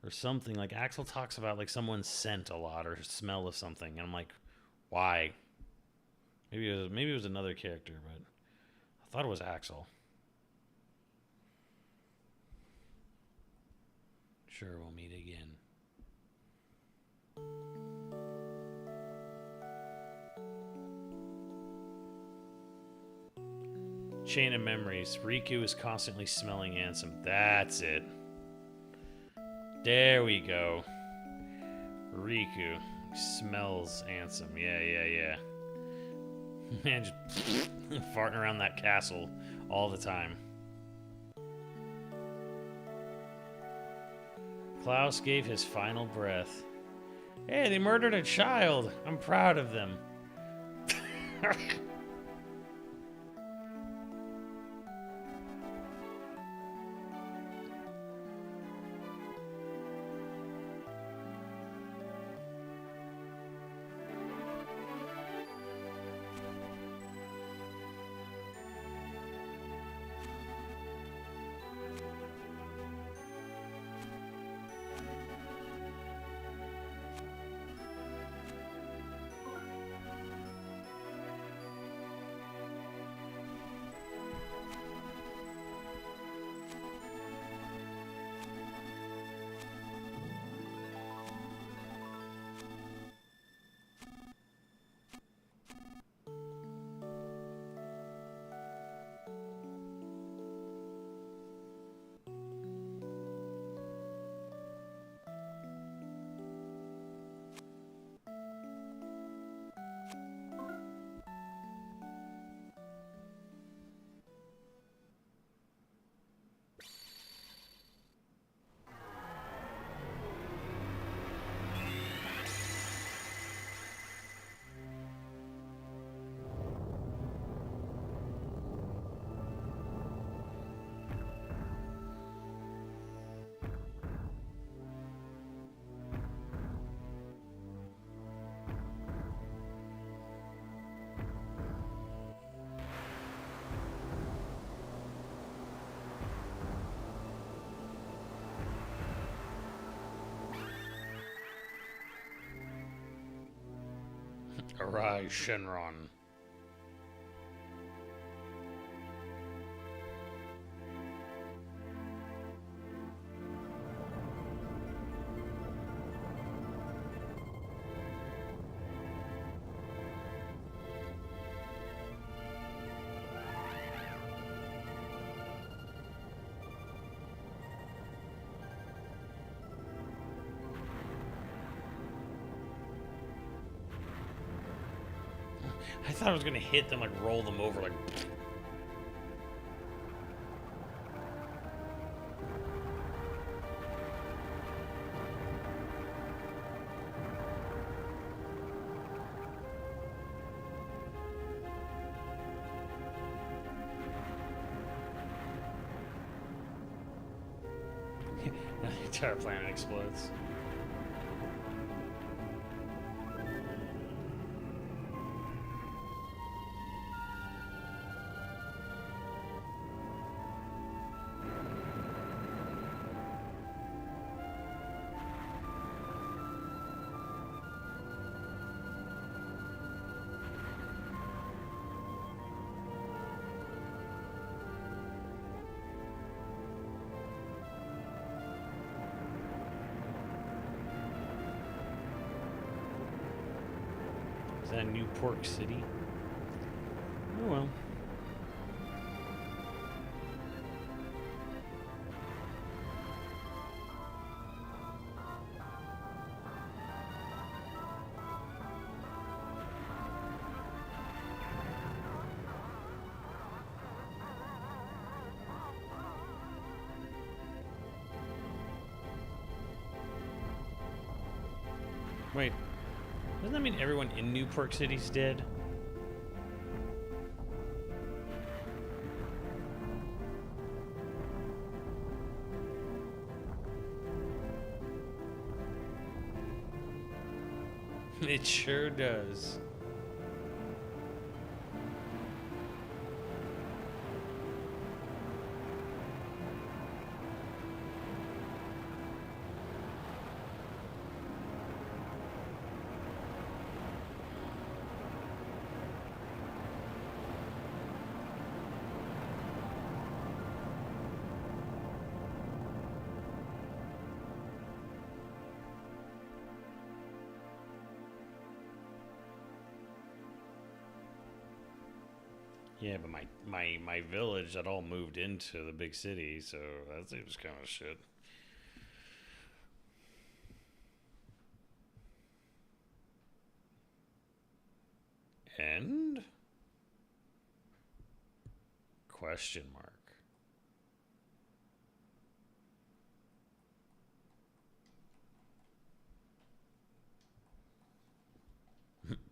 or something. Like Axel talks about like someone's scent a lot or smell of something. And I'm like, why? Maybe it was another character, but I thought it was Axel. Sure, we'll meet again. Chain of memories. Riku is constantly smelling Ansem. That's it. There we go. Riku smells Ansem. Yeah. Man, just farting around that castle all the time. Klaus gave his final breath. Hey, they murdered a child. I'm proud of them. Arise, Shenron. I thought I was gonna hit them, like roll them over, like. The entire planet explodes. Is that New Pork City? Oh well. Wait, doesn't that mean everyone in New Pork City's dead? It sure does. Yeah, but my village that all moved into the big city, so that seems kind of shit. End? Question mark.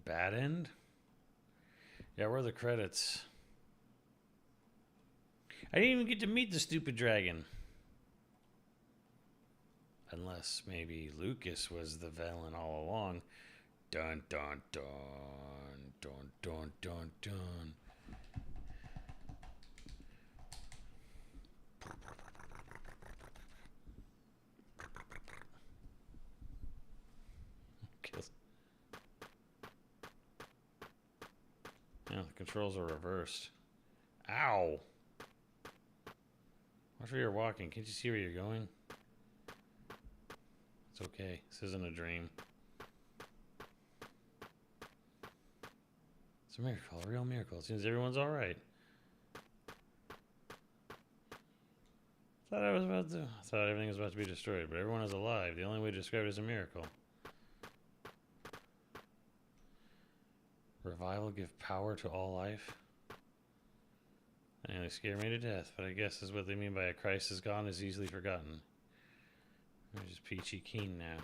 Bad end? Yeah, where are the credits? I didn't even get to meet the stupid dragon. Unless maybe Lucas was the villain all along. Dun dun dun. Dun dun dun dun. Kills. Yeah, the controls are reversed. Ow! Watch where you're walking. Can't you see where you're going? It's okay. This isn't a dream. It's a miracle, a real miracle. It seems everyone's alright. I thought everything was about to be destroyed, but everyone is alive. The only way to describe it is a miracle. Revival give power to all life? And they scare me to death, but I guess that's what they mean by a Christ is gone is easily forgotten. I'm just peachy keen now.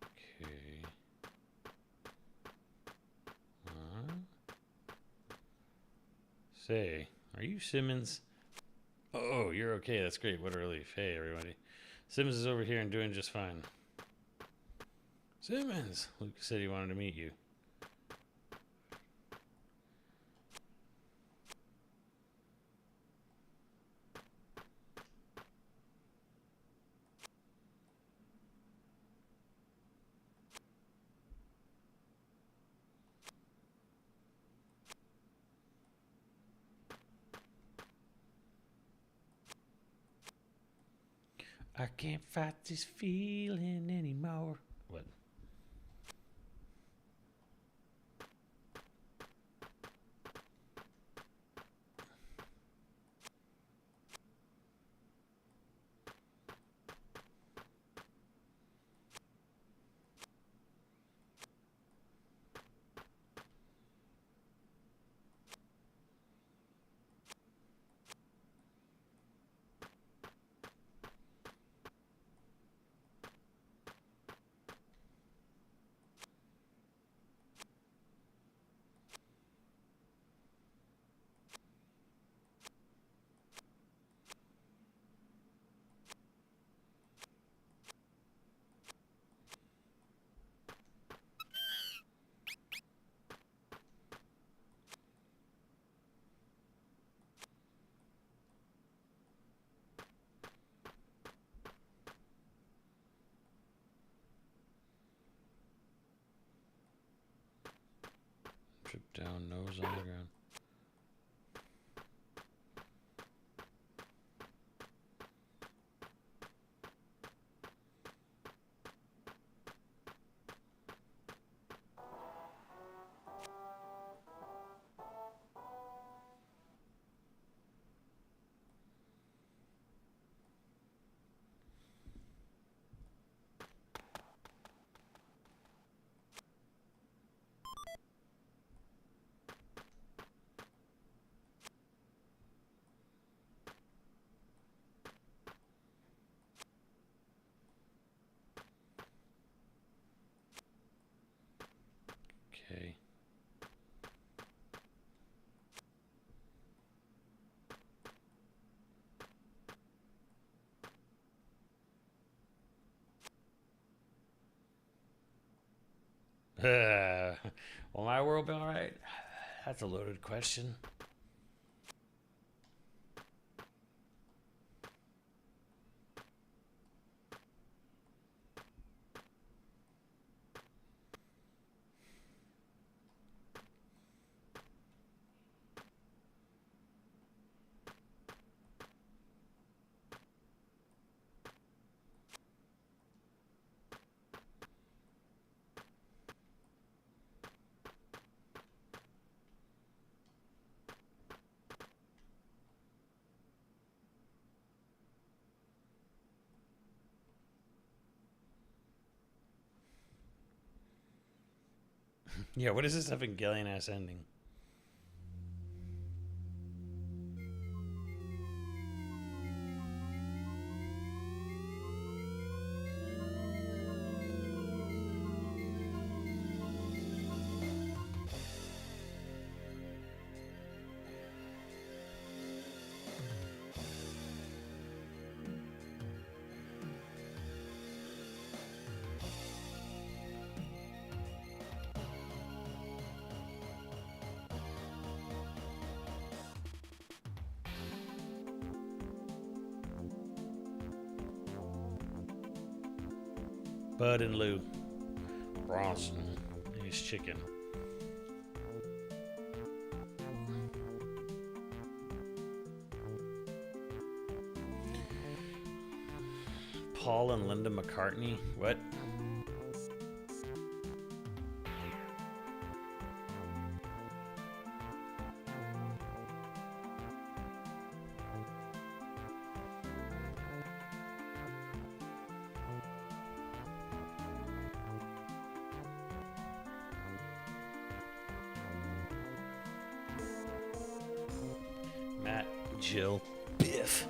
Okay. Say, are you Simmons? Oh, you're okay. That's great. What a relief. Hey, everybody. Simmons is over here and doing just fine. Simmons! Lucas said he wanted to meet you. I can't fight this feeling anymore. What? Trip down, nose on the ground. Okay. Will my world be alright? That's a loaded question. Yeah, what is this Evangelion ass ending? Bud and Lou. Bronson. He's chicken. Paul and Linda McCartney. What? Matt, Jill, Biff,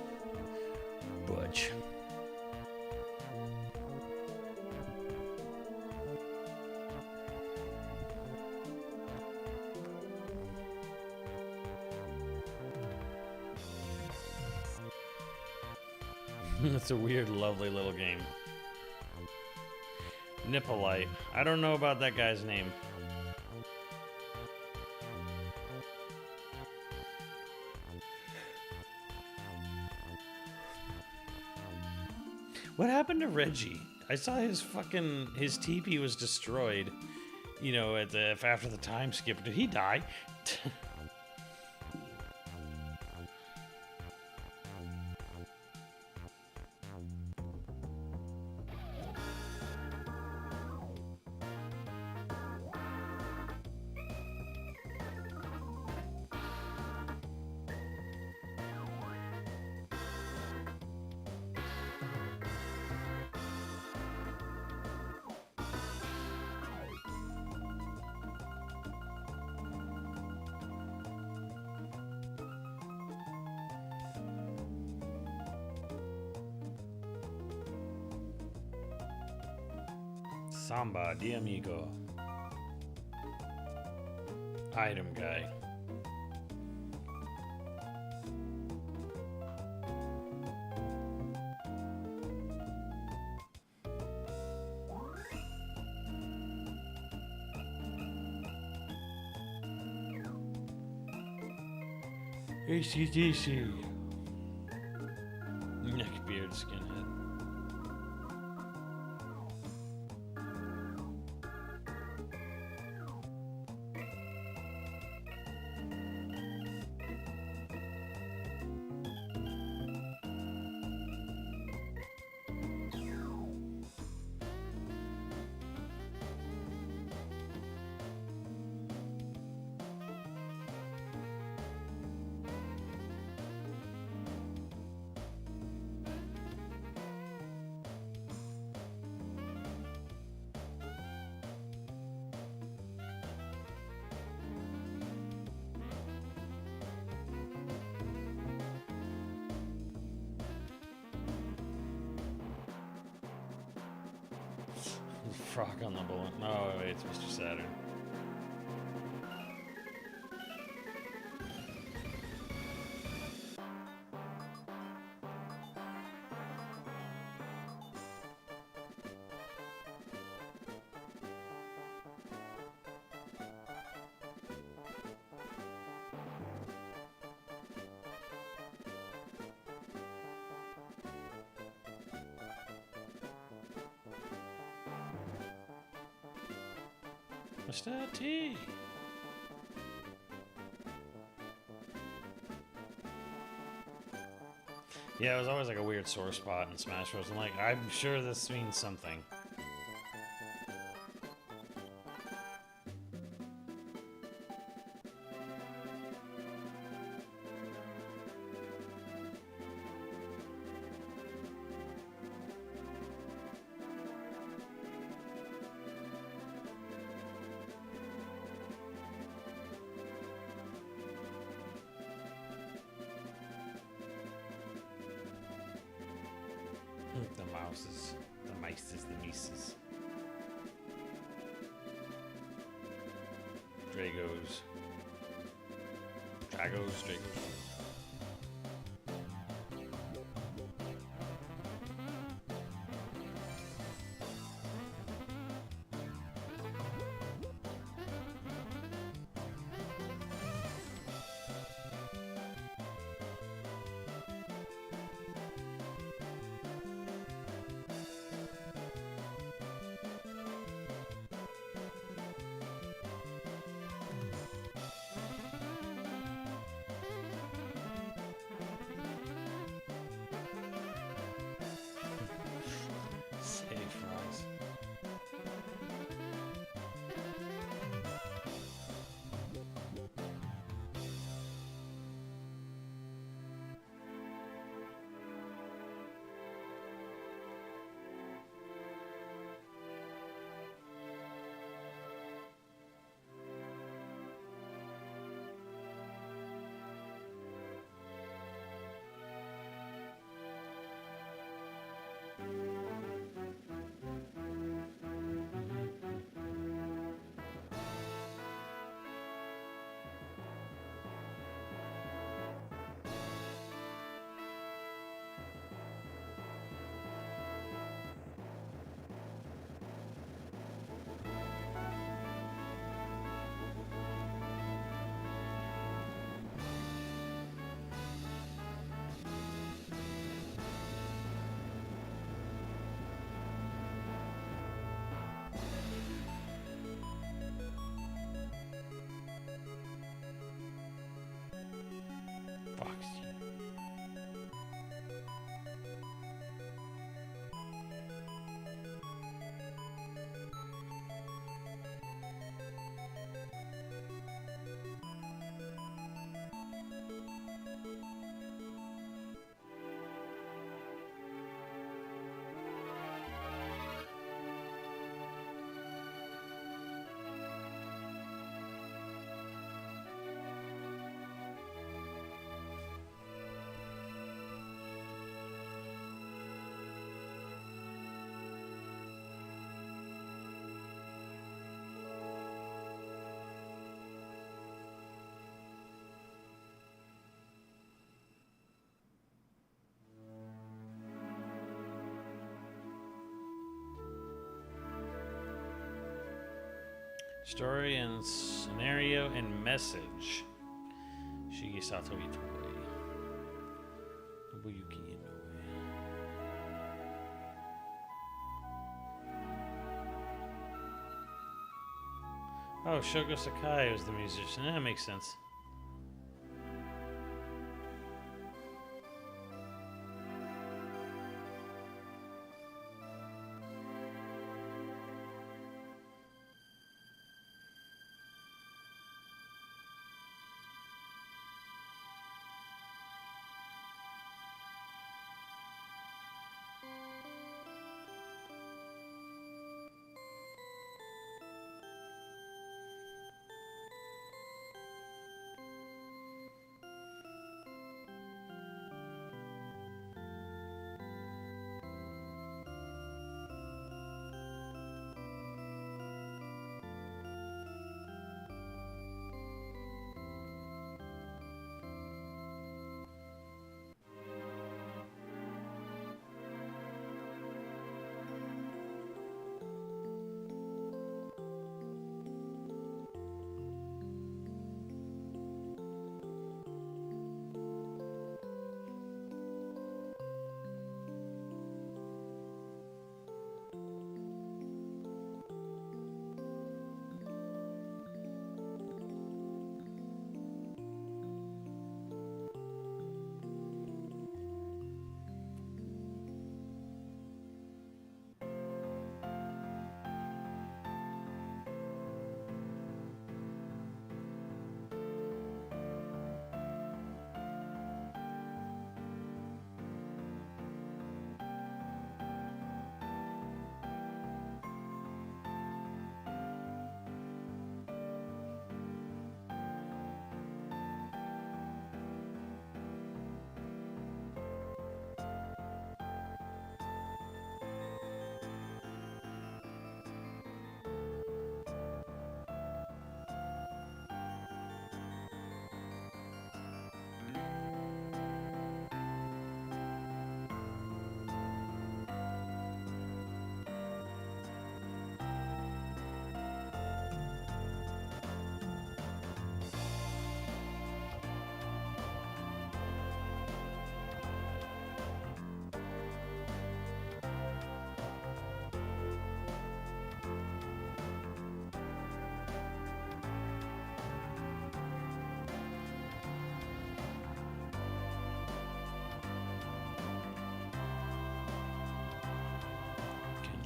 Butch. That's a weird, lovely little game. Nippolite. I don't know about that guy's name. What happened to Reggie? I saw his teepee was destroyed. You know, after the time skip. Did he die? Samba de amigo. Item guy. ACDC. Neckbeard skinhead. Frog on the bullet. No, wait, it's Mr. Saturn. Mr. T. Yeah, it was always like a weird sore spot in Smash Bros. I'm like, I'm sure this means something. The mouses, the mices, the mices. Dragos. Dragos. Story and scenario and message. Shigesato Itoi. Nobuyuki Inoue. Oh, Shogo Sakai was the musician. That makes sense.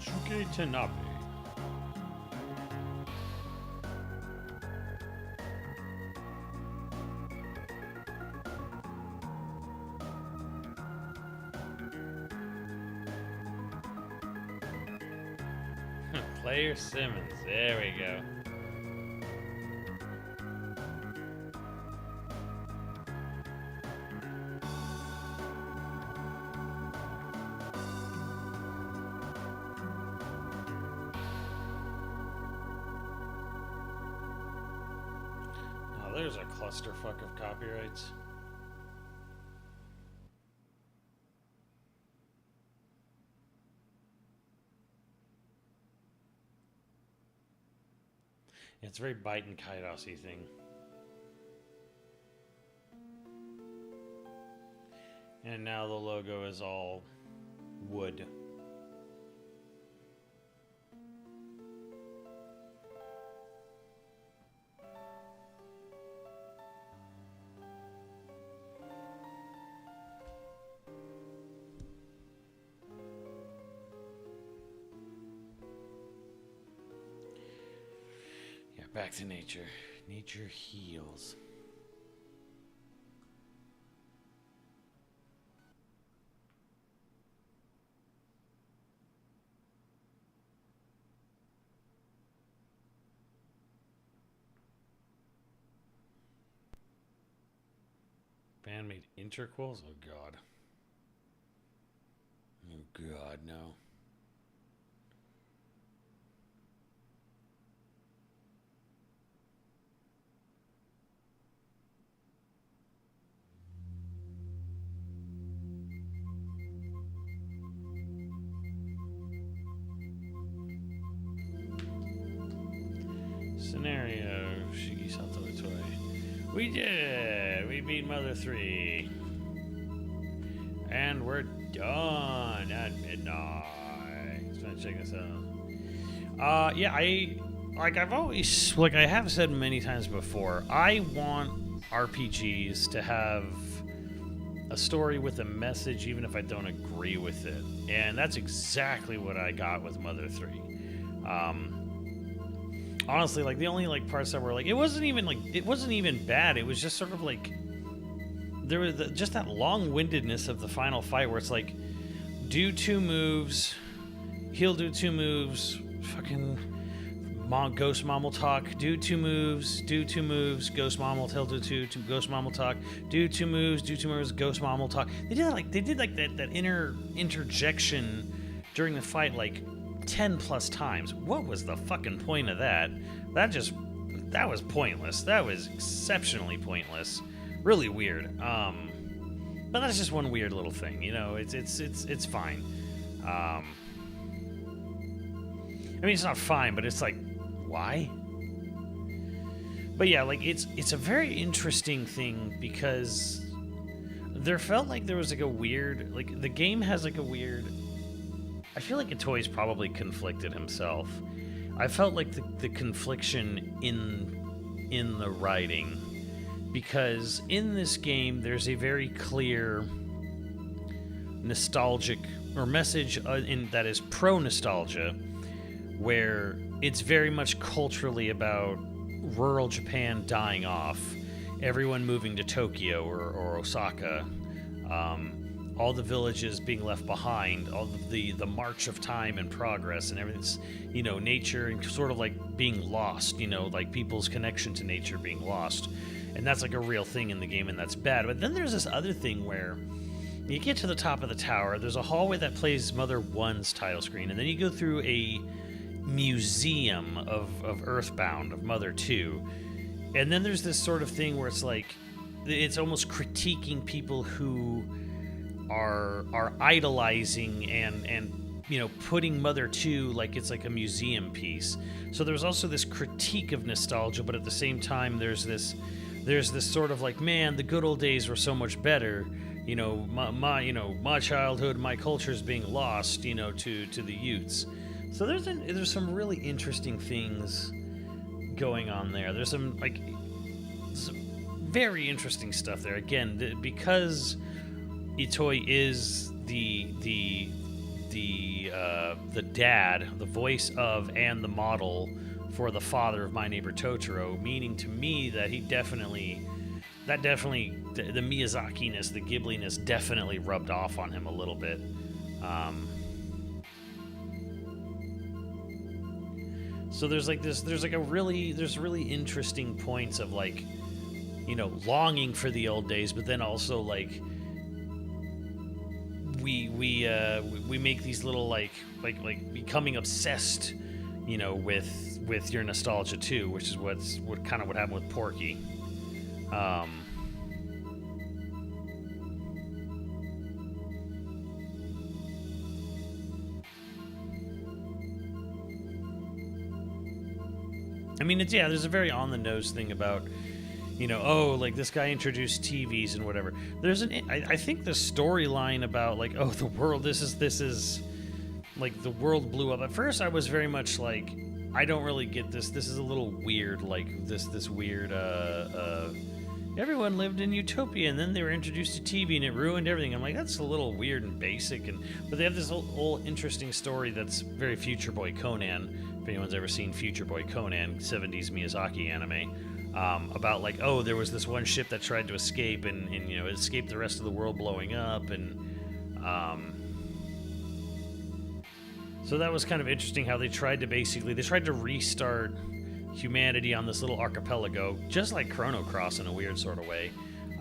Kensuke Tanabe. Player Simmons. There we go. Now there's a clusterfuck of copyrights. It's a very Bite and Kaidos-y thing. And now the logo is all wood. Yeah, back to nature. Nature heals. Band made interquels? Oh god. Oh god, no. Scenario, Shigisato Itoi. We did it! We beat Mother 3. And we're done at midnight. Just gonna check this out. Yeah, I have said many times before, I want RPGs to have a story with a message, even if I don't agree with it. And that's exactly what I got with Mother 3. Honestly, like, the only, like, parts that were, like, it wasn't even bad. It was just sort of, like, there was just that long-windedness of the final fight where it's, like, do 2 moves, he'll do 2 moves, fucking Ghost Mom will talk, do 2 moves, Ghost Mom will he'll do 2, Ghost Mom will talk, do 2 moves, Ghost Mom will talk. They did that interjection during the fight, like, 10 plus times. What was the fucking point of that? That was pointless. That was exceptionally pointless. Really weird. But that's just one weird little thing, you know. It's fine. I mean, it's not fine, but it's like, why? But yeah, like, it's a very interesting thing because there felt like there was like a weird, like, the game has like a weird. I feel like Itoi's probably conflicted himself. I felt like the confliction in the writing, because in this game there's a very clear nostalgic or message that is pro nostalgia, where it's very much culturally about rural Japan dying off, everyone moving to Tokyo or Osaka. All the villages being left behind, all the march of time and progress and everything's, you know, nature and sort of like being lost, you know, like people's connection to nature being lost. And that's like a real thing in the game, and that's bad. But then there's this other thing where you get to the top of the tower, there's a hallway that plays Mother 1's title screen, and then you go through a museum of Earthbound, of Mother 2. And then there's this sort of thing where it's like, it's almost critiquing people who are idolizing and you know, putting Mother 2 like it's like a museum piece. So there's also this critique of nostalgia, but at the same time there's this sort of like, man, the good old days were so much better, you know, my childhood, my culture is being lost, you know, to the youths. So there's some really interesting things going on there. There's some very interesting stuff there. Again, because Itoi is the dad, the voice of, and the model for the father of My Neighbor Totoro, meaning to me that the Miyazaki-ness, the Ghibli-ness definitely rubbed off on him a little bit. So there's really interesting points of, like, you know, longing for the old days, but then also like we make these little like becoming obsessed, you know, with your nostalgia too, which is what happened with Porky. I mean, there's a very on the nose thing about, you know, oh, like, this guy introduced TVs and whatever. I think the storyline about, like, oh, the world, this is, like, the world blew up. At first, I was very much like, I don't really get this. This is a little weird, like, this weird, everyone lived in utopia, and then they were introduced to TV, and it ruined everything. I'm like, that's a little weird and basic, but they have this whole interesting story that's very Future Boy Conan, if anyone's ever seen Future Boy Conan, 70s Miyazaki anime. About, like, oh, there was this one ship that tried to escape, and you know, it escaped the rest of the world blowing up, and so that was kind of interesting how they tried to restart humanity on this little archipelago, just like Chrono Cross in a weird sort of way,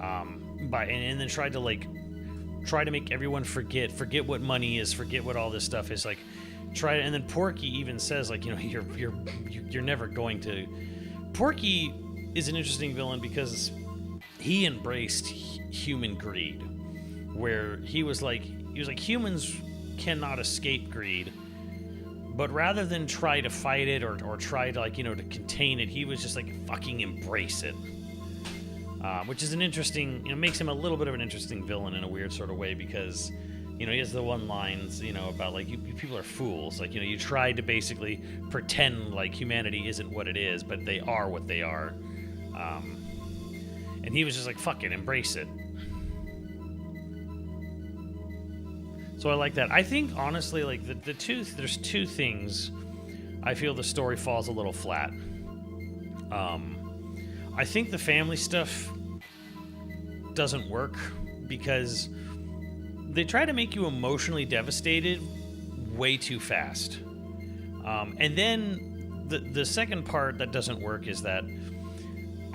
and then tried to make everyone forget what money is, forget what all this stuff is, like, and then Porky even says, like, you know, you're never going to. Porky is an interesting villain because he embraced human greed, where he was like humans cannot escape greed, But rather than try to fight it or try to, like, to contain it, he was just like, fucking embrace it. Which is an interesting, makes him a little bit of an interesting villain in a weird sort of way, because, he has the one lines, about, like, you people are fools. Like, you tried to basically pretend like humanity isn't what it is, but they are what they are. And he was just like, fuck it, embrace it. So I like that. I think, honestly, like, there's two things I feel the story falls a little flat. I think the family stuff doesn't work because they try to make you emotionally devastated way too fast. And then the second part that doesn't work is that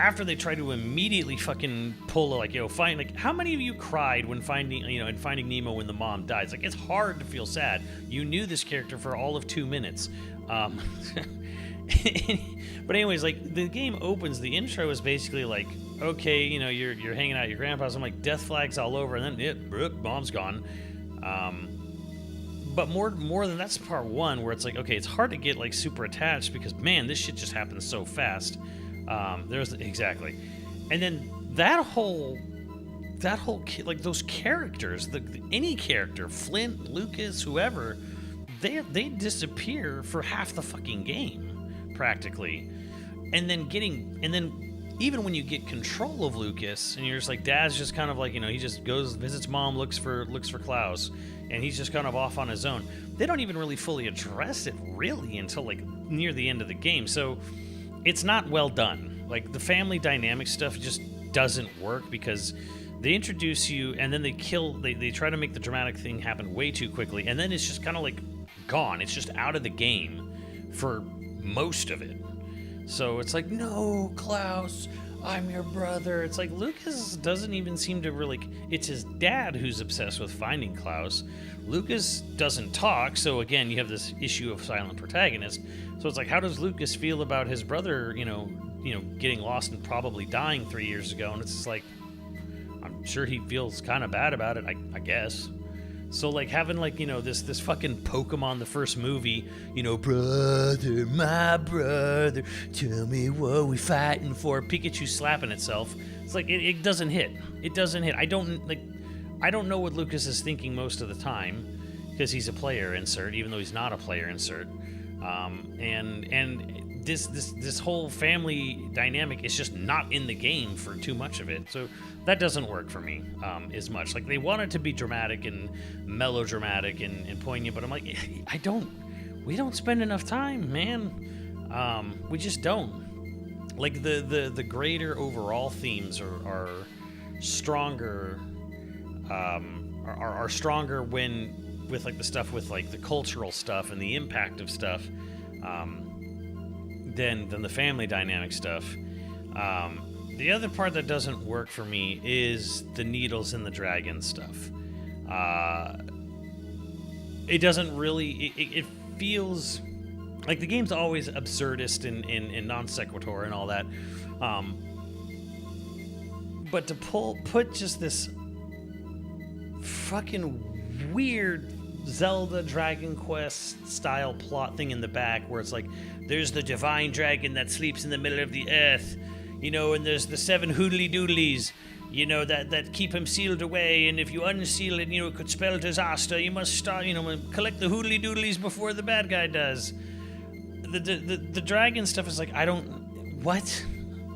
after they try to immediately fucking pull, like, find, like, how many of you cried when finding, in Finding Nemo when the mom dies? Like, it's hard to feel sad. You knew this character for all of 2 minutes. But anyways, like, the game opens, the intro is basically like, okay, you're hanging out at your grandpa's. I'm like, death flags all over, and then mom's gone. But more than that's part one, where it's like, okay, it's hard to get, like, super attached because, man, this shit just happens so fast. Exactly. And then that whole like, those characters, any character, Flint, Lucas, whoever, they disappear for half the fucking game, practically. And then even when you get control of Lucas, and you're just like, Dad's just kind of like, he just goes, visits mom, looks for Klaus, and he's just kind of off on his own. They don't even really fully address it, really, until, like, near the end of the game. So it's not well done. Like, the family dynamic stuff just doesn't work because they introduce you and then they try to make the dramatic thing happen way too quickly, and then it's just kind of, like, gone. It's just out of the game for most of it. So it's like, no, Klaus, I'm your brother. It's like, Lucas doesn't even seem to really... It's his dad who's obsessed with finding Klaus. Lucas doesn't talk, so again, you have this issue of silent protagonist. So it's like, how does Lucas feel about his brother, getting lost and probably dying 3 years ago? And it's just like, I'm sure he feels kind of bad about it, I guess. So, like, having, like, this fucking Pokemon, the first movie, brother, my brother, tell me what we fighting for, Pikachu slapping itself. It's like, it doesn't hit. It doesn't hit. I don't know what Lucas is thinking most of the time, because he's a player insert, even though he's not a player insert. And this whole family dynamic is just not in the game for too much of it. So that doesn't work for me as much. Like, they want it to be dramatic and melodramatic and poignant, but I'm like, we don't spend enough time, man. We just don't. Like, the greater overall themes are stronger, are stronger when, with, like, the stuff with, like, the cultural stuff and the impact of stuff, than the family dynamic stuff. The other part that doesn't work for me is the needles and the dragon stuff. It doesn't really... It feels... Like, the game's always absurdist and non sequitur and all that. But to put just this fucking weird Zelda Dragon Quest style plot thing in the back, where it's like, there's the divine dragon that sleeps in the middle of the earth, and there's the 7 hoodly doodlies, that keep him sealed away, and if you unseal it, it could spell disaster. You must start, collect the hoodly doodlies before the bad guy does. The dragon stuff is like, what?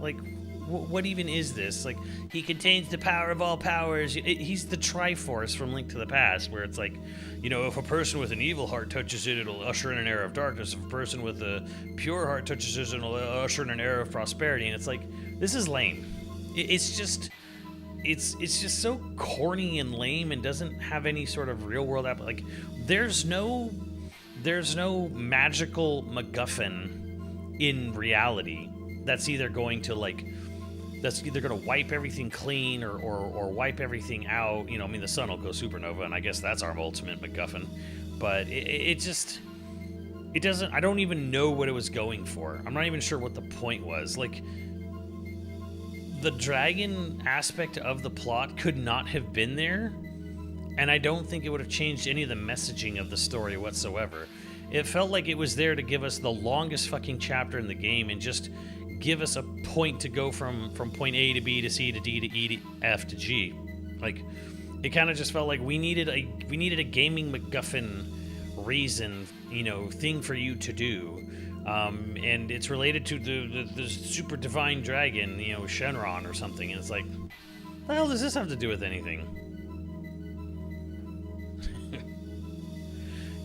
Like, what even is this? Like, he contains the power of all powers. He's the Triforce from Link to the Past, where it's like, if a person with an evil heart touches it, it'll usher in an era of darkness. If a person with a pure heart touches it, it'll usher in an era of prosperity. And it's like, this is lame. It's just so corny and lame and doesn't have any sort of real world like, there's no magical MacGuffin in reality that's either going to wipe everything clean or wipe everything out. The sun will go supernova, and I guess that's our ultimate MacGuffin. But it doesn't... I don't even know what it was going for. I'm not even sure what the point was. Like, the dragon aspect of the plot could not have been there, and I don't think it would have changed any of the messaging of the story whatsoever. It felt like it was there to give us the longest fucking chapter in the game and just give us a point to go from point A to B to C to D to E to F to G. Like, it kind of just felt like we needed a gaming MacGuffin reason, thing for you to do. And it's related to the super divine dragon, Shenron or something. And it's like, what the hell does this have to do with anything?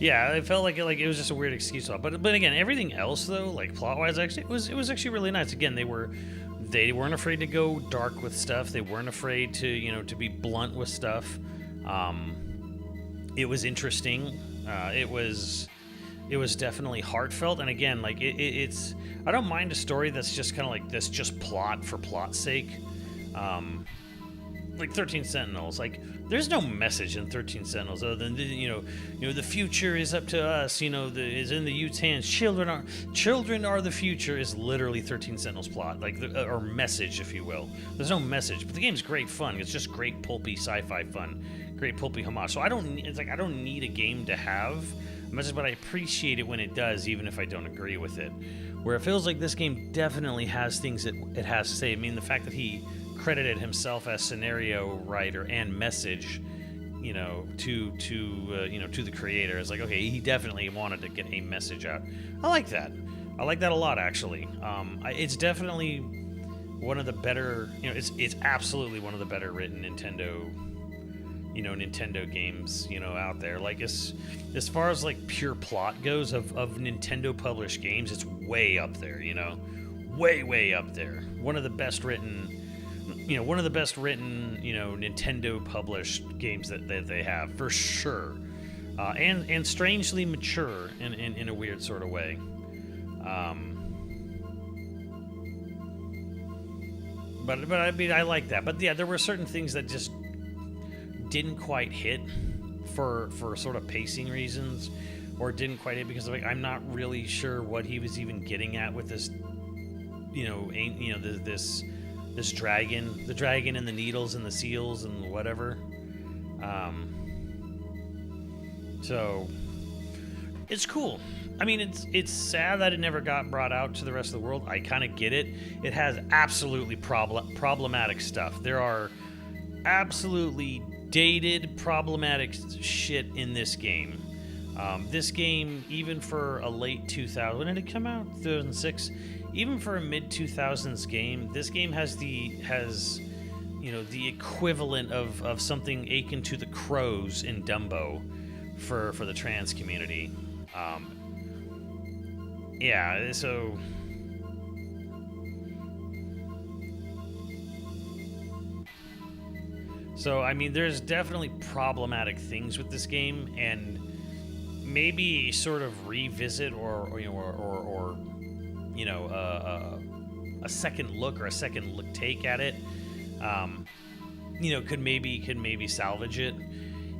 Yeah, it felt like it was just a weird excuse. But again, everything else though, like plot-wise, actually, it was actually really nice. Again, they weren't afraid to go dark with stuff. They weren't afraid to be blunt with stuff. It was interesting. It was definitely heartfelt. And again, like it's I don't mind a story that's just kind of like this, just plot for plot's sake. Like 13 Sentinels, like there's no message in 13 Sentinels other than the future is up to us. Is in the youth's hands. Children are the future is literally 13 Sentinels plot, like or message, if you will. There's no message, but the game's great fun. It's just great pulpy sci-fi fun, great pulpy homage. So I don't need a game to have much, but I appreciate it when it does, even if I don't agree with it. Where it feels like this game definitely has things that it has to say. I mean, the fact that he credited himself as scenario writer and message, to the creator. It's like, okay, he definitely wanted to get a message out. I like that a lot, actually. It's definitely one of the better, it's absolutely one of the better written Nintendo games, out there. Like, as far as like pure plot goes of Nintendo published games, it's way up there, way up there. One of the best written, Nintendo published games that they have, for sure. And strangely mature in a weird sort of way. But I mean, I like that. But yeah, there were certain things that just didn't quite hit for sort of pacing reasons, or didn't quite hit because I'm not really sure what he was even getting at with this, this dragon, the dragon and the needles and the seals and whatever. So it's cool. I mean, it's sad that it never got brought out to the rest of the world. I kind of get it. It has absolutely problematic stuff. There are absolutely dated, problematic shit in this game. This game, even for a late 2000, when did it come out? 2006. Even for a mid 2000s game, this game has the equivalent of something akin to the crows in Dumbo for the trans community. Yeah, so I mean, there's definitely problematic things with this game, and maybe sort of revisit or a second look or a second look take at it, could maybe salvage it.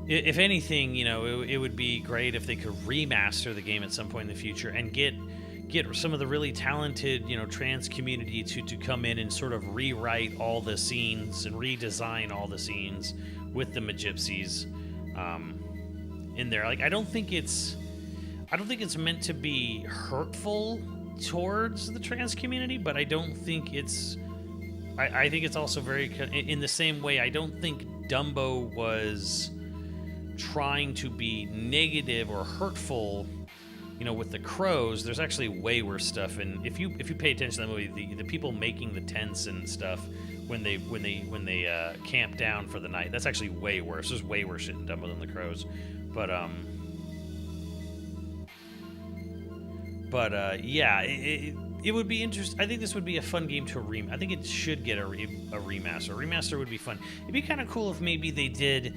If anything, it would be great if they could remaster the game at some point in the future and get some of the really talented, trans community to come in and sort of rewrite all the scenes and redesign all the scenes with the Magypsies in there. Like, I don't think it's meant to be hurtful towards the trans community, but I don't think it's. I think it's also very in the same way. I don't think Dumbo was trying to be negative or hurtful, with the crows. There's actually way worse stuff, and if you pay attention to the movie, the people making the tents and stuff when they camp down for the night, that's actually way worse. There's way worse shit in Dumbo than the crows, but yeah, it would be interesting. I think this would be a fun game to I think it should get a remaster. A remaster would be fun. It'd be kind of cool if maybe they did,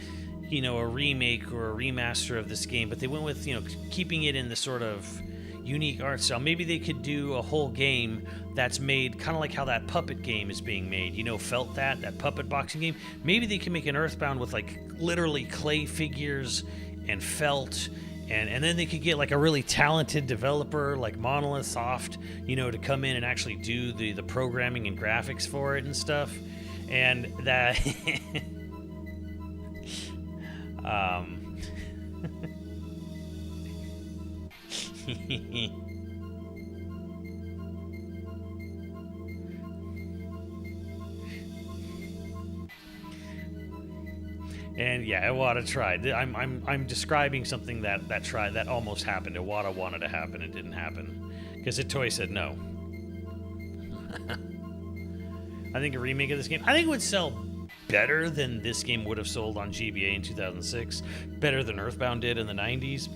a remake or a remaster of this game, but they went with, keeping it in the sort of unique art style. Maybe they could do a whole game that's made kind of like how that Puppet game is being made. Felt that Puppet boxing game. Maybe they can make an Earthbound with like literally clay figures and felt. And then they could get like a really talented developer like Monolith Soft, to come in and actually do the programming and graphics for it and stuff. And that And yeah, Iwata tried. I'm describing something that almost happened. Iwata wanted to happen, it didn't happen because Toei said no. I think a remake of this game, I think it would sell better than this game would have sold on GBA in 2006, better than Earthbound did in the 90s,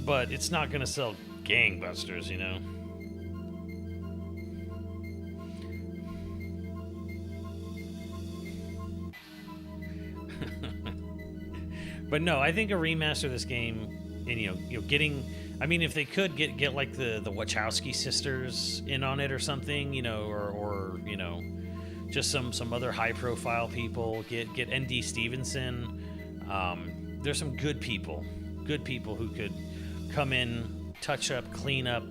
but it's not going to sell gangbusters, you know. But no, I think a remaster of this game, and you know, getting, I mean, if they could get like the Wachowski sisters in on it or something, you know, or you know, just some other high profile people. Get ND Stevenson. There's some good people who could come in, touch up, clean up,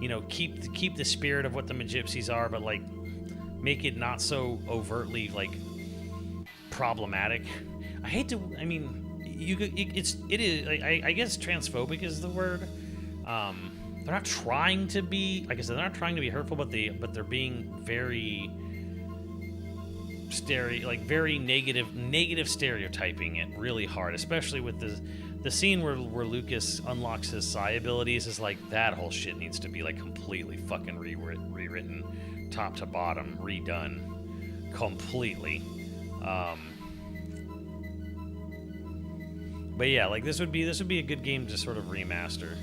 you know, keep the spirit of what the Magypsies are, but like make it not so overtly like problematic. I hate to. I mean, it is. I guess transphobic is the word. They're not trying to be. Like I said, they're not trying to be hurtful, but they're being very very negative stereotyping it really hard, especially with the scene where Lucas unlocks his psi abilities. Is like that whole shit needs to be like completely fucking rewritten, top to bottom, redone completely. But yeah, like this would be a good game to sort of remaster,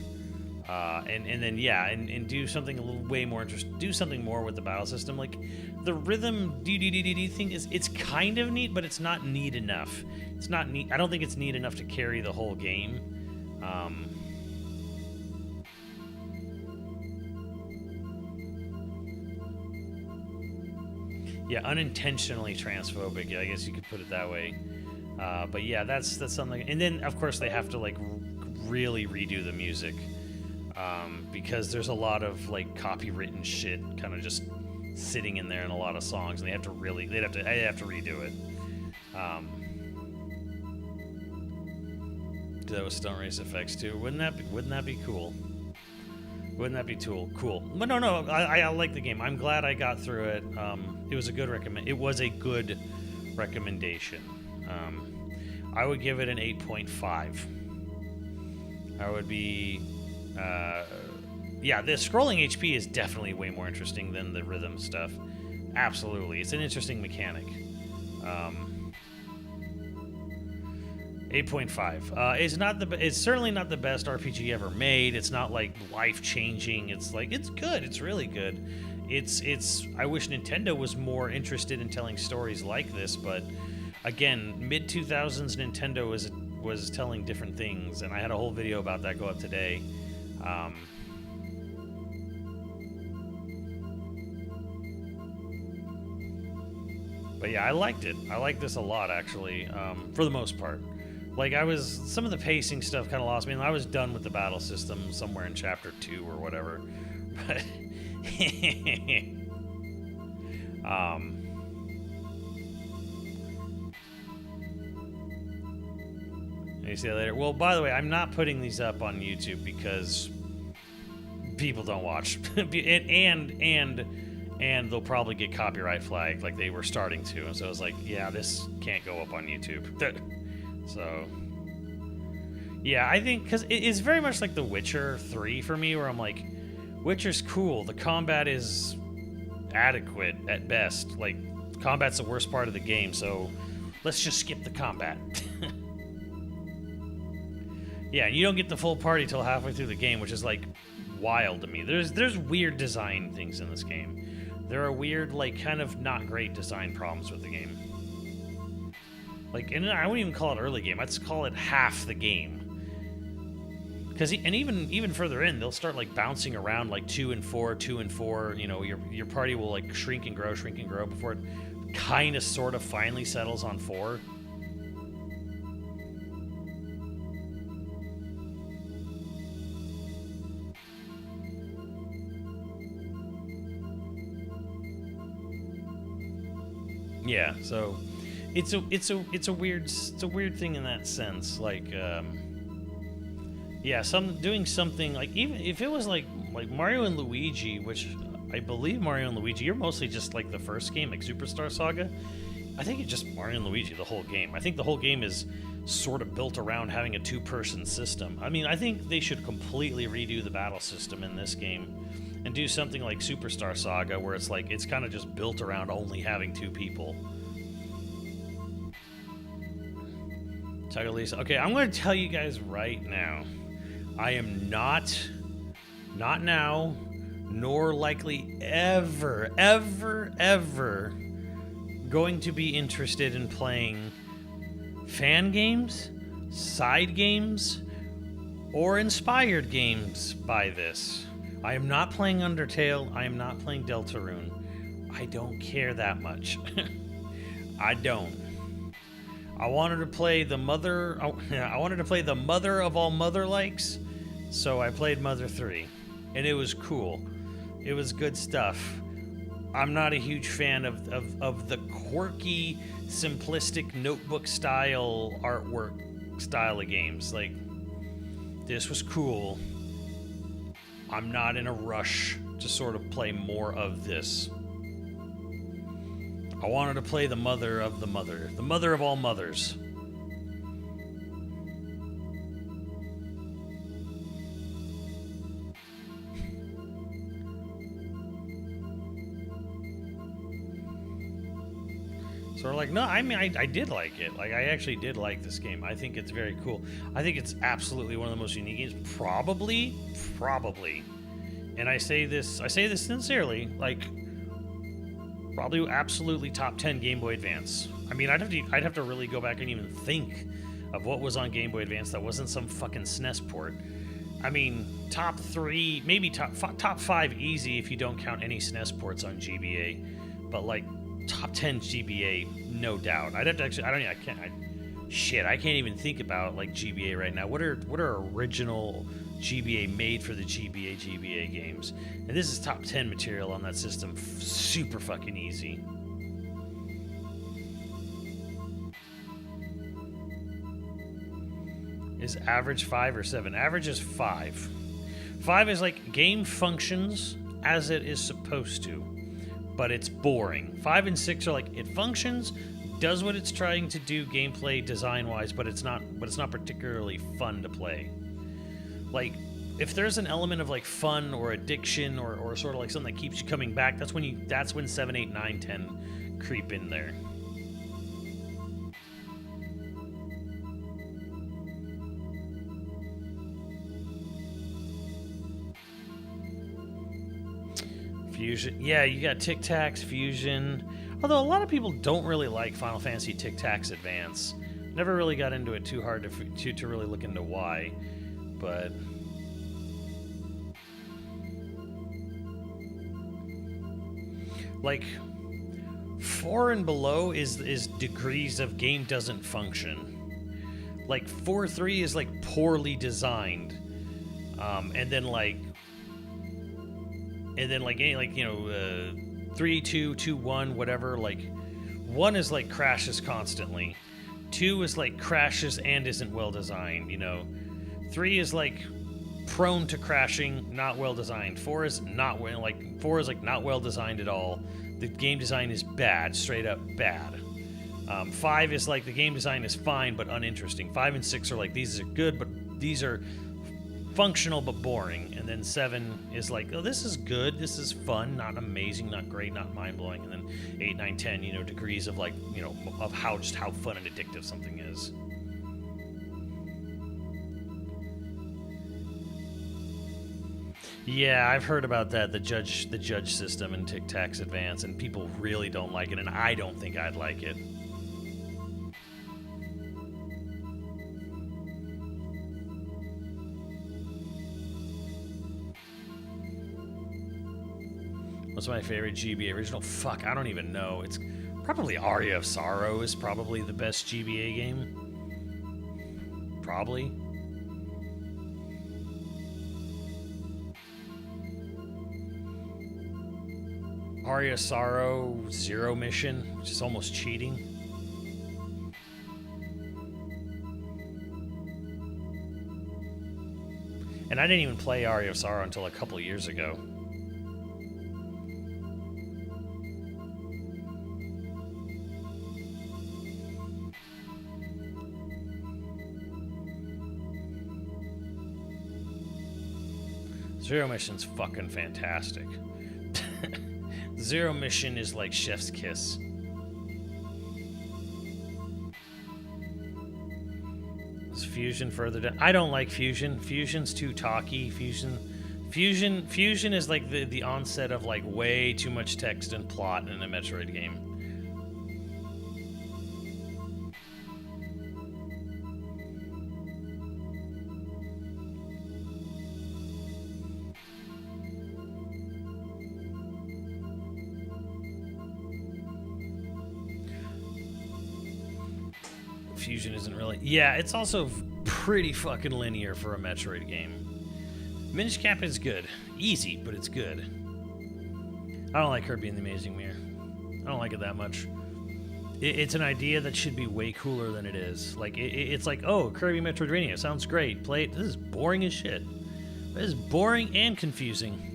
and then yeah, and do something a little way more interesting. Do something more with the battle system. Like the rhythm DDDD thing it's kind of neat, but it's not neat enough. It's not neat. I don't think it's neat enough to carry the whole game. Yeah, unintentionally transphobic. Yeah, I guess you could put it that way. But yeah, that's something. And then of course they have to like really redo the music because there's a lot of like copywritten shit kind of just sitting in there in a lot of songs, and they'd have to redo it. That was Stone Race effects too. Wouldn't that be cool? Wouldn't that be cool? But no, I like the game. I'm glad I got through it. It was a good recommendation. I would give it an 8.5. I would be, yeah, the scrolling HP is definitely way more interesting than the rhythm stuff. Absolutely, it's an interesting mechanic. 8.5. It's certainly not the best RPG ever made. It's not like life changing. It's like it's good. It's really good. I wish Nintendo was more interested in telling stories like this, but again, mid 2000s Nintendo was telling different things, and I had a whole video about that go up today. But yeah, I liked it. I liked this a lot, actually, for the most part. Like, some of the pacing stuff kind of lost me, and I was done with the battle system somewhere in chapter 2 or whatever. But, you see that later. Well, by the way, I'm not putting these up on YouTube because people don't watch, and they'll probably get copyright flagged like they were starting to. And so I was like, yeah, this can't go up on YouTube. So, yeah, I think because it's very much like The Witcher 3 for me, where I'm like, Witcher's cool. The combat is adequate at best. Like, combat's the worst part of the game, so let's just skip the combat. Yeah, you don't get the full party till halfway through the game, which is like wild to me. There's weird design things in this game. There are weird, like, kind of not great design problems with the game. Like, and I wouldn't even call it early game. I'd just call it half the game. Because even further in, they'll start like bouncing around like 2 and 4. You know, your party will like shrink and grow before it kind of sort of finally settles on 4. Yeah, so it's a weird thing in that sense. Like, Yeah, doing something like, even if it was like Mario and Luigi, which I believe Mario and Luigi, you're mostly just like the first game, like Superstar Saga. I think it's just Mario and Luigi the whole game. I think the whole game is sort of built around having a two-person system. I mean, I think they should completely redo the battle system in this game and do something like Superstar Saga, where it's like it's kind of just built around only having two people. Lisa. Okay, I'm going to tell you guys right now, I am not now, nor likely ever going to be interested in playing fan games, side games, or inspired games by this. I am not playing Undertale. I am not playing Deltarune. I don't care that much. I don't. I wanted to play the mother. I wanted to play the mother of all mother likes, so I played Mother 3, and it was cool. It was good stuff. I'm not a huge fan of the quirky, simplistic notebook style artwork style of games. Like, this was cool. I'm not in a rush to sort of play more of this. I wanted to play the mother of the mother of all mothers. So we're like, no, I mean, I did like it. Like, I actually did like this game. I think it's very cool. I think it's absolutely one of the most unique games. Probably. And I say this sincerely, like, probably absolutely top 10 Game Boy Advance. I mean, I'd have to really go back and even think of what was on Game Boy Advance that wasn't some fucking SNES port. I mean, top 3, maybe top 5 easy if you don't count any SNES ports on GBA. But like top 10 GBA, no doubt. I'd have to actually, I can't even think about like GBA right now. What are original GBA made for the GBA games? And this is top 10 material on that system. Super fucking easy. Is average 5 or 7? Average is 5. 5 is like game functions as it is supposed to, but it's boring. 5 and 6 are like, it functions, does what it's trying to do gameplay design wise, but it's not particularly fun to play. Like, if there's an element of like fun or addiction or sort of like something that keeps you coming back, that's when 7, 8, 9, 10 creep in there. Fusion. Yeah, you got Tic Tacs, Fusion. Although a lot of people don't really like Final Fantasy Tic Tacs Advance. Never really got into it too hard to really look into why. But like 4 and below is degrees of game doesn't function. Like 4-3 is like poorly designed. And then like any, like, you know, 3, 2, 2, 1, whatever. Like 1 is like crashes constantly. 2 is like crashes and isn't well designed. You know, 3 is like prone to crashing, not well designed. 4 is not well designed at all. The game design is bad, straight up bad. 5 is like the game design is fine but uninteresting. 5 and 6 are like, these are good, but these are functional but boring. And then 7 is like, oh, this is good, this is fun, not amazing, not great, not mind-blowing. And then 8, 9, 10, you know, degrees of like, you know, of how fun and addictive something is. Yeah, I've heard about that, the judge system in Tic Tacs Advance, and people really don't like it, and I don't think I'd like it. What's my favorite GBA original? Fuck, I don't even know. It's probably Aria of Sorrow is probably the best GBA game. Probably. Aria of Sorrow Zero Mission, which is almost cheating. And I didn't even play Aria of Sorrow until a couple of years ago. Zero Mission's fucking fantastic. Zero Mission is like chef's kiss. Is Fusion further down? I don't like Fusion. Fusion's too talky. Fusion is like the onset of like way too much text and plot in a Metroid game. Fusion isn't really... Yeah, it's also pretty fucking linear for a Metroid game. Minish Cap is good. Easy, but it's good. I don't like Kirby and the Amazing Mirror. I don't like it that much. It's an idea that should be way cooler than it is. Like, it's like, oh, Kirby Metroidvania, sounds great. Play it. This is boring as shit. This is boring and confusing.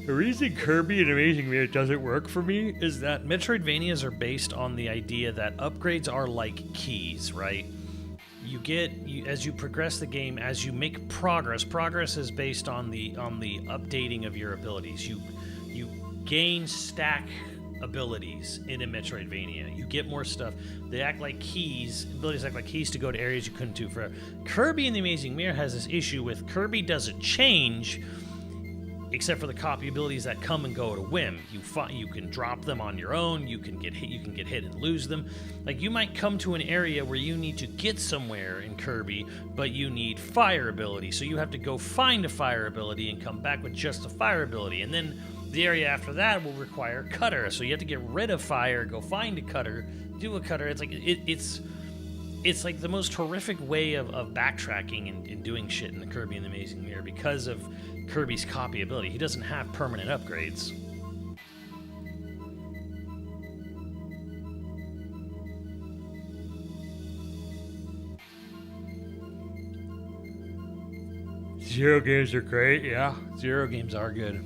The reason Kirby and Amazing Mirror doesn't work for me is that Metroidvanias are based on the idea that upgrades are like keys, right? As you progress the game, as you make progress is based on the updating of your abilities. You gain stack abilities in a Metroidvania. You get more stuff. They act like keys. Abilities act like keys to go to areas you couldn't do forever. Kirby and the Amazing Mirror has this issue with Kirby doesn't change, except for the copy abilities that come and go at a whim. You can drop them on your own. You can get hit and lose them. Like, you might come to an area where you need to get somewhere in Kirby, but you need fire ability, so you have to go find a fire ability and come back with just a fire ability. And then the area after that will require cutter, so you have to get rid of fire, go find a cutter, do a cutter. It's like it's like the most horrific way of backtracking and doing shit in the Kirby and the Amazing Mirror because of Kirby's copy ability. He doesn't have permanent upgrades. Zero games are great, yeah. Zero games are good.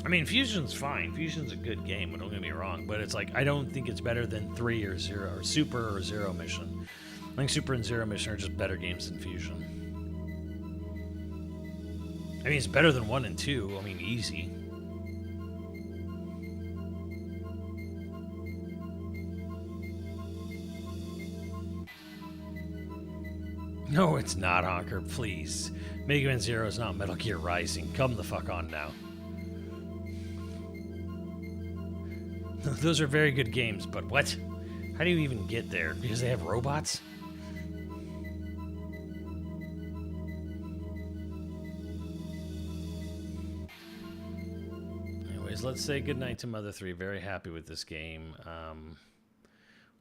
I mean, Fusion's fine. Fusion's a good game, don't get me wrong. But it's like, I don't think it's better than 3 or 0, or Super or Zero Mission. I think Super and Zero Mission are just better games than Fusion. I mean, it's better than 1 and 2. I mean, easy. No, it's not, Honker. Please. Mega Man Zero is not Metal Gear Rising. Come the fuck on now. Those are very good games, but what? How do you even get there? Because they have robots? Anyways, let's say goodnight to Mother 3. Very happy with this game.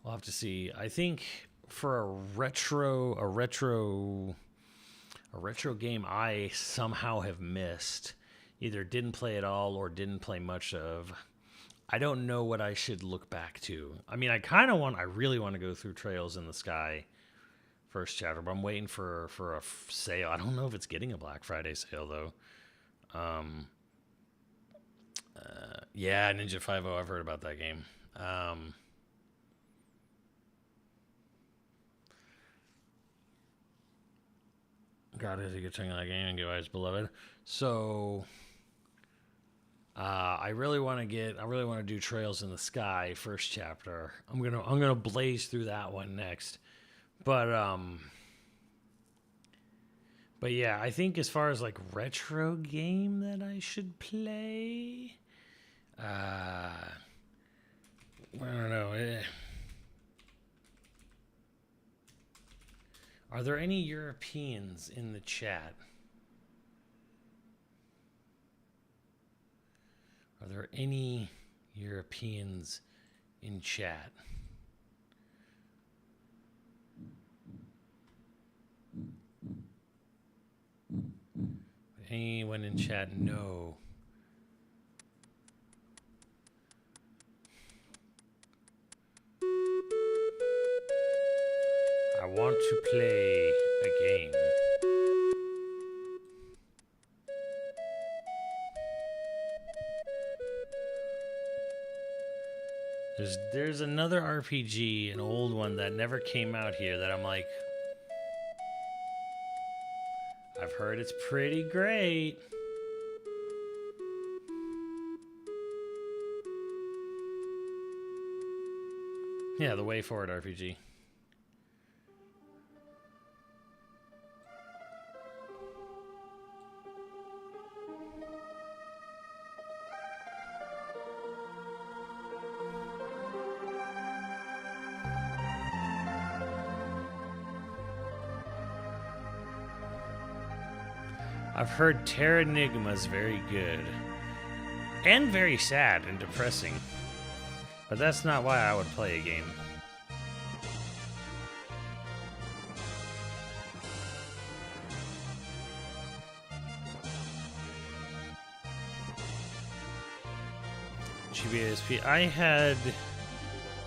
We'll have to see. I think for a retro game I somehow have missed, either didn't play at all or didn't play much of, I don't know what I should look back to. I mean, I really want to go through Trails in the Sky first chapter, but I'm waiting for a sale. I don't know if it's getting a Black Friday sale, though. Yeah, Ninja 5.0, I've heard about that game. God, is a good thing on that game and give eyes beloved. So... I really want to do Trails in the Sky first chapter. I'm gonna blaze through that one next. But yeah, I think as far as like retro game that I should play, I don't know. Are there any Europeans in the chat? Are there any Europeans in chat? Anyone in chat? No. I want to play a game. There's another RPG, an old one that never came out here that I'm like, I've heard it's pretty great. Yeah, the Way Forward RPG. I've heard Terranigma's very good. And very sad and depressing. But that's not why I would play a game. GBASP. I had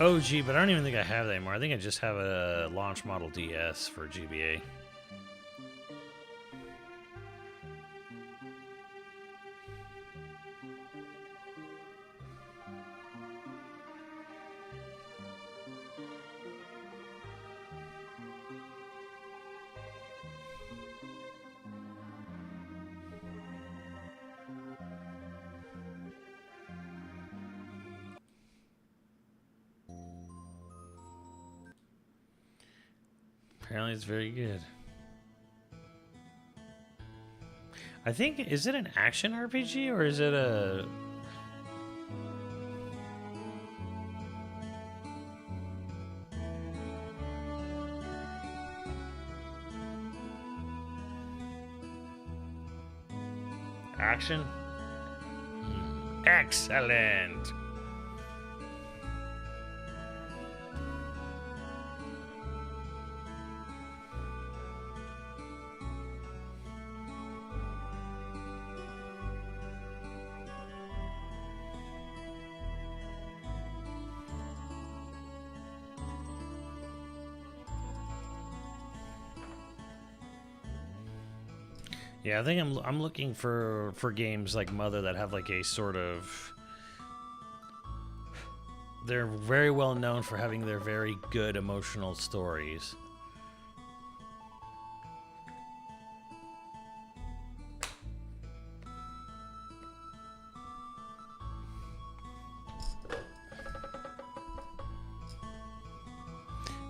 OG, but I don't even think I have that anymore. I think I just have a launch model DS for GBA. Apparently it's very good. I think, is it an action RPG or is it a... Action? Excellent! Yeah, I think I'm looking for games like Mother that have like a sort of... They're very well known for having their very good emotional stories.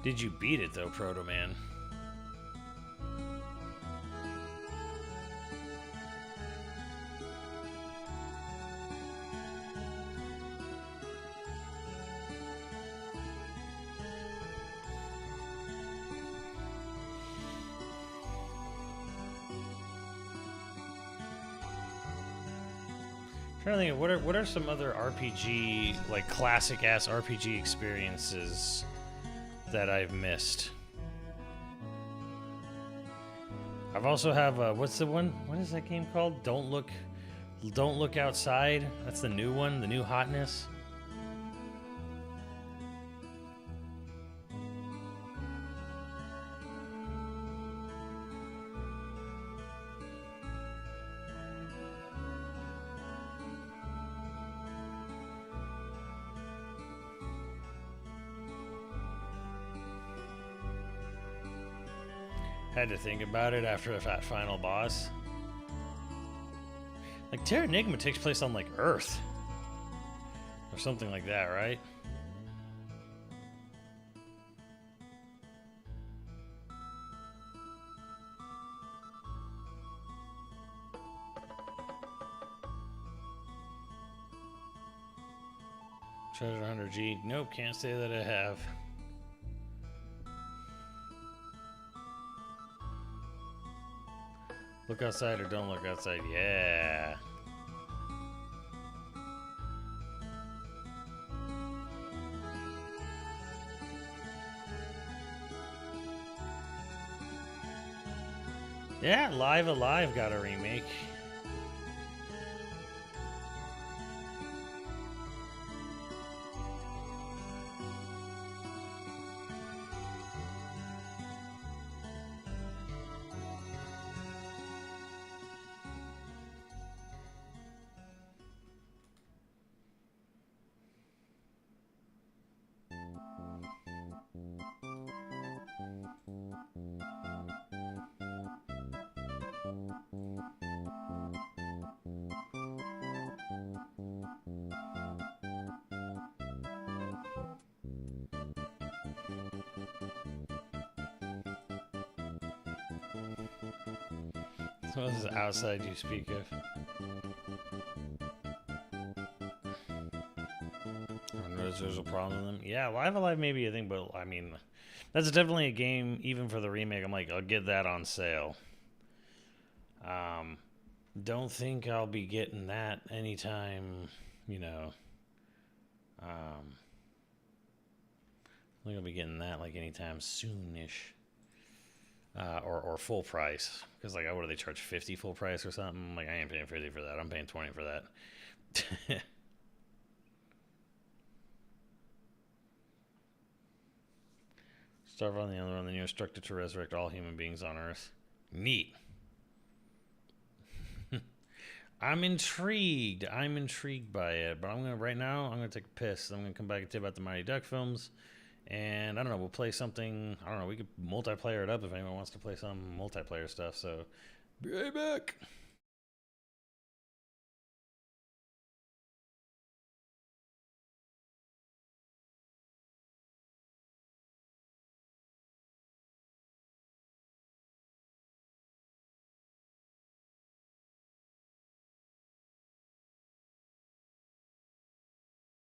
Did you beat it though, Proto Man? I'm trying to think of what are some other RPG, like classic ass RPG experiences that I've missed. I've also have what's the one? What is that game called? Don't Look Outside. That's the new one, the new hotness. Had to think about it after that final boss. Like, Terranigma takes place on, like, Earth. Or something like that, right? Treasure Hunter G. Nope, can't say that I have. Look outside or don't look outside. Yeah. Yeah, Live Alive got a remake. What is outside you speak of? There's a problem with them. Yeah, Live Alive maybe I think, but I mean, that's definitely a game. Even for the remake, I'm like, I'll get that on sale. Don't think I'll be getting that anytime. You know. I think I'll be getting that like anytime soonish. Or full price, because like, what do they charge, 50 full price or something? Like, I ain't paying 50 for that. I'm paying 20 for that. Starve on the other one, then you're instructed to resurrect all human beings on Earth. Neat. I'm intrigued. I'm intrigued by it, but right now I'm gonna take a piss. I'm gonna come back and tell you about the Mighty Duck films. And I don't know, we'll play something. I don't know, we could multiplayer it up if anyone wants to play some multiplayer stuff. So, be right back.